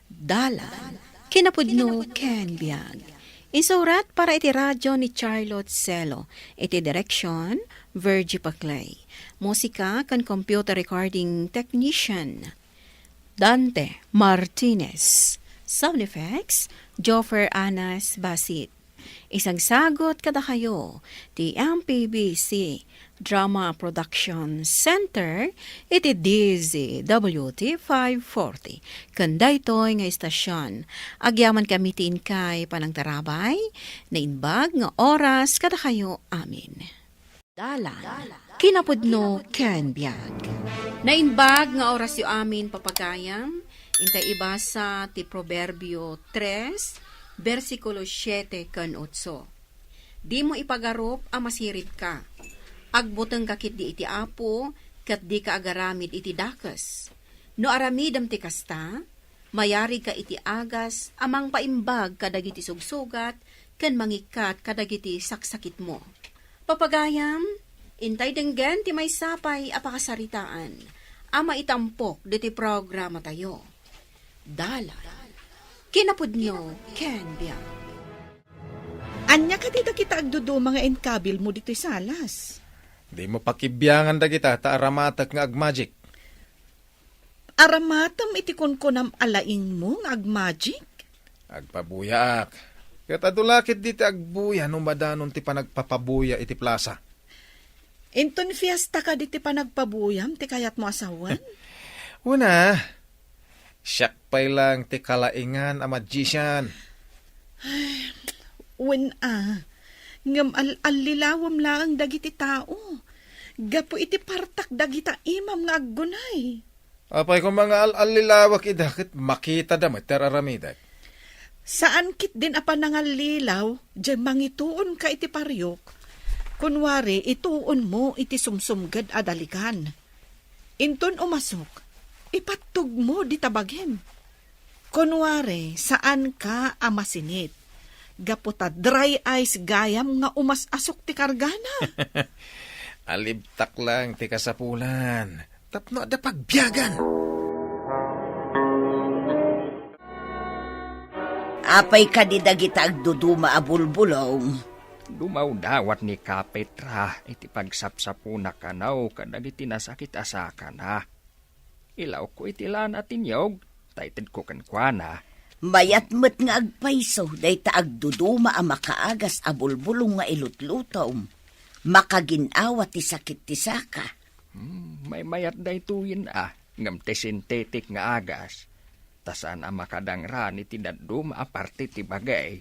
Dalan, kinapudno ken biag. Insurat para iti radyo ni Charlotte Celo, iti direksyon, Virgie Paclay. Musika kan computer recording technician, Dante Martinez. Sound effects, Joffer Anas Basit. Isang sagot kada kayo, ti MPBC Drama Production Center, iti DZWT 540. Kanday to'y nga istasyon. Agyaman kami tin kay panangtarabay, na inbag nga oras kada kayo amin. Dalan, kinapudno ken biag. Na inbag nga oras yu amin papagayam, intay ibasa ti Proverbio 3, versikulo 7 ken 8. Di mo ipagarup a masirib ka. Agbuteng kakit di iti apo, kat di ka agaramid iti dakas. No aramidam ti kasta, mayari ka iti agas, amang paimbag kadagiti sugsugat, ken mangikat kadagiti saksakit mo. Papagayam, intay denggen ti may sapay apakasaritaan, ama itampok diti programa tayo. Dala, kinapudnyo, ken biyak. Anya ka dito kita agdudo mga enkabil mo dito'y salas. Di mo pakibyangan da kita, ta aramatak nga agmagic. Aramatam iti kunkunam alaing mo nga agmagic? Agpabuyak. Kat adulakit diti agbuya no madanon ti panagpapabuya iti plaza. Inton fiesta ka diti panagpabuyam, ti kayat mo asawan? Una, siyak pay lang ti kalaingan a magician. Ngam alilawam lang dagiti tao. Gapo iti partak dagita imam nga aggunay. Apay kung mga alilawak idakit makita damat teraramidag. Saan kit din apa nangalilaw, dyan mangituon ka iti paryok. Kunwari, ituon mo iti sumsumgad adalikan. Inton umasok, ipatug mo di tabagem. Kunwari, saan ka amasinit. Gaputa dry ice gayam nga umasasok ti kargana. Alibtak lang ti kasapulan. Tapno da pagbiyagan. Apay ka di dagita agduduma abulbulong. Dumaw dawat ni Kapetra, iti pagsapsapuna kanaw kadagiti nasakit asaka na. Ilaw ko itilan atin yog, taited ko kankwana. Mayat met nga agpaiso, day ta agduduma a makaagas abulbulong nga ilutlutaw. Makaginawa ti sakit ti saka. May mayat day tuyin ngam ti sintetik nga agas. Tasan a makadangran iti daduma aparte ti bagay.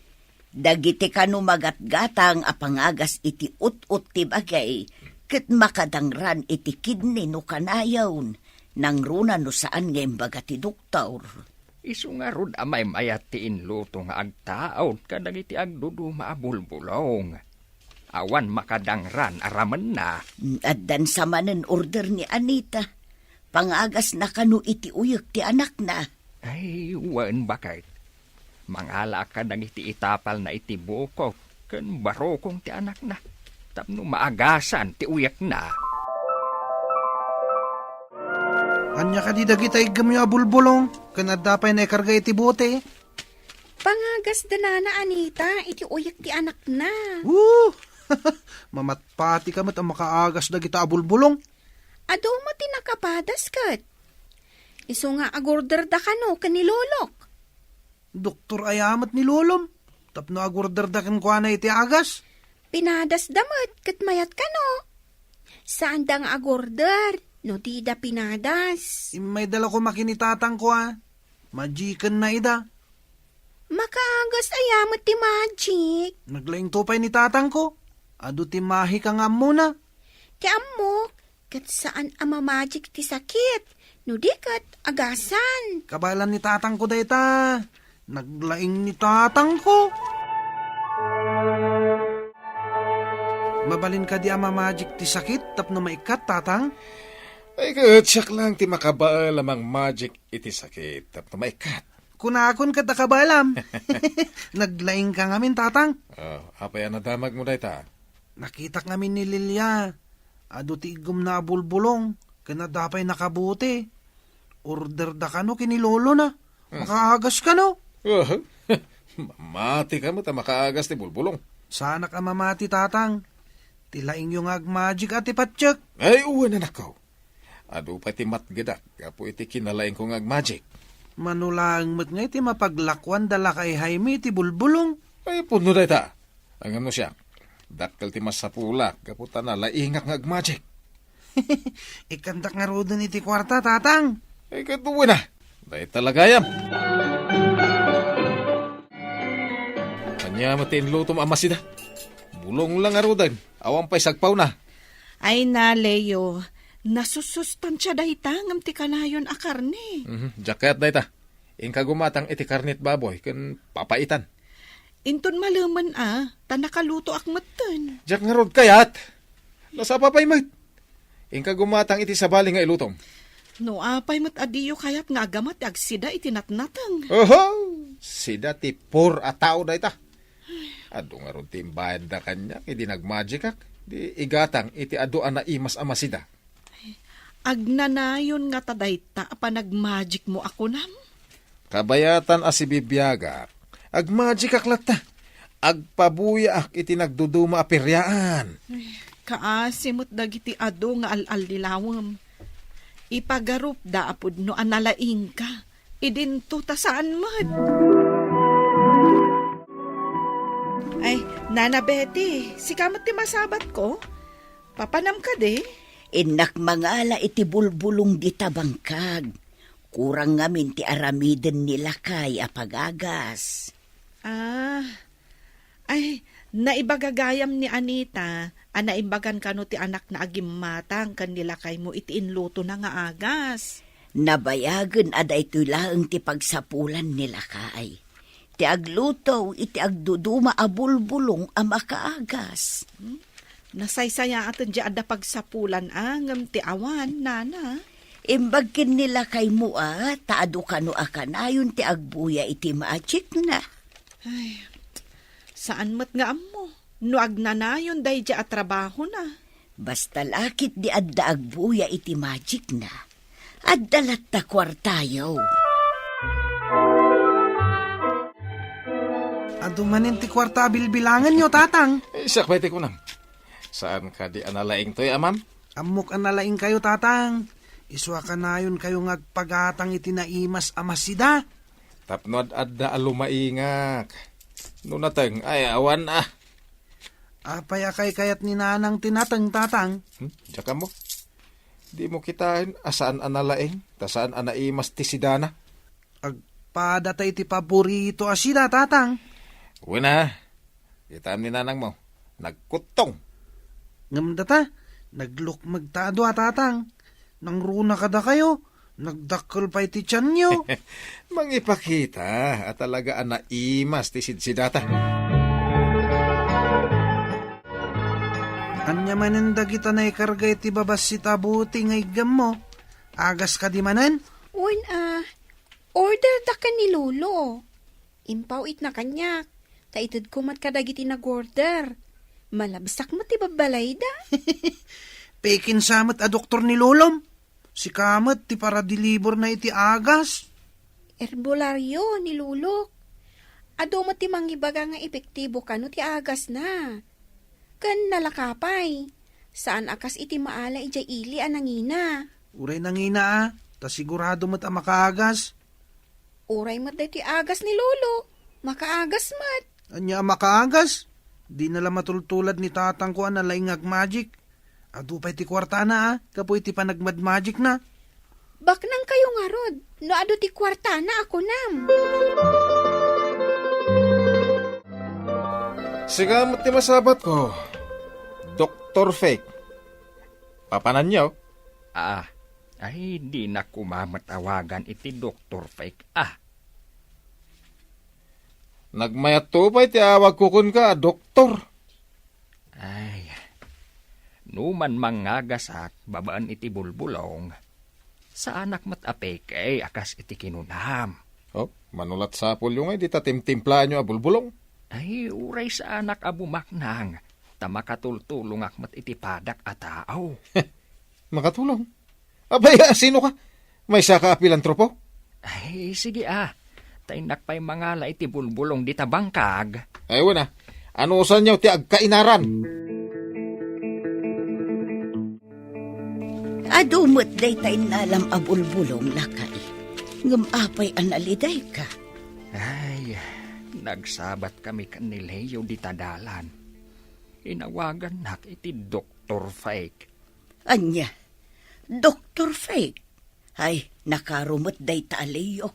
Dagiti kanu magatgatang a pangagas iti ut-ut ti bagay, ket makadangran iti kidney no kanayawn, nang runa no saan nga imbaga ti doktor. Isu nga rod amay mayat ti inluto nga agtaod kadagiti agduduma abulbulong. Awan makadangran araman na. Addan sa manen order ni Anita. Pangagas na kanu iti uyek ti anak na. Ay, wan bakit. Mangala ka dagiti itapal na iti buko ken barokong ti anak na. Tapno maagasan ti uyek na. Anya ka di dagitay gamyo abulbulong, kanadapay na ikarga iti bote. Pangagas danana Anita, iti uyak ti anak na. Mamatpati ka mat ang makaagas dagita abulbulong. Ado mo tinakapadas kat. Iso nga agorder da kano kanilolok. Doktor ayamat ni lolom. Tapno agorder da kan kuana iti agas. Pinadas damat kat mayat kano. Saan da nga agorder? No di da pinadas. May dala ko makinitatang ko Majikan na ida. Makaagas ayamat ti magic. Naglaing tupay ni tatang ko. Ado ti mahi ka nga muna. Ti amok, kat saan ama magic ti sakit. No di kat agasan. Kabalan ni tatang ko dayta. Naglaing ni tatang ko. Mabalin ka di ama magic ti sakit tapno maikat tatang? Ay, katsak lang ti makabaal lamang magic iti sakit. Tapno maikat. Kunakon ka takabalam. Naglaing ka ngamin, tatang. Apay nadamag mo dayta. Nakita ngamin ni Lilia. Ado ti igom na bulbulong. Kanadapay nakabuti. Order da ka no kinilolo na. Makaagas ka no. Mamati ka mo ta makaagas ti bulbulong. Sana ka mamati, tatang. Tilaing yung magic at ipatsyak. Ay, uwan na nakaw. Ado pa ti matgadak. Kapo iti kinalaing kong magic. Manulang mat nga iti mapaglakwan dala kay Jaime iti bulbulong. Ay, puno dayta. Ang ano siya. Dakkel ti masapulak. Kapo ta na laingak ng magic. Ikandak nga rodon iti kwarta, tatang. Ay, katuwa na. Dahil talagayam. Kanya matin lutom amasida. Bulong lang arudan. Awang pa'y sagpaw na. Ay na, Leo. Nasusustansya dayta ngam ti kanayon a karne. Jacket dayta. Ingka gumatang iti karnit baboy. Kan papaitan. Inton malaman ta nakaluto akmatan. Jak nga rod kayat. Nasa papay mat. Ingka gumatang iti sabali nga ilutom. No apay mat adiyo kayat nga agamat agsida iti natnatang. Oho! Sida ti por a tao dayta. Ado nga rod timbayan da kanya. Idi nagmagicak. Di igatang iti ado na imas amasida. Agnanayon nga tadayta panagmagic mo ako nam. Kabayatan a si Bibiyaga. Agmagic aklat ta. Agpabuya ak iti nagduduma a piryaan. Kaasimot dagiti ado nga al dilawam. Ipagarup da apod no analaing ka. Idinto ta saan man. Ay, Nana Betty, si kamot ti masabat ko. Papanam ka de. Inak mangala iti bulbulong di tabangkag. Kurang ngamin ti aramiden nila kay apagagas. Ay, naibagagayam ni Anita, naibagan ka no ti anak na agimmatang kanila kay mo iti inluto na nga agas. Nabayagan aday tulaang ti pagsapulan nila kay. Ti agluto iti agduduma a bulbulong a makaagas. Nasaysaya atin di ada pagsapulan ngam ti awan, Nana. Imbagkin nila kay mua, taado kano akanayon ti agbuya iti maachik na. Ay, saan mat nga mo? No agnanayon day di trabaho na. Basta lakit di adda agbuya iti magic na. Addalat ta kwartayo. Adumanin ti kwarta bilbilangan nyo, tatang. Sakbay ti kunam. Saan ka di analaing to'y, amam? Amok analaing kayo, tatang. Iswa ka na yun kayo ngagpagatang itinaimas amasida. Tapno adda alumaingak. Nunateng, ay awan Apay akay kayat ni nanang tinatang, tatang. Tsaka mo. Di mo kitain asaan analaing, tasaan anaimas ti sidana. Agpadatay ti paborito asida, tatang. Wala. Kitaan ni nanang mo. Nagkutong. Ngamdata, naglukmag taado tatang. Nang runa kada kayo, nagdakkel pa iti tiyan nyo. Mangipakita at talaga anaimas ti sidsidata. Anya manenda kita na ikarga iti babas si tabuti nga igam mo. Agas ka di manan? Order da ka ni Lolo. Impaw it na kanya. Taitid kumat kadagiti nag-order. Malabsak mo ti babalay da. Pekin samat a doktor ni Lolom. Si kamat ti para dilibor na iti agas. Herbolaryo ni Lolo. Ado mo ti mangibaga nga epektibo kano ti agas na. Kan nalakapay. Saan akas iti maala ijay ili anangina. Uray nangina ta sigurado mo't ang makaagas. Uray mo't ti agas ni Lolo. Makaagas mat. Anya makaagas? Di nala matultulad ni tatang ko na laingag magic. Adu pa iti kwarta na kapo iti panagmad magic na. Baknang kayo nga rod. No adu ti kwarta na ako nam. Sigamot ti masabat ko. Dr. Fake. Papanan nyo? Ay di na kumamatawagan iti Dr. Fake. Nagmayat to pa iti awag ko kun ka, doktor. Ay, Numan mangagasat babaan iti bulbulong. Sa anak matapek ay akas iti kinunam. Oh, manulat sa pulyo nga, di ta timtimpla nyo abulbulong. Ay, uray sa anak abumaknang. Tamakatultulong akmat iti padak a tao. Makatulong. Abay, sino ka? May saka pilantropo? Ay, sige Tainak pa'y mangala iti bulbulong di tabangkag. Ay, wala. Ano usan nyo ti agkainaran? Adumot day tayo nalam abulbulong lakay. Ngumapay analiday ka. Ay, nagsabat kami kanileyo di tadalan. Inawagan nak iti Dr. Fake. Anya, Dr. Fake. Ay, nakarumot day taaliyo.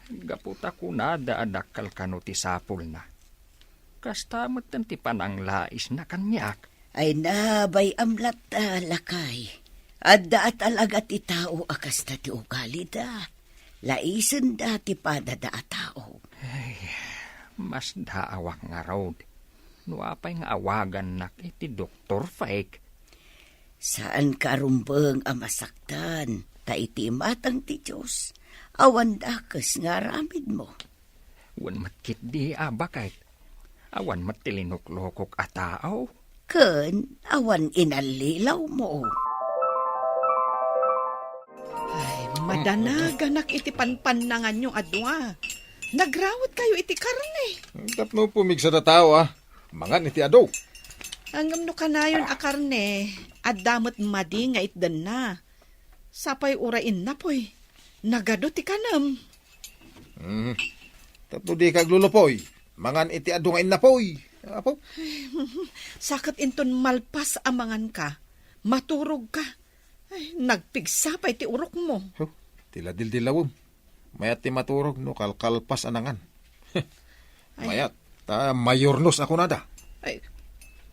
Gaputa ko na daadakal kano ti sapul na. Kastamot ti panang lais na kanyak. Ay nabay amlat lakay. Adda at alagat ti tao akas na ti ugali da. Laisen da ti padada a tao. Ay, mas daawak nga road. Nuapay nga awagan nak iti Dr. Fake. Saan karumbeng amasaktan? Ta iti matang ti Diyos. Awan dakas nga ramid mo. Wan matkit di abakay. Awan matilinuklokok a tao. Ken, awan inalilaw mo. Ay, madanaga iti panpanangan yung adwa. Nagrawat kayo iti karne. Tapno pumigsa na tao Mangan iti ado. Ang amno ka na yun a karne, at damot madi nga itdan na. Sapay urain na poy. Nagado ti kanam. Tapno di kaglulupoy. Mangan iti ado nga inapoy. Apo? Sakat inton malpas amangan ka. Maturog ka. Ay, nagpigsapay ti urok mo. Tila dildilawom. Mayat ti maturog no kalkalpas anangan. Mayat, mayornos ako nada. Ay,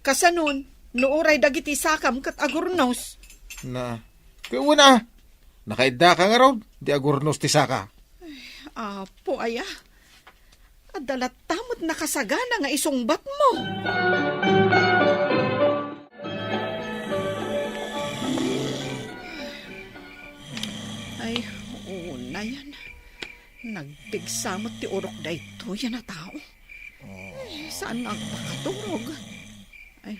kasanon, nooray dagiti sakam kat agurnos. Na, kaya na. Nakaida ka nga raw, di agurnos ti saka. Apo aya. Adalat tamot nakasagana nga isungbat mo. Ay, oo na yan. Nagpigsamot ti urok da ito yan na tao. Ay, saan nga makaturog? Ay,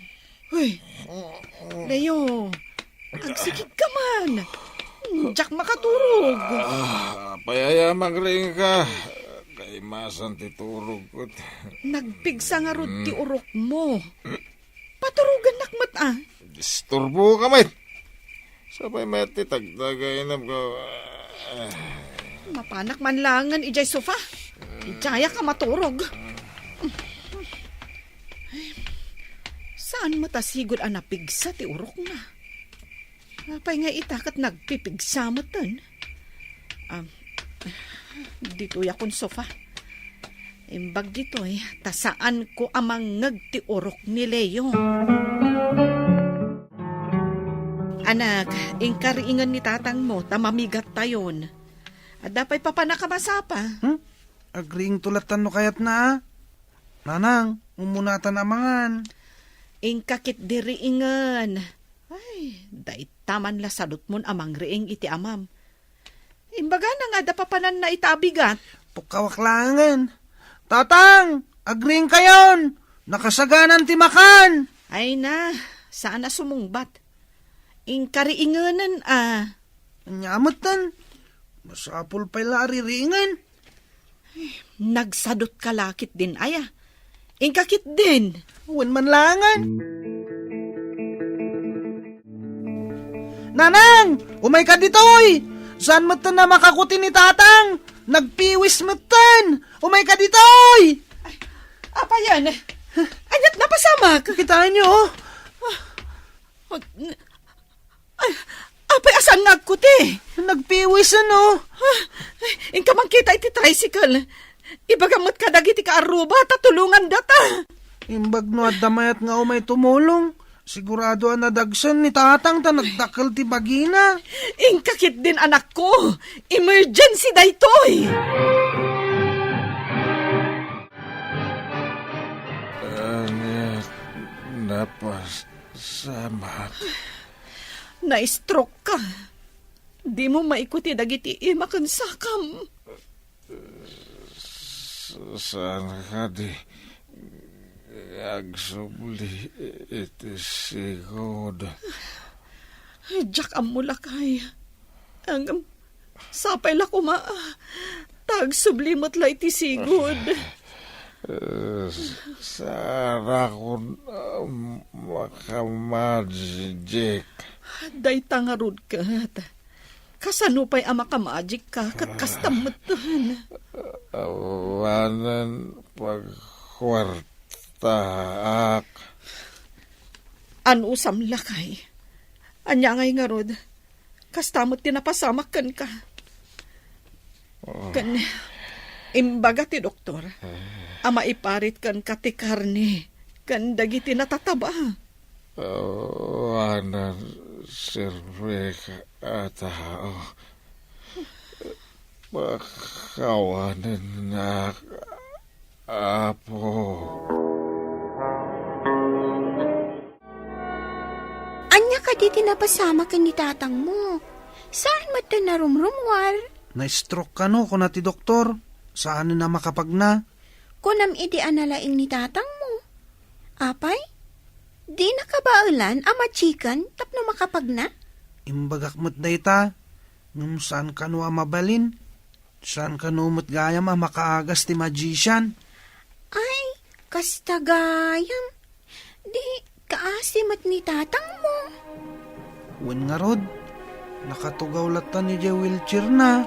huy, Leo, agsikit ka man. Diyak makaturog. Payayamang rin ka. Kay masan ti turog ko. Nagpigsa nga rod ti urok mo. Paturugan nakmat Disturbo ka, mate. Sabay mati tagdagay na ko. Mapanak man langan ijay sofa. Ijaya ka maturog. Saan matasigod ang napigsa ti urok na? Apay nga itakat nagpipigsamatan. Dito yakon sofa. Imbag dito tasaan ko amang nagtiurok ni Leo. Anak, ingkariingan ni tatang mo, tamamigat tayon. At dapay papanakamasapa. Agring tulatan no kayat na. Nanang, umunatan amangan. Ingkakit diriingan. Ay, dait taman la sadot mon amang riing iti amam. Imbaga na nga dapapanan na itabigat. Pukawaklangan. Tatang, agring kayon. Nakasaganan ti makan. Ay na, saan na sumungbat? Ingkariinganan Anyamatan. Masapul pa'y laririingan. Nagsadot kalakit din aya. Ingkakit din. Wan man langan. Nanang, umay ka ditoy. Saan matan na makakuti ni tatang? Nagpiwis matan. Umay ka ditoy. Apa yan? Anyat napasamak. Kakitaan niyo, Apay asan nagkuti? Nagpiwis Ingka man kita iti tricycle. Ibagamot ka dagiti ka aruba, tatulungan data. Imbag no at damayat nga umay tumulong. Sigurado ang nadagsan ni tatang ta nagdakal ti bagina. Ingkakit din anak ko. Emergency daytoy. Salamat. Na-stroke ka. Di mo maikuti dagiti imakan sakam. Saan ka di agsubli iti sigod. Jack ang mulakay. Ang sapay la kuma. Tag sublimot la iti sigod. Sara ko makamajik. Day tangarod ka. Kasanupay ang makamajik ka kat kastamutan. Awanan pagkwartaak. Anusam lakay. Anya ngay nga rod. Kastamot tinapasamak kan ka. Kan, imbaga ti doktor. Ama iparit kan kati karne. Kan dagiti natataba. Awanan sirve ka tao. Makawanan na apo. Anya ka di tinapasama ka ni tatang mo. Saan mo ito narumrumwar? Na-stroke ka no, kung ti doktor. Saan na makapagna? Kunam idi analaing ni tatang mo. Apay? Di nakabaulan ama chikan tapno makapag na? Imbagak mo't dayta. Ngum saan ka no mabalin? Saan ka no mo't gayam makaagas ti magician? Ay, kastagayam. Di kaasimat ni tatang mo. Wen nga rod, nakatugaw latan ni Jay wheelchair na.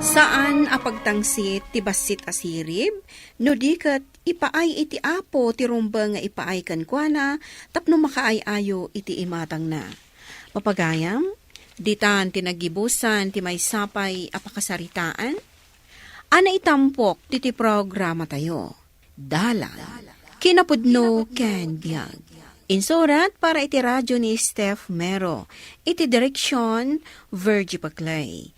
Saan apagtangsit ti basit asirib, no dikat ipaay iti apo ti rumba nga ipaay kan kuana, tapno makaay-ayo iti imatang na. Papagayam, ditan tinagibusan ti may sapay apakasaritaan, ana itampok ti programa tayo. Dalan, kinapudno ken biyag. Insurat para iti radyo ni Steph Mero, iti direksyon Virgie Paclay.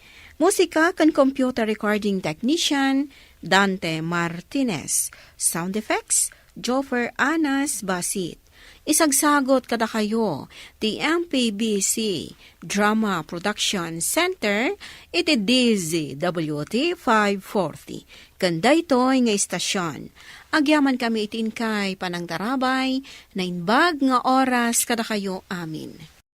Musika kan computer recording technician Dante Martinez. Sound effects Joffer Anas Basit. Isagsagot kada kayo ti MPBC Drama Production Center iti DZWT 540. Kanda ito'y nga istasyon. Agyaman kami itin kay Panang Tarabay na inbag nga oras kada kayo amin.